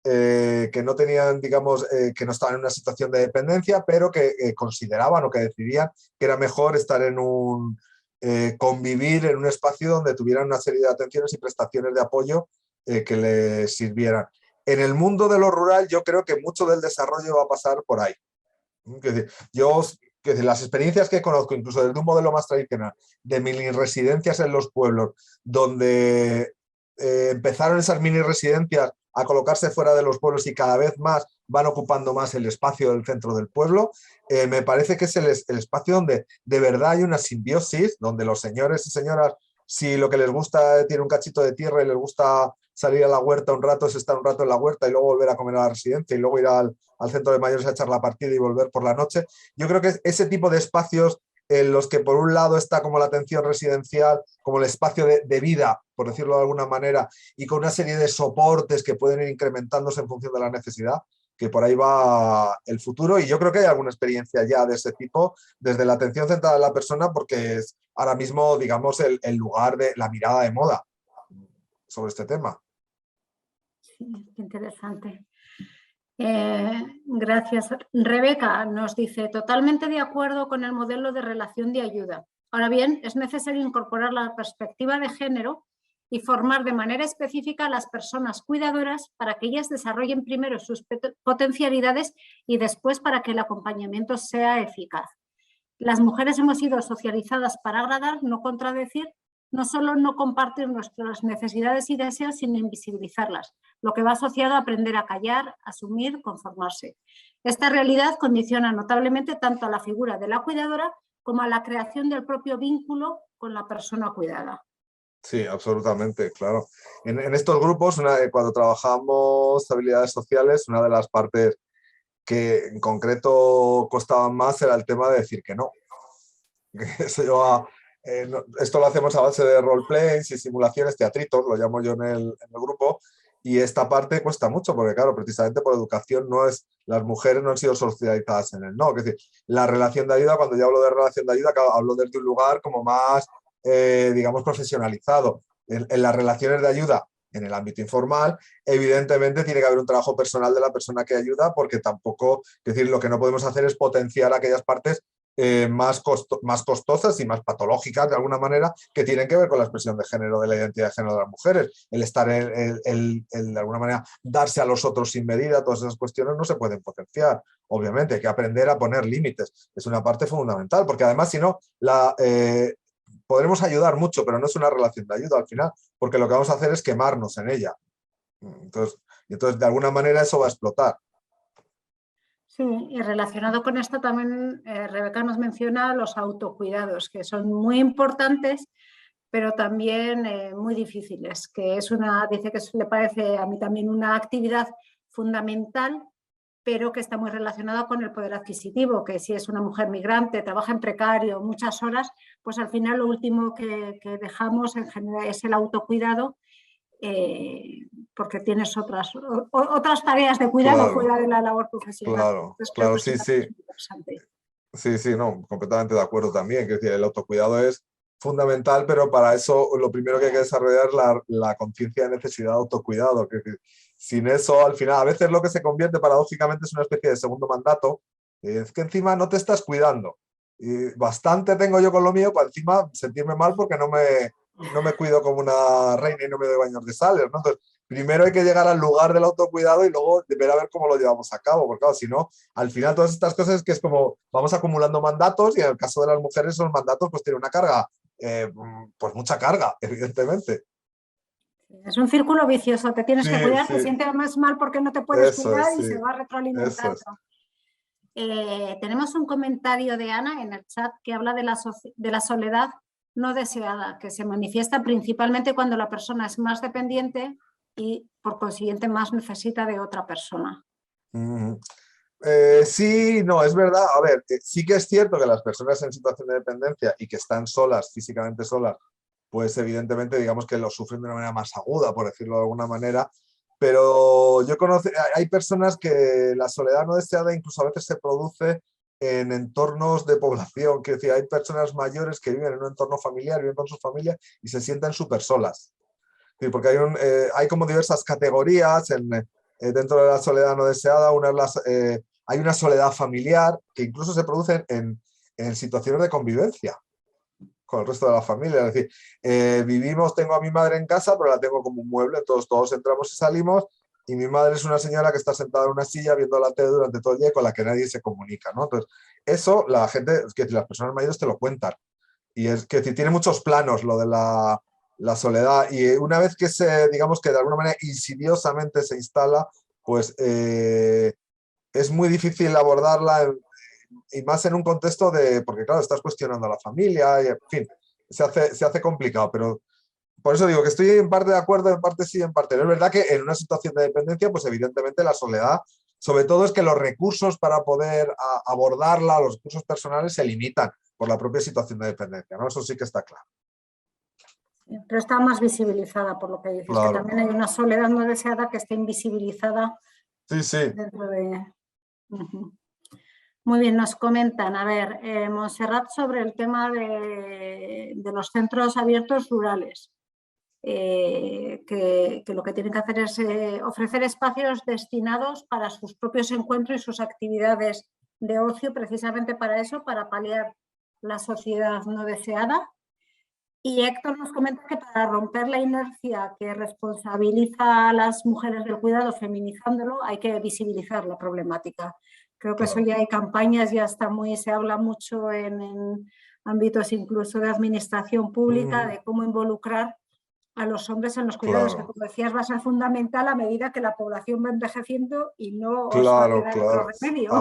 digamos, que no estaban en una situación de dependencia, pero que consideraban o que decidían que era mejor estar convivir en un espacio donde tuvieran una serie de atenciones y prestaciones de apoyo que les sirvieran. En el mundo de lo rural yo creo que mucho del desarrollo va a pasar por ahí. Es decir, las experiencias que conozco, incluso desde un modelo más tradicional, de mini residencias en los pueblos, donde empezaron esas mini residencias a colocarse fuera de los pueblos y cada vez más van ocupando más el espacio del centro del pueblo, me parece que es el espacio donde de verdad hay una simbiosis, donde los señores y señoras, si lo que les gusta tiene un cachito de tierra y les gusta salir a la huerta un rato, es estar un rato en la huerta y luego volver a comer a la residencia y luego ir al centro de mayores a echar la partida y volver por la noche. Yo creo que ese tipo de espacios en los que por un lado está como la atención residencial, como el espacio de vida, por decirlo de alguna manera, y con una serie de soportes que pueden ir incrementándose en función de la necesidad, que por ahí va el futuro. Y yo creo que hay alguna experiencia ya de ese tipo, desde la atención centrada en la persona, porque es ahora mismo, digamos, el lugar de la mirada de moda sobre este tema. Sí, qué interesante. Gracias. Rebeca nos dice, totalmente de acuerdo con el modelo de relación de ayuda. Ahora bien, es necesario incorporar la perspectiva de género y formar de manera específica a las personas cuidadoras para que ellas desarrollen primero sus potencialidades y después para que el acompañamiento sea eficaz. Las mujeres hemos sido socializadas para agradar, no contradecir, no solo no compartir nuestras necesidades y deseos, sino invisibilizarlas, lo que va asociado a aprender a callar, asumir, conformarse. Esta realidad condiciona notablemente tanto a la figura de la cuidadora como a la creación del propio vínculo con la persona cuidada. Sí, absolutamente, claro. En estos grupos, cuando trabajamos habilidades sociales, una de las partes que en concreto costaban más era el tema de decir que no. Eso lleva, esto lo hacemos a base de roleplays y simulaciones, teatritos, lo llamo yo en el grupo, y esta parte cuesta mucho porque, claro, precisamente por educación las mujeres no han sido socializadas en el no. Es decir, la relación de ayuda, cuando yo hablo de relación de ayuda, hablo desde un lugar como más, digamos, profesionalizado. En las relaciones de ayuda en el ámbito informal, evidentemente tiene que haber un trabajo personal de la persona que ayuda, porque tampoco, es decir, lo que no podemos hacer es potenciar aquellas partes más costosas y más patológicas de alguna manera, que tienen que ver con la expresión de género, de la identidad de género de las mujeres. El estar, de alguna manera, darse a los otros sin medida, todas esas cuestiones no se pueden potenciar. Obviamente hay que aprender a poner límites. Es una parte fundamental, porque además, si no, podremos ayudar mucho, pero no es una relación de ayuda al final, porque lo que vamos a hacer es quemarnos en ella. Entonces, de alguna manera eso va a explotar. Sí, y relacionado con esto también Rebeca nos menciona los autocuidados, que son muy importantes, pero también muy difíciles, que dice que le parece a mí también una actividad fundamental, pero que está muy relacionada con el poder adquisitivo, que si es una mujer migrante, trabaja en precario muchas horas, pues al final lo último que dejamos en general es el autocuidado, porque tienes otras tareas de cuidado Claro, fuera de la labor profesional. claro, Entonces creo claro, que sí, eso sí. es interesante. Sí, sí, no, completamente de acuerdo también. Es decir, el autocuidado es fundamental, pero para eso lo primero que hay que desarrollar es la conciencia de necesidad de autocuidado. Que sin eso, al final, a veces lo que se convierte paradójicamente es una especie de segundo mandato. Es que encima no te estás cuidando. Y bastante tengo yo con lo mío para encima sentirme mal porque no me cuido como una reina y no me doy baños de sales, ¿no? Entonces, primero hay que llegar al lugar del autocuidado y luego ver a ver cómo lo llevamos a cabo, porque claro, si no, al final todas estas cosas es que es como vamos acumulando mandatos, y en el caso de las mujeres esos mandatos pues tienen una carga, pues mucha carga, evidentemente. Es un círculo vicioso, te tienes que Sí, cuidar, te sí, sientes más mal porque no te puedes eso cuidar es, y sí, se va eso retroalimentando. es. Tenemos un comentario de Ana en el chat que habla de la soledad no deseada, que se manifiesta principalmente cuando la persona es más dependiente y por consiguiente más necesita de otra persona. Sí, no, es verdad. A ver, sí que es cierto que las personas en situación de dependencia y que están solas, físicamente solas, pues evidentemente digamos que lo sufren de una manera más aguda, por decirlo de alguna manera, pero hay personas que la soledad no deseada incluso a veces se produce en entornos de población, que es decir, hay personas mayores que viven en un entorno familiar, viven con su familia y se sienten súper solas. Sí, porque hay como diversas categorías dentro de la soledad no deseada. Hay una soledad familiar que incluso se produce en situaciones de convivencia con el resto de la familia. Es decir, tengo a mi madre en casa, pero la tengo como un mueble, todos entramos y salimos, y mi madre es una señora que está sentada en una silla viendo la tele durante todo el día y con la que nadie se comunica, ¿no? Entonces, eso la gente, es que las personas mayores te lo cuentan. Y es que tiene muchos planos lo de la soledad, y una vez que digamos que de alguna manera insidiosamente se instala, pues es muy difícil abordarla, y más en un contexto porque claro, estás cuestionando a la familia, y en fin, se hace complicado, pero por eso digo que estoy en parte de acuerdo, en parte sí, en parte no. Es verdad que en una situación de dependencia, pues evidentemente la soledad, sobre todo es que los recursos para poder abordarla, los recursos personales se limitan. por la propia situación de dependencia, ¿no? Eso sí que está claro. Pero está más visibilizada por lo que dices, Claro. que también hay una soledad no deseada que está invisibilizada Sí, sí. dentro de... Muy bien, nos comentan, a ver, Montserrat, sobre el tema de los centros abiertos rurales, que lo que tienen que hacer es ofrecer espacios destinados para sus propios encuentros y sus actividades de ocio, precisamente para eso, para paliar la sociedad no deseada. Y Héctor nos comenta que para romper la inercia que responsabiliza a las mujeres del cuidado, feminizándolo, hay que visibilizar la problemática. Creo que eso ya hay campañas, ya está se habla mucho en ámbitos incluso de administración pública, de cómo involucrar a los hombres en los cuidados, que como decías va a ser fundamental a medida que la población va envejeciendo y no os va a quedar otro remedio.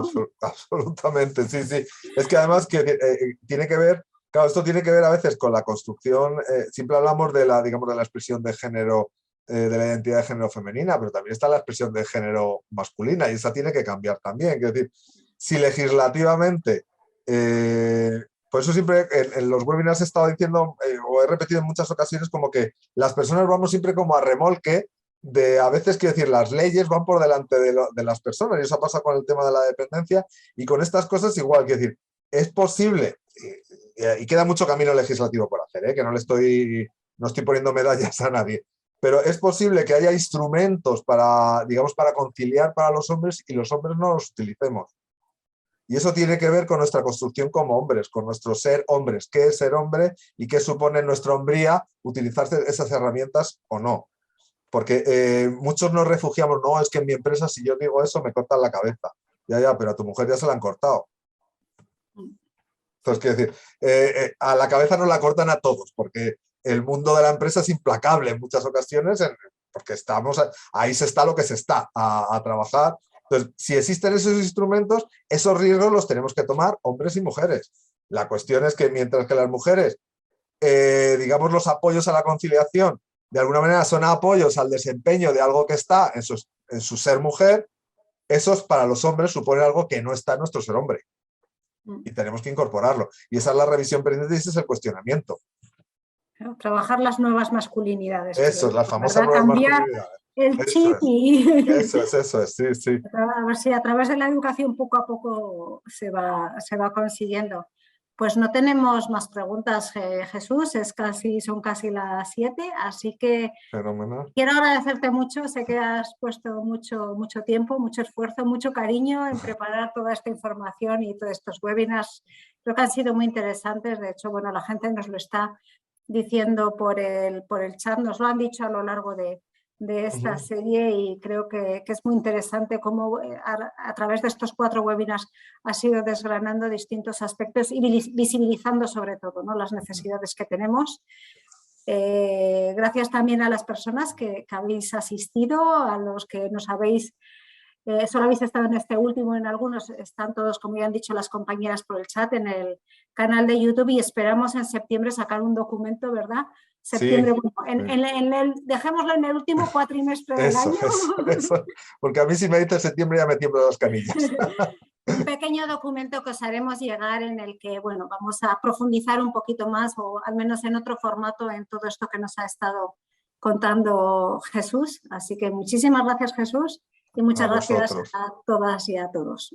Absolutamente, sí, sí. Es que además que tiene que ver, claro, esto tiene que ver a veces con la construcción, siempre hablamos de la, digamos, de la expresión de género, de la identidad de género femenina, pero también está la expresión de género masculina y esa tiene que cambiar también. Es decir, si legislativamente, por eso siempre en los webinars he estado diciendo, o he repetido en muchas ocasiones, como que las personas vamos siempre como a remolque de, a veces, quiero decir, las leyes van por delante de las personas y eso pasa con el tema de la dependencia y con estas cosas igual, quiero decir, es posible, y queda mucho camino legislativo por hacer, que no estoy poniendo medallas a nadie, pero es posible que haya instrumentos para, digamos, para conciliar para los hombres y los hombres no los utilicemos. Y eso tiene que ver con nuestra construcción como hombres, con nuestro ser hombres. ¿Qué es ser hombre y qué supone nuestra hombría utilizar esas herramientas o no? Porque muchos nos refugiamos, no, es que en mi empresa si yo digo eso me cortan la cabeza. Ya, pero a tu mujer ya se la han cortado. Entonces, quiero decir, a la cabeza nos la cortan a todos, porque el mundo de la empresa es implacable en muchas ocasiones, porque ahí se está lo que se está a trabajar. Entonces, si existen esos instrumentos, esos riesgos los tenemos que tomar hombres y mujeres. La cuestión es que mientras que las mujeres, digamos, los apoyos a la conciliación, de alguna manera son apoyos al desempeño de algo que está en su ser mujer, esos para los hombres suponen algo que no está en nuestro ser hombre. Y tenemos que incorporarlo. Y esa es la revisión pendiente y ese es el cuestionamiento. Trabajar las nuevas masculinidades. Eso es, las famosas nuevas masculinidades. El chip y... Eso es, sí, sí. A ver si a través de la educación poco a poco se va consiguiendo. Pues no tenemos más preguntas, Jesús, son casi las 7, así que fenomenal. Quiero agradecerte mucho, sé que has puesto mucho tiempo, mucho esfuerzo, mucho cariño en preparar toda esta información y todos estos webinars. Creo que han sido muy interesantes, de hecho, bueno, la gente nos lo está diciendo por el chat, nos lo han dicho a lo largo de esta serie y creo que es muy interesante cómo a través de estos 4 webinars has ido desgranando distintos aspectos y visibilizando sobre todo, ¿no?, las necesidades que tenemos. Gracias también a las personas que habéis asistido, a los que nos habéis, solo habéis estado en este último, en algunos están todos, como ya han dicho las compañeras por el chat, en el canal de YouTube y esperamos en septiembre sacar un documento, ¿verdad? Septiembre, sí, bueno, dejémoslo en el último cuatrimestre del año. Eso, porque a mí si me dice septiembre ya me tiemblo las canillas. Un pequeño documento que os haremos llegar en el que, bueno, vamos a profundizar un poquito más o al menos en otro formato en todo esto que nos ha estado contando Jesús. Así que muchísimas gracias, Jesús, y muchas gracias a todas y a todos.